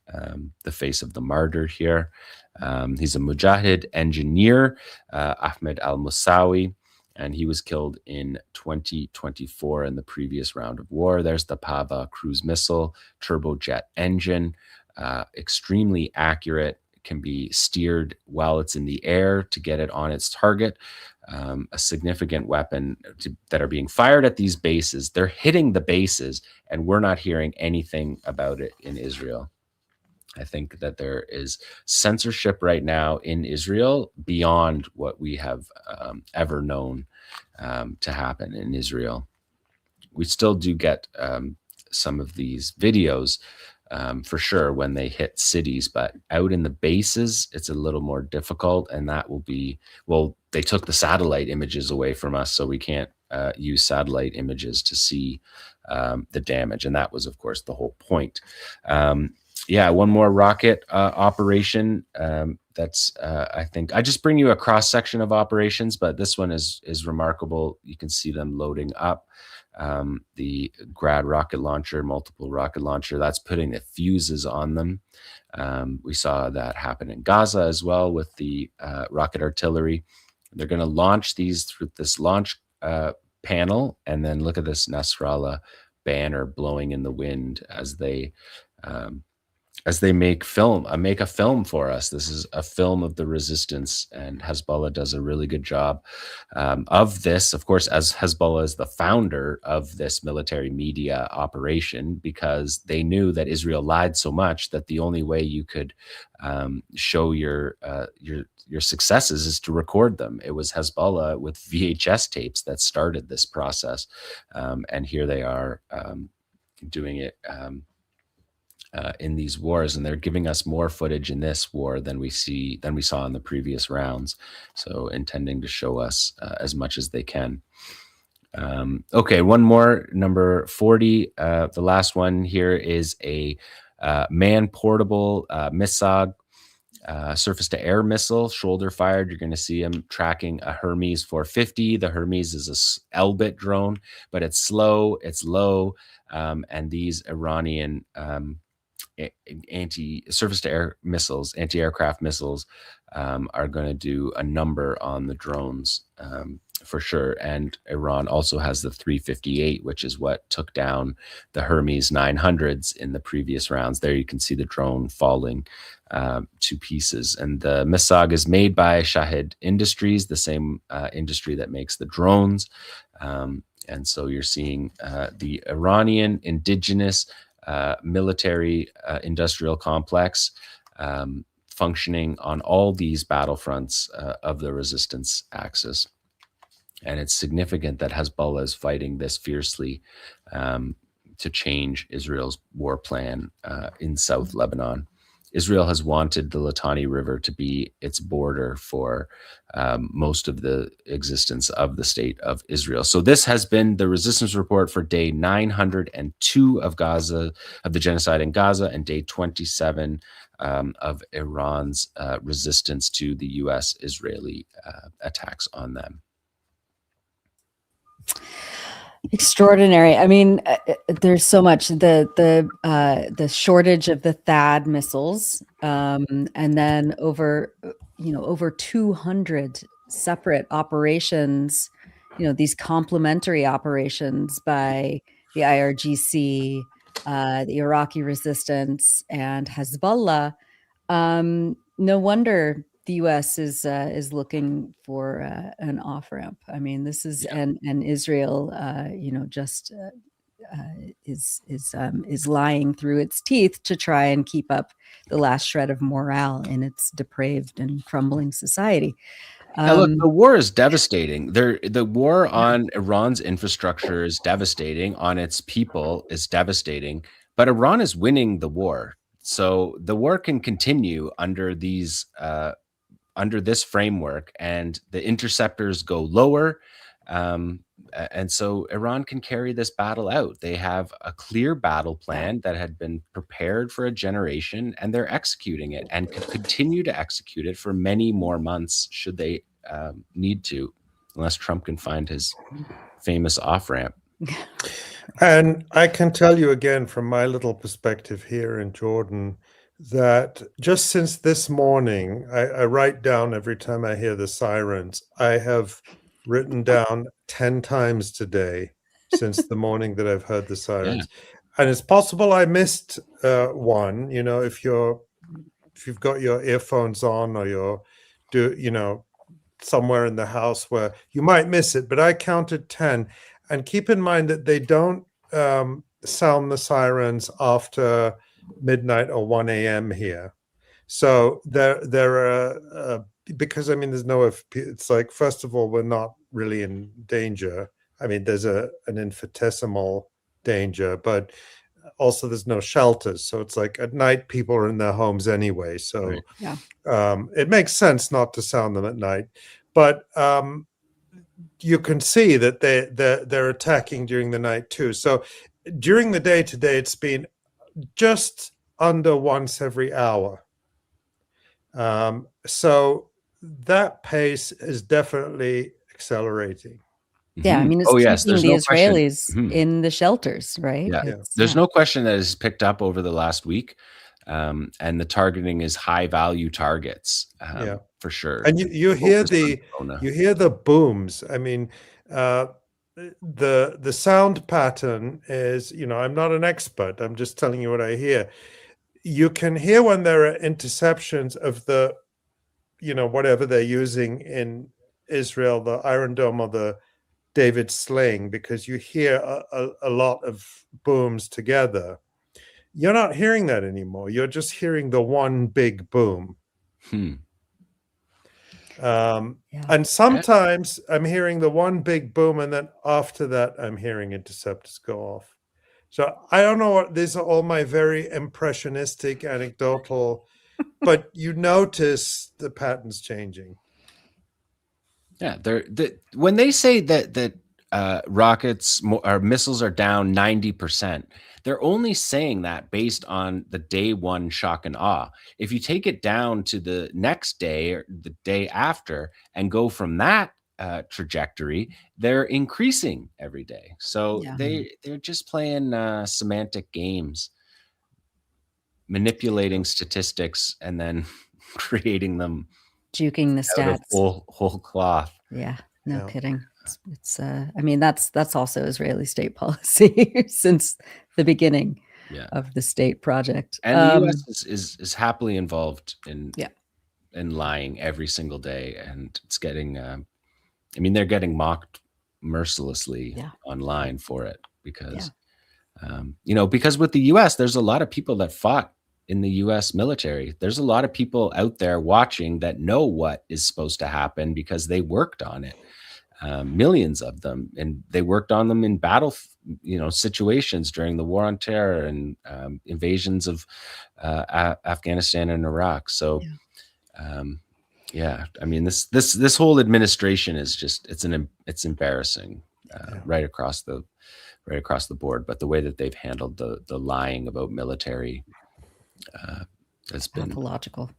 S5: the face of the martyr here. He's a Mujahid engineer, Ahmed al-Musawi, and he was killed in 2024 in the previous round of war. There's the Pava cruise missile, turbojet engine, extremely accurate, can be steered while it's in the air to get it on its target. A significant weapon that are being fired at these bases. They're hitting the bases, and we're not hearing anything about it in Israel. I think that there is censorship right now in Israel beyond what we have ever known to happen in Israel. We still do get some of these videos for sure when they hit cities, but out in the bases, it's a little more difficult. And that will be, well, they took the satellite images away from us, so we can't use satellite images to see the damage. And that was, of course, the whole point. Yeah, one more rocket operation. That's I think I just bring you a cross section of operations, but this one is remarkable. You can see them loading up the Grad rocket launcher, multiple rocket launcher. That's putting the fuses on them. We saw that happen in Gaza as well with the rocket artillery. They're going to launch these through this launch panel, and then look at this Nasrallah banner blowing in the wind as they make a film for us. This is a film of the resistance, and Hezbollah does a really good job of this. Of course, as Hezbollah is the founder of this military media operation, because they knew that Israel lied so much that the only way you could show your successes is to record them. It was Hezbollah with VHS tapes that started this process, and here they are doing it. In these wars, and they're giving us more footage in this war than we saw in the previous rounds. So intending to show us as much as they can. Okay, one more, number 40. The last one here is a man-portable MISAG surface-to-air missile, shoulder-fired. You're going to see them tracking a Hermes 450. The Hermes is a Elbit drone, but it's slow, it's low, and these Iranian surface-to-air missiles, anti-aircraft missiles, are going to do a number on the drones for sure. And Iran also has the 358, which is what took down the Hermes 900s in the previous rounds. There you can see the drone falling to pieces. And the MISAG is made by Shahid Industries, the same industry that makes the drones. And so you're seeing the Iranian indigenous military industrial complex functioning on all these battlefronts of the resistance axis. And it's significant that Hezbollah is fighting this fiercely to change Israel's war plan in South Lebanon. Israel has wanted the Litani River to be its border for most of the existence of the state of Israel. So this has been the Resistance Report for day 902 of Gaza, of the genocide in Gaza, and day 27 of Iran's resistance to the U.S.-Israeli attacks on them.
S2: Extraordinary. I mean, there's so much. The shortage of the THAAD missiles, and then over 200 separate operations. These complementary operations by the IRGC, the Iraqi resistance, and Hezbollah. No wonder the U.S. is looking for an off ramp. I mean, this is and Israel, just is lying through its teeth to try and keep up the last shred of morale in its depraved and crumbling society.
S5: Now, look, the war is devastating. The war on Iran's infrastructure is devastating. On its people is devastating. But Iran is winning the war, so the war can continue under these under this framework, and the interceptors go lower, and so Iran can carry this battle out. They have a clear battle plan that had been prepared for a generation, and they're executing it, and could continue to execute it for many more months should they need to, unless Trump can find his famous off-ramp.
S1: And I can tell you again from my little perspective here in Jordan that just since this morning, I write down every time I hear the sirens. I have written down 10 times today since the morning that I've heard the sirens. And it's possible I missed one, if you've got your earphones on, or you're somewhere in the house where you might miss it, but I counted 10. And keep in mind that they don't sound the sirens after midnight or 1 a.m. here. So there are, because there's no, it's like, first of all, we're not really in danger. I mean, there's an infinitesimal danger, but also there's no shelters. So it's like at night, people are in their homes anyway. So it makes sense not to sound them at night. But you can see that they're attacking during the night too. So during the day today, it's been just under once every hour. So that pace is definitely accelerating.
S2: Yeah, I mean, it's keeping the Israelis in the shelters, right?
S5: Yeah. There's no question that it's picked up over the last week, and the targeting is high-value targets, for sure.
S1: And you hear the booms. I mean, the sound pattern is, I'm not an expert. I'm just telling you what I hear. You can hear when there are interceptions of the, whatever they're using in Israel, the Iron Dome or the David Sling, because you hear a lot of booms together. You're not hearing that anymore. You're just hearing the one big boom. And sometimes I'm hearing the one big boom, and then after that, I'm hearing interceptors go off. So I don't know what, these are all my very impressionistic, anecdotal, but you notice the patterns changing.
S5: Yeah, when they say that rockets or missiles are down 90%, they're only saying that based on the day one shock and awe. If you take it down to the next day or the day after and go from that trajectory, they're increasing every day. So they're just playing semantic games, manipulating statistics, and then creating them,
S2: juking the stats,
S5: whole cloth.
S2: Yeah, no kidding. It's that's also Israeli state policy since the beginning of the state project.
S5: And the U.S. is happily involved in lying every single day, and it's getting. They're getting mocked mercilessly online for it because, because with the U.S. there's a lot of people that fought in the U.S. military. There's a lot of people out there watching that know what is supposed to happen because they worked on it. Millions of them, and they worked on them in battle, situations during the war on terror and invasions of Afghanistan and Iraq. So, this whole administration is just it's embarrassing, right across the board. But the way that they've handled the lying about military has been
S2: pathological.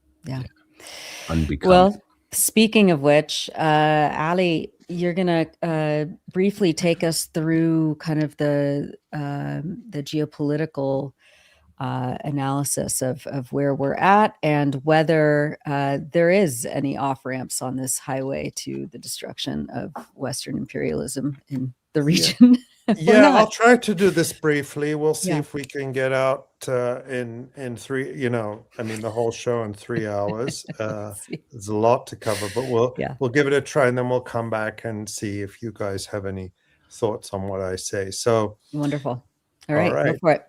S5: unbecoming.
S2: Well, speaking of which, Ali, you're going to briefly take us through kind of the geopolitical analysis of where we're at and whether there is any off-ramps on this highway to the destruction of Western imperialism in the region.
S1: Yeah, I'll try to do this briefly. We'll see
S2: Yeah.
S1: if we can get out in 3, the whole show in 3 hours. There's a lot to cover, but we'll give it a try, and then we'll come back and see if you guys have any thoughts on what I say. So
S2: wonderful. All right. Go for it.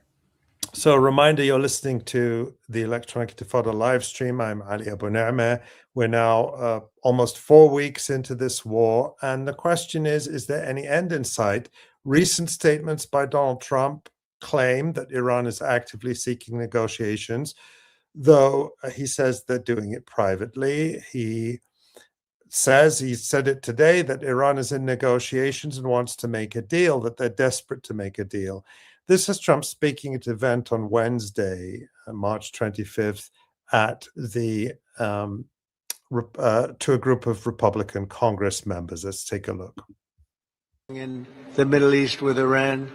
S1: So a reminder, you're listening to the Electronic Intifada live stream. I'm Ali Abunimah. We're now almost 4 weeks into this war. And the question is there any end in sight? Recent statements by Donald Trump claim that Iran is actively seeking negotiations, though he says they're doing it privately. He said it today that Iran is in negotiations and wants to make a deal, that they're desperate to make a deal. This is Trump speaking at an event on Wednesday, March 25th, at the to a group of Republican Congress members. Let's take a look.
S6: In the Middle East with Iran,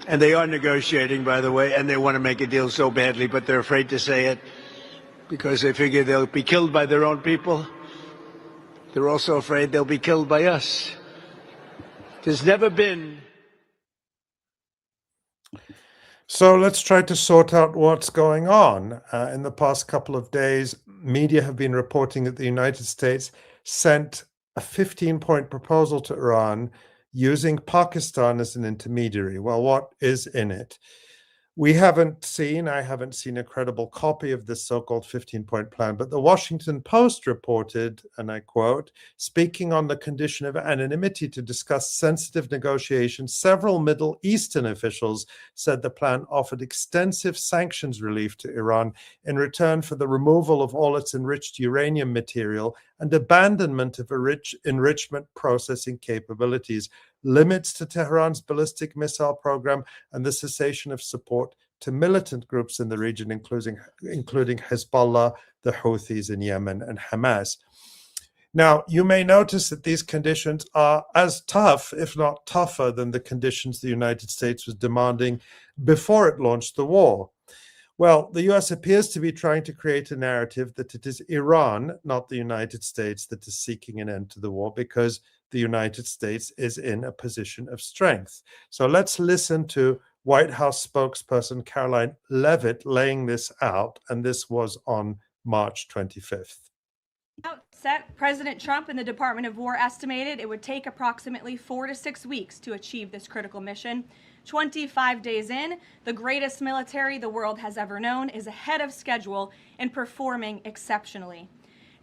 S6: and they are negotiating, by the way, and they want to make a deal so badly, but they're afraid to say it because they figure they'll be killed by their own people. They're also afraid they'll be killed by us. There's never been.
S1: So let's try to sort out what's going on. In the past couple of days, media have been reporting that the United States sent a 15-point proposal to Iran using Pakistan as an intermediary. Well, what is in it? I haven't seen a credible copy of this so-called 15-point plan, but the Washington Post reported, and I quote, speaking on the condition of anonymity to discuss sensitive negotiations, several Middle Eastern officials said the plan offered extensive sanctions relief to Iran in return for the removal of all its enriched uranium material and abandonment of enrichment processing capabilities, limits to Tehran's ballistic missile program, and the cessation of support to militant groups in the region, including Hezbollah, the Houthis in Yemen, and Hamas. Now, you may notice that these conditions are as tough, if not tougher, than the conditions the United States was demanding before it launched the war. Well, the US appears to be trying to create a narrative that it is Iran, not the United States, that is seeking an end to the war because the United States is in a position of strength. So let's listen to White House spokesperson Karoline Leavitt laying this out, and this was on March 25th.
S7: Outset, President Trump and the Department of War estimated it would take approximately 4 to 6 weeks to achieve this critical mission. 25 days in, the greatest military the world has ever known is ahead of schedule and performing exceptionally.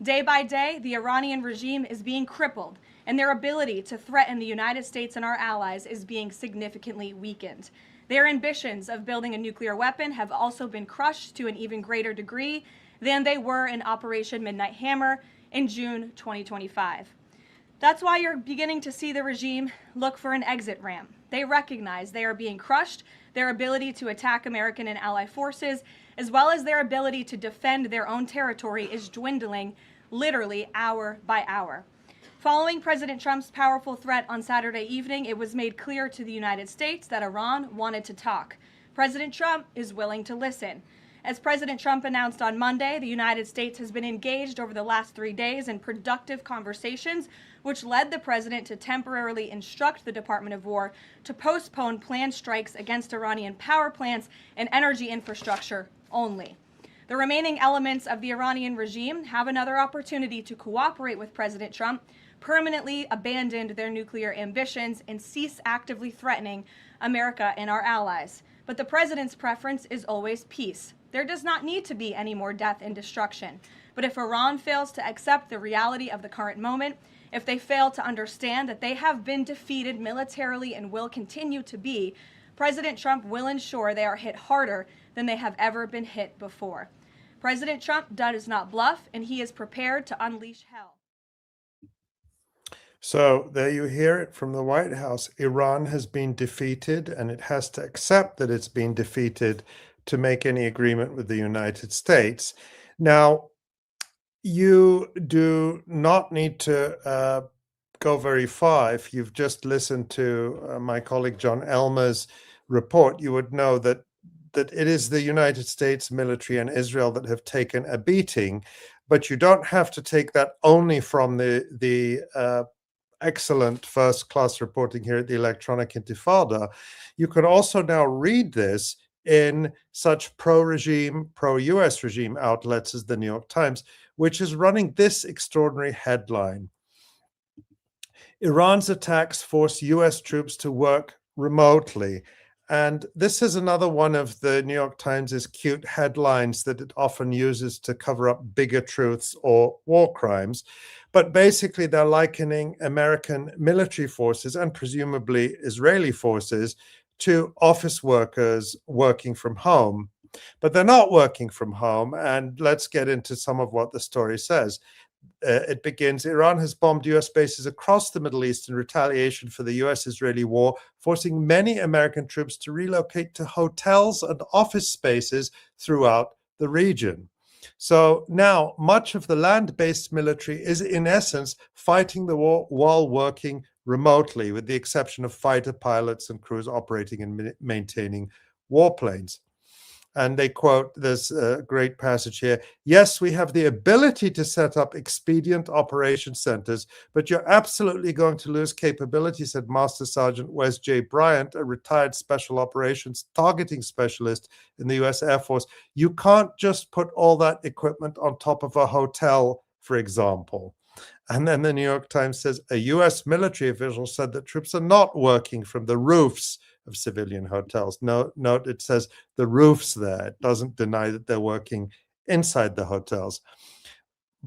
S7: Day by day, the Iranian regime is being crippled, and their ability to threaten the United States and our allies is being significantly weakened. Their ambitions of building a nuclear weapon have also been crushed to an even greater degree than they were in Operation Midnight Hammer in June 2025. That's why you're beginning to see the regime look for an exit ramp. They recognize they are being crushed, their ability to attack American and ally forces, as well as their ability to defend their own territory is dwindling literally hour by hour. Following President Trump's powerful threat on Saturday evening, it was made clear to the United States that Iran wanted to talk. President Trump is willing to listen. As President Trump announced on Monday, the United States has been engaged over the last 3 days in productive conversations, which led the president to temporarily instruct the Department of War to postpone planned strikes against Iranian power plants and energy infrastructure only. The remaining elements of the Iranian regime have another opportunity to cooperate with President Trump, permanently abandon their nuclear ambitions, and cease actively threatening America and our allies. But the president's preference is always peace. There does not need to be any more death and destruction. But if Iran fails to accept the reality of the current moment, if they fail to understand that they have been defeated militarily and will continue to be, President Trump will ensure they are hit harder than they have ever been hit before. President Trump does not bluff, and he is prepared to unleash hell.
S1: So there you hear it from the White House. Iran has been defeated, and it has to accept that it's been defeated to make any agreement with the United States. Now, you do not need to go very far. If you've just listened to my colleague Jon Elmer's report, you would know that it is the United States military and Israel that have taken a beating, but you don't have to take that only from the excellent first-class reporting here at the Electronic Intifada. You can also now read this in such pro-regime, pro-US regime outlets as the New York Times, which is running this extraordinary headline. Iran's attacks force US troops to work remotely. And this is another one of the New York Times' cute headlines that it often uses to cover up bigger truths or war crimes. But basically, they're likening American military forces and presumably Israeli forces to office workers working from home. But they're not working from home. And let's get into some of what the story says. It begins, Iran has bombed US bases across the Middle East in retaliation for the US-Israeli war, forcing many American troops to relocate to hotels and office spaces throughout the region. So now much of the land-based military is in essence fighting the war while working remotely, with the exception of fighter pilots and crews operating and maintaining warplanes. And they quote this great passage here. Yes, we have the ability to set up expedient operation centers, but you're absolutely going to lose capability, said Master Sergeant Wes J. Bryant, a retired special operations targeting specialist in the US Air Force. You can't just put all that equipment on top of a hotel, for example. And then the New York Times says a US military official said that troops are not working from the roofs of civilian hotels. Note it says the roofs there. It doesn't deny that they're working inside the hotels.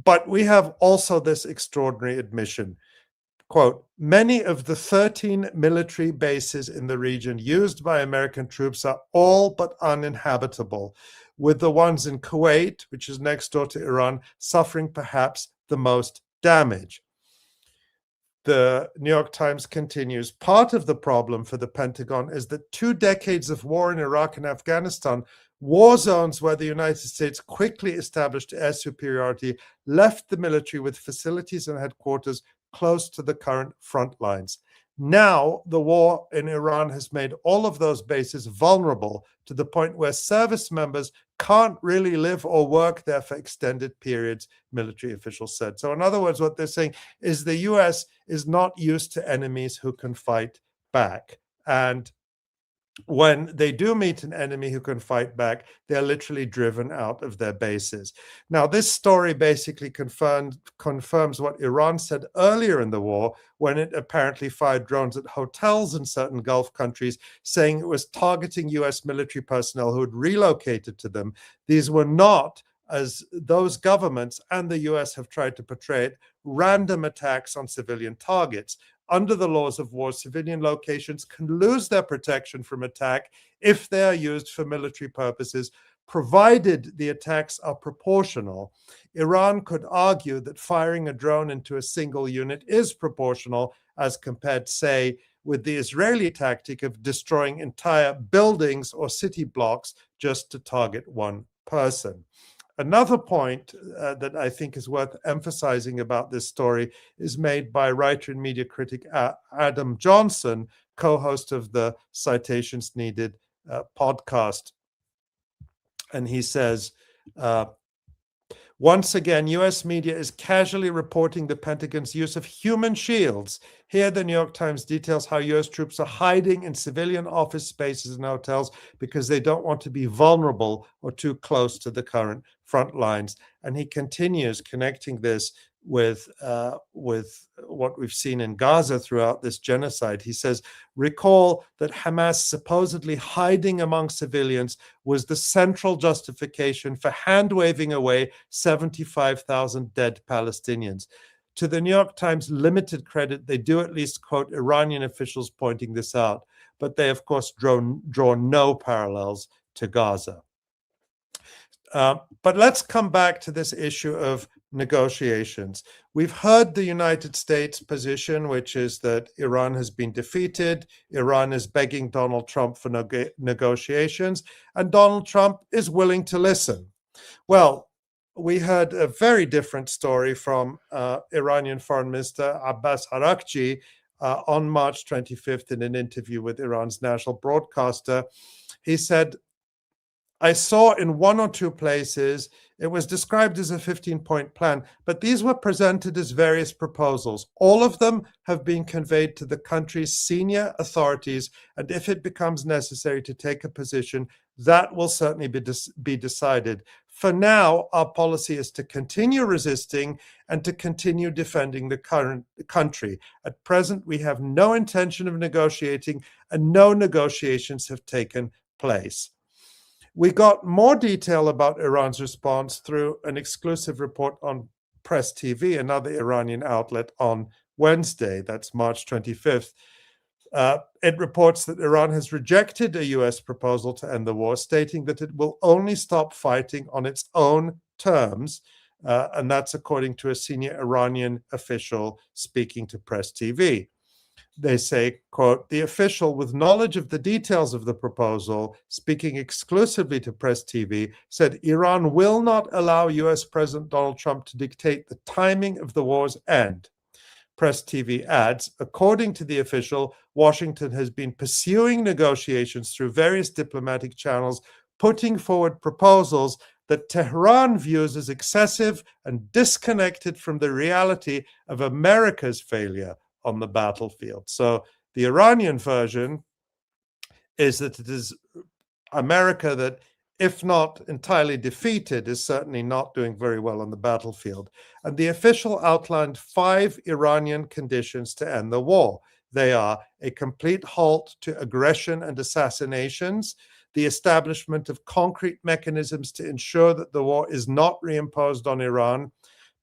S1: But we have also this extraordinary admission. Quote, many of the 13 military bases in the region used by American troops are all but uninhabitable, with the ones in Kuwait, which is next door to Iran, suffering perhaps the most damage. The New York Times continues, part of the problem for the Pentagon is that 2 decades of war in Iraq and Afghanistan, war zones where the United States quickly established air superiority, left the military with facilities and headquarters close to the current front lines. Now, the war in Iran has made all of those bases vulnerable to the point where service members can't really live or work there for extended periods, military officials said. So in other words, what they're saying is the US is not used to enemies who can fight back. And when they do meet an enemy who can fight back, they're literally driven out of their bases. Now, this story basically confirms what Iran said earlier in the war when it apparently fired drones at hotels in certain Gulf countries, saying it was targeting US military personnel who had relocated to them. These were not, as those governments and the US have tried to portray it, random attacks on civilian targets. Under the laws of war, civilian locations can lose their protection from attack if they are used for military purposes, provided the attacks are proportional. Iran could argue that firing a drone into a single unit is proportional as compared, say, with the Israeli tactic of destroying entire buildings or city blocks just to target one person. Another point that I think is worth emphasizing about this story is made by writer and media critic Adam Johnson, co-host of the Citations Needed podcast. And he says, once again, US media is casually reporting the Pentagon's use of human shields. Here, the New York Times details how US troops are hiding in civilian office spaces and hotels because they don't want to be vulnerable or too close to the current front lines. And he continues connecting this with what we've seen in Gaza throughout this genocide. He says, recall that Hamas supposedly hiding among civilians was the central justification for hand-waving away 75,000 dead Palestinians. To the New York Times' limited credit, they do at least quote Iranian officials pointing this out, but they, of course, draw no parallels to Gaza. But let's come back to this issue of negotiations. We've heard the United States position, which is that Iran has been defeated. Iran is begging Donald Trump for negotiations, and Donald Trump is willing to listen. Well, we heard a very different story from Iranian Foreign Minister Abbas Araghchi on March 25th in an interview with Iran's national broadcaster. He said, I saw in one or two places it was described as a 15-point plan, but these were presented as various proposals. All of them have been conveyed to the country's senior authorities, and if it becomes necessary to take a position, that will certainly be decided. For now, our policy is to continue resisting and to continue defending the current country. At present, we have no intention of negotiating, and no negotiations have taken place. We got more detail about Iran's response through an exclusive report on Press TV, another Iranian outlet, on Wednesday, that's March 25th. It reports that Iran has rejected a US proposal to end the war, stating that it will only stop fighting on its own terms, and that's according to a senior Iranian official speaking to Press TV. They say, quote, the official with knowledge of the details of the proposal, speaking exclusively to Press TV, said Iran will not allow US President Donald Trump to dictate the timing of the war's end. Press TV adds, according to the official, Washington has been pursuing negotiations through various diplomatic channels, putting forward proposals that Tehran views as excessive and disconnected from the reality of America's failure on the battlefield. So the Iranian version is that it is America that, if not entirely defeated, is certainly not doing very well on the battlefield. And the official outlined 5 Iranian conditions to end the war. They are a complete halt to aggression and assassinations, the establishment of concrete mechanisms to ensure that the war is not reimposed on Iran,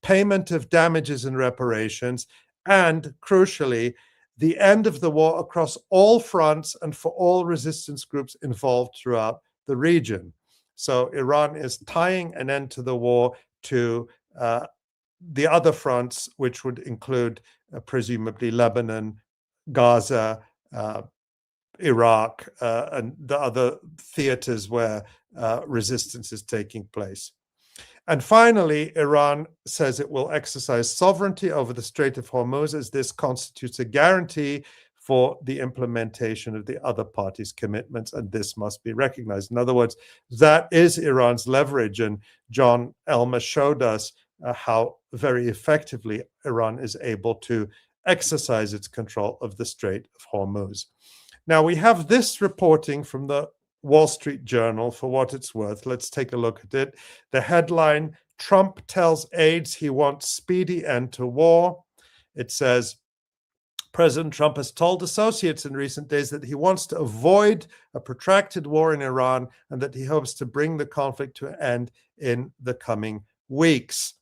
S1: payment of damages and reparations, and, crucially, the end of the war across all fronts and for all resistance groups involved throughout the region. So Iran is tying an end to the war to the other fronts, which would include presumably Lebanon, Gaza, Iraq, and the other theaters where resistance is taking place. And finally, Iran says it will exercise sovereignty over the Strait of Hormuz, as this constitutes a guarantee for the implementation of the other parties' commitments, and this must be recognized. In other words, that is Iran's leverage, and Jon Elmer showed us how very effectively Iran is able to exercise its control of the Strait of Hormuz. Now, we have this reporting from the Wall Street Journal, for what it's worth. Let's take a look at it. The headline, Trump tells aides he wants speedy end to war. It says, President Trump has told associates in recent days that he wants to avoid a protracted war in Iran and that he hopes to bring the conflict to an end in the coming weeks.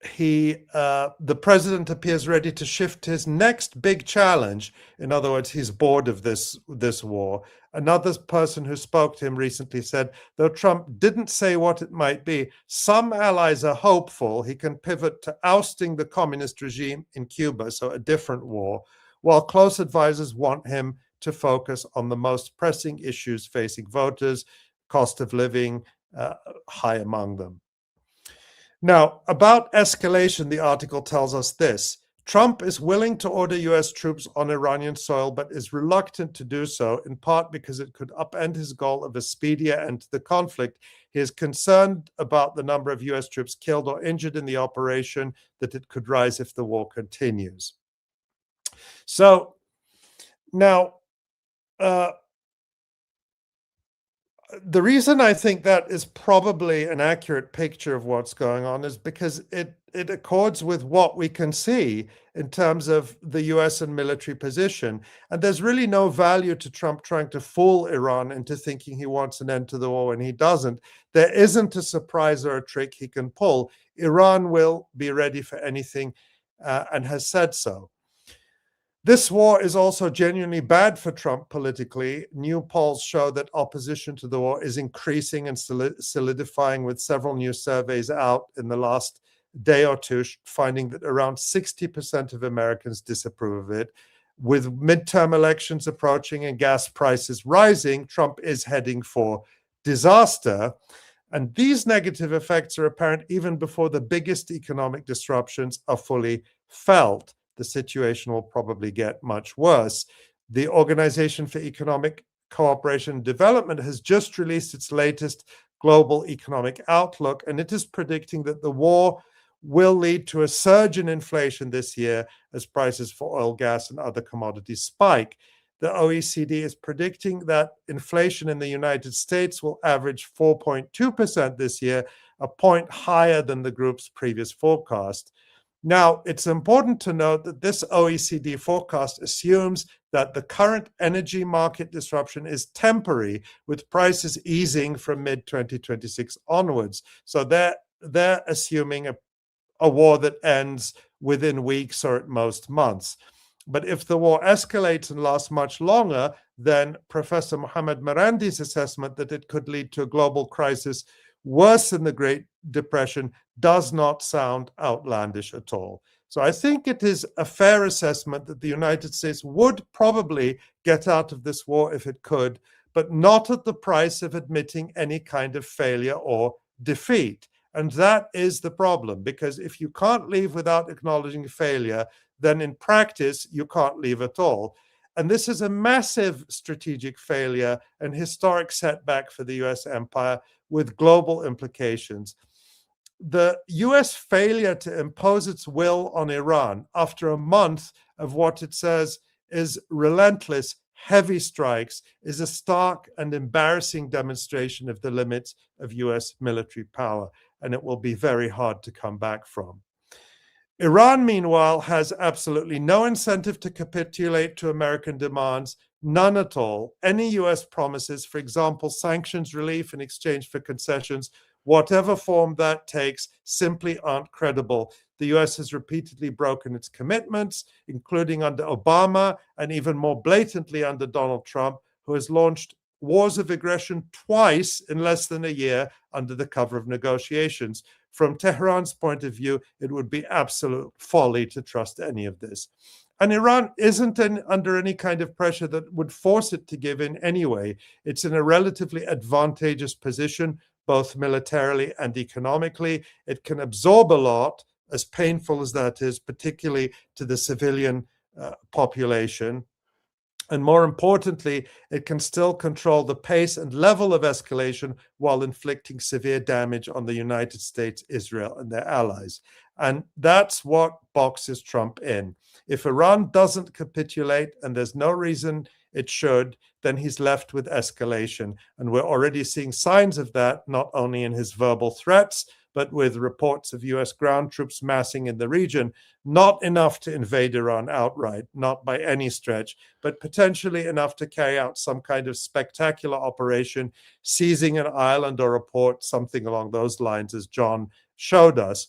S1: The president appears ready to shift his next big challenge. In other words, he's bored of this war. Another person who spoke to him recently said, though Trump didn't say what it might be, some allies are hopeful he can pivot to ousting the communist regime in Cuba, so a different war, while close advisors want him to focus on the most pressing issues facing voters, cost of living, high among them. Now, about escalation, the article tells us this. Trump is willing to order US troops on Iranian soil, but is reluctant to do so, in part because it could upend his goal of a speedier end to the conflict. He is concerned about the number of US troops killed or injured in the operation, that it could rise if the war continues. So, now, the reason I think that is probably an accurate picture of what's going on is because it accords with what we can see in terms of the US and military position. And there's really no value to Trump trying to fool Iran into thinking he wants an end to the war when he doesn't. There isn't a surprise or a trick he can pull. Iran will be ready for anything and has said so. This war is also genuinely bad for Trump politically. New polls show that opposition to the war is increasing and solidifying, with several new surveys out in the last day or two, finding that around 60% of Americans disapprove of it. With midterm elections approaching and gas prices rising, Trump is heading for disaster. And these negative effects are apparent even before the biggest economic disruptions are fully felt. The situation will probably get much worse. The Organization for Economic Cooperation and Development has just released its latest global economic outlook, and it is predicting that the war will lead to a surge in inflation this year as prices for oil, gas, and other commodities spike. The OECD is predicting that inflation in the United States will average 4.2% this year, a point higher than the group's previous forecast. Now, it's important to note that this OECD forecast assumes that the current energy market disruption is temporary, with prices easing from mid-2026 onwards. So they're assuming a war that ends within weeks or at most months. But if the war escalates and lasts much longer, then Professor Mohammed Marandi's assessment that it could lead to a global crisis worse than the Great Depression does not sound outlandish at all. So I think it is a fair assessment that the United States would probably get out of this war if it could, but not at the price of admitting any kind of failure or defeat. And that is the problem, because if you can't leave without acknowledging failure, then in practice, you can't leave at all. And this is a massive strategic failure and historic setback for the US empire with global implications. The US failure to impose its will on Iran after a month of what it says is relentless, heavy strikes is a stark and embarrassing demonstration of the limits of US military power, and it will be very hard to come back from. Iran, meanwhile, has absolutely no incentive to capitulate to American demands, none at all. Any US promises, for example, sanctions relief in exchange for concessions, whatever form that takes, simply aren't credible. The US has repeatedly broken its commitments, including under Obama and even more blatantly under Donald Trump, who has launched wars of aggression twice in less than a year under the cover of negotiations. From Tehran's point of view, it would be absolute folly to trust any of this. And Iran isn't under any kind of pressure that would force it to give in anyway. It's in a relatively advantageous position, both militarily and economically. It can absorb a lot, as painful as that is, particularly to the civilian population. And more importantly, it can still control the pace and level of escalation while inflicting severe damage on the United States, Israel, and their allies. And that's what boxes Trump in. If Iran doesn't capitulate, and there's no reason it should, then he's left with escalation. And we're already seeing signs of that, not only in his verbal threats, but with reports of US ground troops massing in the region. Not enough to invade Iran outright, not by any stretch, but potentially enough to carry out some kind of spectacular operation, seizing an island or a port, something along those lines, as John showed us.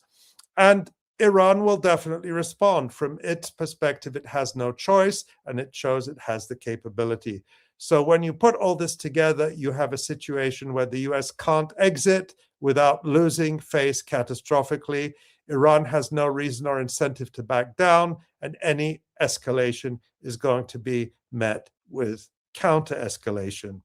S1: And Iran will definitely respond. From its perspective, it has no choice, and it shows it has the capability. So when you put all this together, you have a situation where the US can't exit without losing face catastrophically. Iran has no reason or incentive to back down, and any escalation is going to be met with counter-escalation.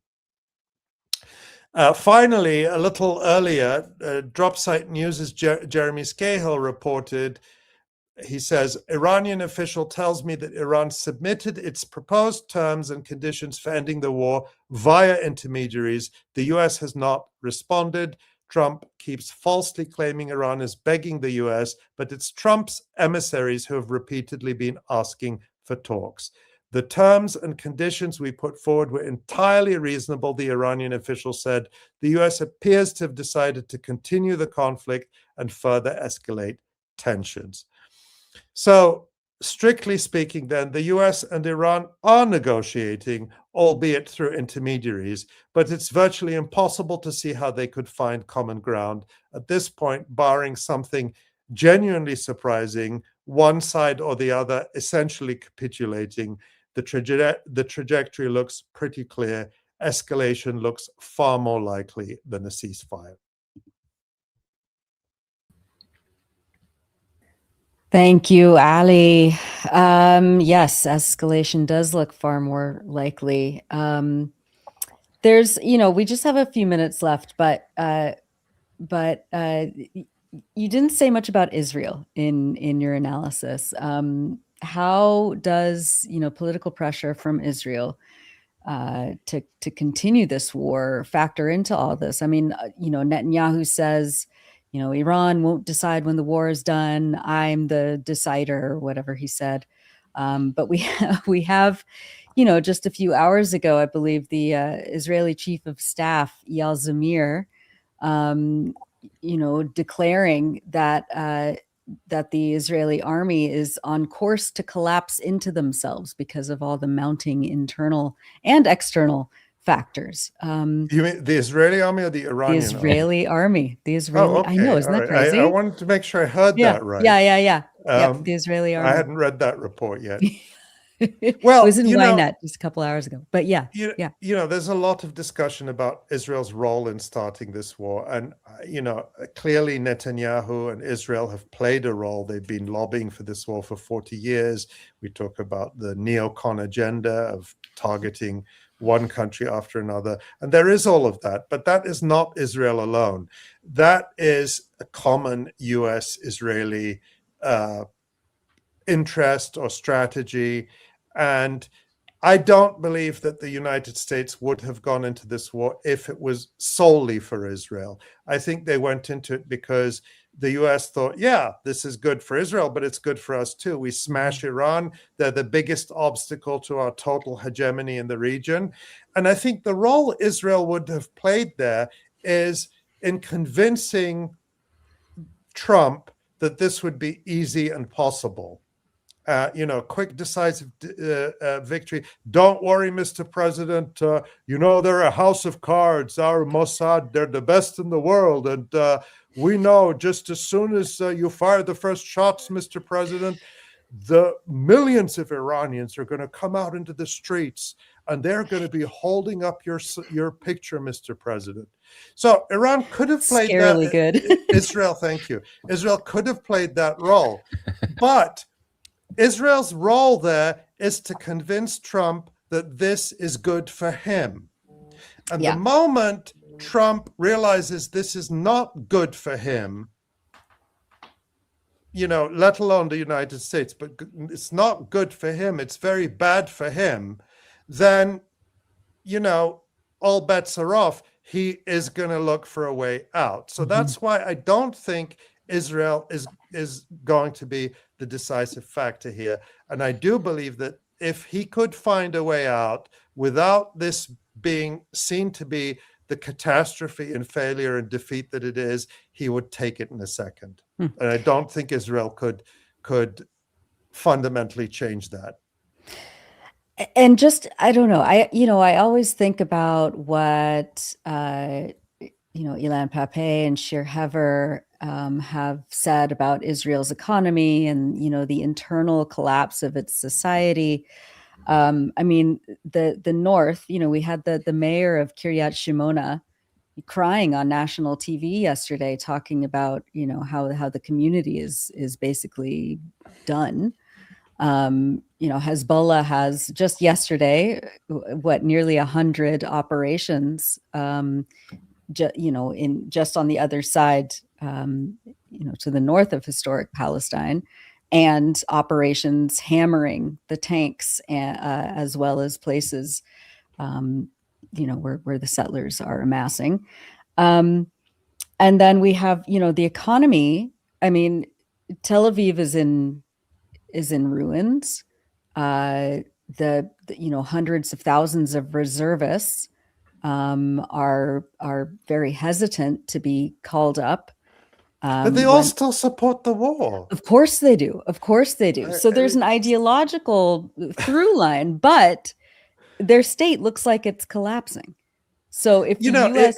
S1: Finally, a little earlier, Dropsite News' Jeremy Scahill reported, he says, Iranian official tells me that Iran submitted its proposed terms and conditions for ending the war via intermediaries. The US has not responded. Trump keeps falsely claiming Iran is begging the US, but it's Trump's emissaries who have repeatedly been asking for talks. The terms and conditions we put forward were entirely reasonable, the Iranian official said. The US appears to have decided to continue the conflict and further escalate tensions. So, strictly speaking, then, the US and Iran are negotiating, albeit through intermediaries, but it's virtually impossible to see how they could find common ground at this point, barring something genuinely surprising, one side or the other essentially capitulating. The trajectory looks pretty clear. Escalation looks far more likely than a ceasefire.
S2: Thank you, Ali. Yes, escalation does look far more likely. there's, we just have a few minutes left, but you didn't say much about Israel in your analysis. How does, political pressure from Israel to continue this war factor into all this? I mean, Netanyahu says, Iran won't decide when the war is done. I'm the decider, or whatever he said. But we have, just a few hours ago, I believe the Israeli chief of staff, 𝐄𝐥𝐞 𝐄𝐥𝐿, declaring that the Israeli army is on course to collapse into themselves because of all the mounting internal and external factors.
S1: You mean the Israeli army or the Iranian
S2: The Israeli army? The Israeli.
S1: okay.
S2: I know, isn't that crazy?
S1: I wanted to make sure I heard that right.
S2: Yeah. The Israeli army.
S1: I hadn't read that report yet.
S2: Well, it was in Ynet just a couple hours ago, but yeah.
S1: There's a lot of discussion about Israel's role in starting this war. And, clearly Netanyahu and Israel have played a role. They've been lobbying for this war for 40 years. We talk about the neocon agenda of targeting one country after another. And there is all of that, but that is not Israel alone. That is a common US-Israeli interest or strategy. And I don't believe that the United States would have gone into this war if it was solely for Israel. I think they went into it because the US thought, yeah, this is good for Israel, but it's good for us too. We smash Iran. They're the biggest obstacle to our total hegemony in the region. And I think the role Israel would have played there is in convincing Trump that this would be easy and possible. Quick, decisive victory. Don't worry, Mr. President. They're a house of cards. Our Mossad, they're the best in the world. And we know just as soon as you fire the first shots, Mr. President, the millions of Iranians are going to come out into the streets and they're going to be holding up your picture, Mr. President. So Iran could have played
S2: Scarily good.
S1: Israel, thank you. Israel could have played that role. But Israel's role there is to convince Trump that this is good for him. And the moment Trump realizes this is not good for him, let alone the United States, but it's not good for him, it's very bad for him, then, all bets are off. He is going to look for a way out. So that's why I don't think Israel is going to be the decisive factor here. And I do believe that if he could find a way out without this being seen to be the catastrophe and failure and defeat that it is, he would take it in a second. And I don't think Israel could fundamentally change that.
S2: And just, I don't know. I always think about what, Ilan Pappé and Shir Hever have said about Israel's economy and, the internal collapse of its society. I mean, the North, we had the mayor of Kiryat Shimona crying on national TV yesterday, talking about, how the community is basically done. Hezbollah has just yesterday, nearly 100 operations, just on the other side, to the north of historic Palestine, and operations hammering the tanks, as well as places, where the settlers are amassing. And then we have, the economy. I mean, Tel Aviv is in ruins. The hundreds of thousands of reservists are very hesitant to be called up.
S1: But they all still support the war.
S2: Of course they do. So there's an ideological through line, but their state looks like it's collapsing. So if the US,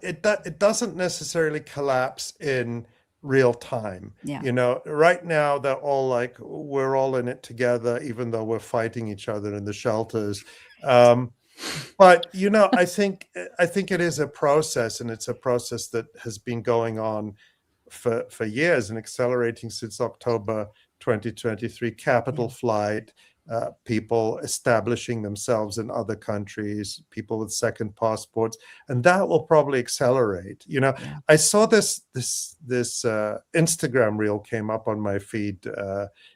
S1: it doesn't necessarily collapse in real time.
S2: Yeah.
S1: Right now they're all like, we're all in it together, even though we're fighting each other in the shelters. But I think it is a process, and it's a process that has been going on for years and accelerating since October 2023. Capital flight, people establishing themselves in other countries, people with second passports, and that will probably accelerate. I saw this Instagram reel came up on my feed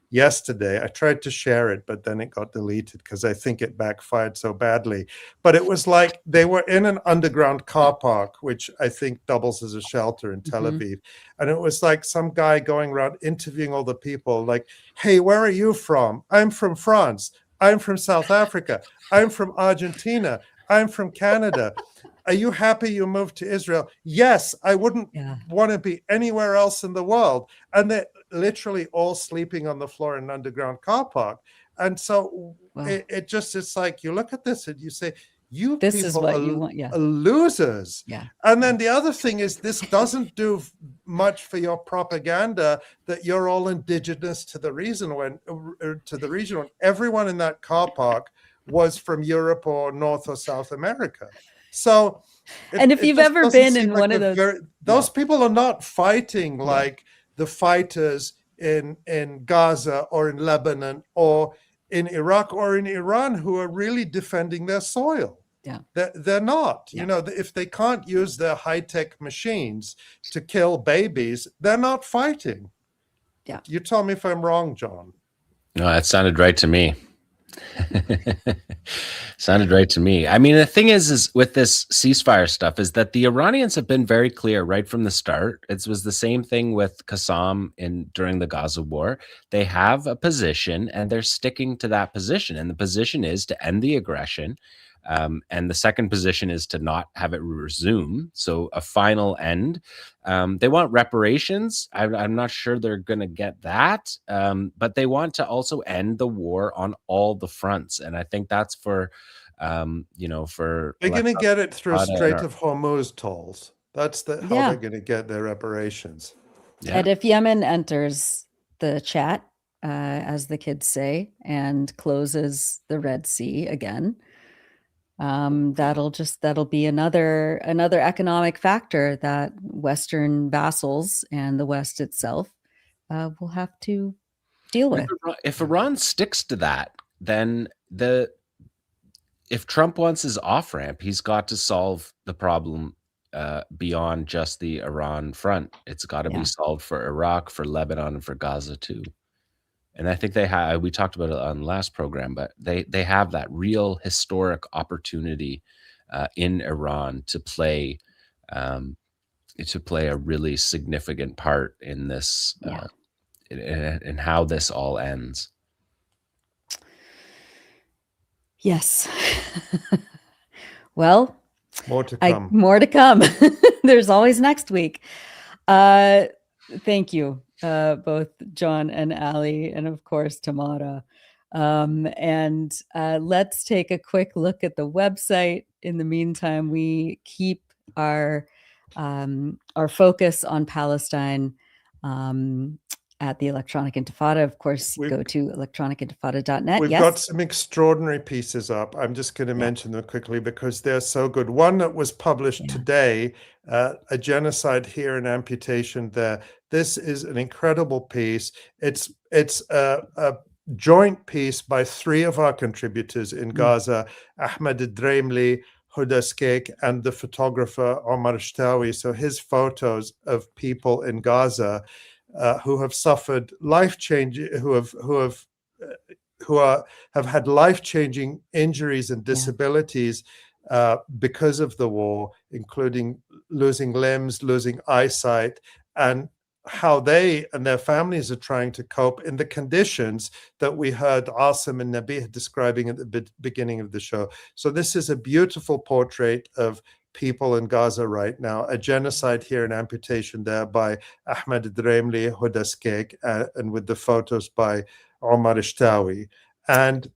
S1: yesterday. I tried to share it, but then it got deleted because I think it backfired so badly. But it was like they were in an underground car park, which I think doubles as a shelter in Tel Aviv. And it was like some guy going around interviewing all the people like, hey, where are you from? I'm from France. I'm from South Africa. I'm from Argentina. I'm from Canada. Are you happy you moved to Israel? Yes, I wouldn't want to be anywhere else in the world. And they're literally all sleeping on the floor in an underground car park. And so it's like you look at this and you say,
S2: this people is what you want,
S1: are losers.
S2: Yeah.
S1: And then the other thing is this doesn't do much for your propaganda that you're all indigenous to the region when everyone in that car park was from Europe or North or South America. So,
S2: and if you've ever been in one of
S1: those people are not fighting like the fighters in Gaza or in Lebanon or in Iraq or in Iran who are really defending their soil.
S2: Yeah,
S1: they're not. If they can't use their high-tech machines to kill babies, they're not fighting.
S2: Yeah,
S1: you tell me if I'm wrong, John.
S5: No, that sounded right to me. Sounded right to me. I mean, the thing is with this ceasefire stuff is that the Iranians have been very clear right from the start. It was the same thing with Qassam during the Gaza war. They have a position and they're sticking to that position. And the position is to end the aggression. And the second position is to not have it resume. So a final end. They want reparations. I'm not sure they're going to get that. But they want to also end the war on all the fronts. And I think that's for they're
S1: going to get it through Strait of Hormuz tolls. That's how they're going to get their reparations.
S2: Yeah. And if Yemen enters the chat, as the kids say, and closes the Red Sea again, that'll be another economic factor that Western vassals and the West itself will have to deal with.
S5: If Iran sticks to that, then if Trump wants his off-ramp, he's got to solve the problem beyond just the Iran front. It's got to be solved for Iraq, for Lebanon, and for Gaza too. And I think they have, we talked about it on the last program, but they have that real historic opportunity in Iran to play a really significant part in this, in how this all ends.
S2: Yes. Well,
S1: more to come.
S2: More to come. There's always next week. Thank you. Both John and Ali, and of course Tamara. And let's take a quick look at the website. In the meantime, we keep our focus on Palestine at the Electronic Intifada. Of course, go to electronicintifada.net.
S1: We've got some extraordinary pieces up. I'm just going to mention them quickly because they're so good. One that was published today, A Genocide Here and Amputation There. This is an incredible piece. It's a joint piece by three of our contributors in Gaza, Ahmed Dreimli, 𝐓𝐡𝐞 𝐄𝐥𝐞𝐿, and the photographer Omar Shtawi. So his photos of people in Gaza who have suffered life-changing, who have had life-changing injuries and disabilities because of the war, including losing limbs, losing eyesight, and how they and their families are trying to cope in the conditions that we heard Asem Alnabih describing at the beginning of the show. So this is a beautiful portrait of people in Gaza right now, A Genocide Here and Amputation There by Ahmed Dreimli, 𝐓𝐡𝐞 𝐄𝐥𝐞𝐿, and with the photos by Omar Shtawi. And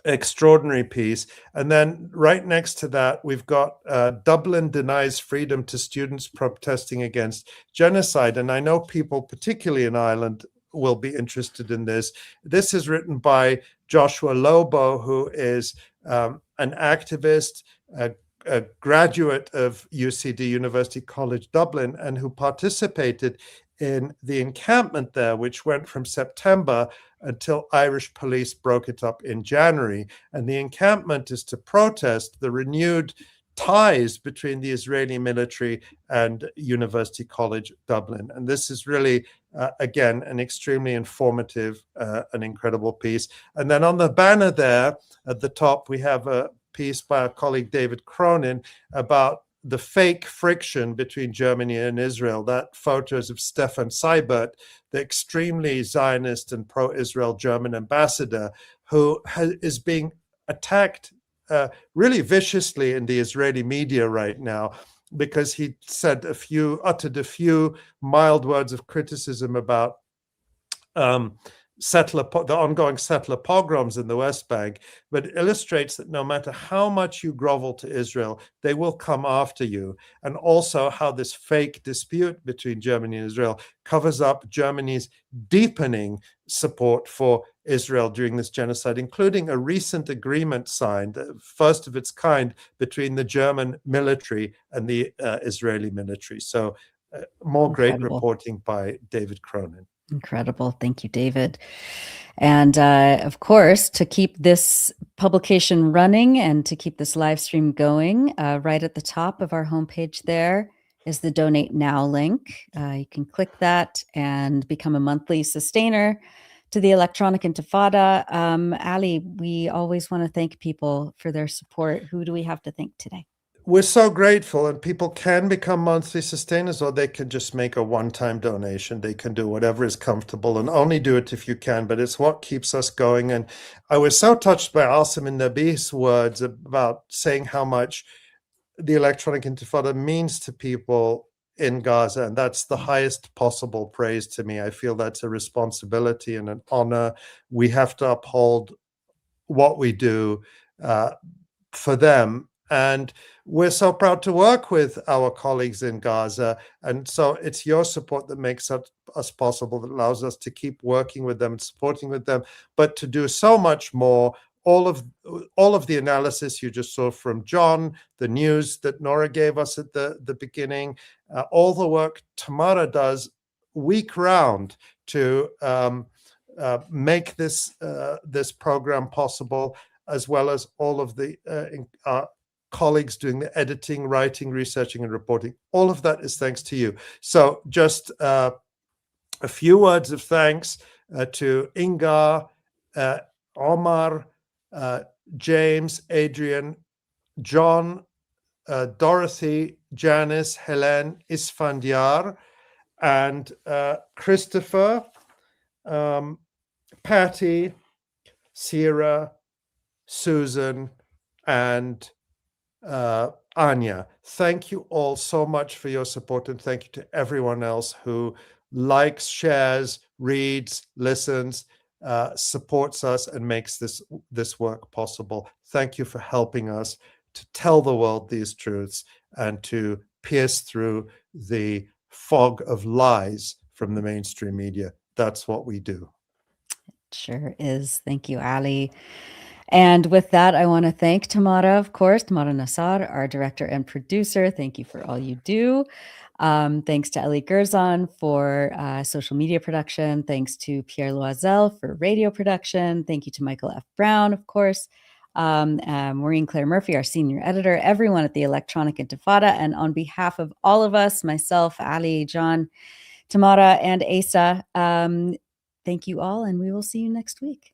S1: extraordinary piece. And then right next to that, we've got Dublin denies freedom to students protesting against genocide. And I know people, particularly in Ireland, will be interested in this. This is written by Joshua Lobo, who is an activist, a graduate of UCD, University College Dublin, and who participated in the encampment there, which went from September until Irish police broke it up in January. And the encampment is to protest the renewed ties between the Israeli military and University College Dublin. And this is really, again, an extremely informative, an incredible piece. And then on the banner there at the top, we have a piece by our colleague David Cronin about the fake friction between Germany and Israel. That photos of Stefan Seibert, the extremely Zionist and pro-Israel German ambassador, who is being attacked really viciously in the Israeli media right now, because he uttered a few mild words of criticism about the ongoing settler pogroms in the West Bank, but it illustrates that no matter how much you grovel to Israel, they will come after you. And also how this fake dispute between Germany and Israel covers up Germany's deepening support for Israel during this genocide, including a recent agreement signed, first of its kind, between the German military and the Israeli military. So more great reporting by David Cronin.
S2: Incredible. Thank you, David. And of course, to keep this publication running and to keep this live stream going, right at the top of our homepage there is the Donate Now link. You can click that and become a monthly sustainer to the Electronic Intifada. Ali, we always want to thank people for their support. Who do we have to thank today?
S1: We're so grateful, and people can become monthly sustainers, or they can just make a one-time donation. They can do whatever is comfortable, and only do it if you can, but it's what keeps us going. And I was so touched by Asem Alnabih's words about saying how much the Electronic Intifada means to people in Gaza, and that's the highest possible praise to me. I feel that's a responsibility and an honor. We have to uphold what we do for them. And we're so proud to work with our colleagues in Gaza. And so it's your support that makes us possible, that allows us to keep working with them and supporting with them, but to do so much more. All of the analysis you just saw from Jon, the news that Nora gave us at the beginning, all the work Tamara does week round to make this program possible, as well as all of the colleagues doing the editing, writing, researching, and reporting. All of that is thanks to you. So just a few words of thanks to Inga, Omar, James, Adrian, John, Dorothy, Janice, Helen, Isfandyar, and Christopher, Patty, Sierra, Susan, and Anya. Thank you all so much for your support, and thank you to everyone else who likes, shares, reads, listens, supports us, and makes this work possible. Thank you for helping us to tell the world these truths and to pierce through the fog of lies from the mainstream media. That's what we do.
S2: It sure is. Thank you, Ali. And with that, I want to thank Tamara, of course, Tamara Nasser, our director and producer. Thank you for all you do. Thanks to Eli Gerzon for social media production. Thanks to Pierre Loisel for radio production. Thank you to Michael F. Brown, of course. Maureen Claire Murphy, our senior editor, everyone at the Electronic Intifada. And on behalf of all of us, myself, Ali, Jon, Tamara, and Asa, thank you all, and we will see you next week.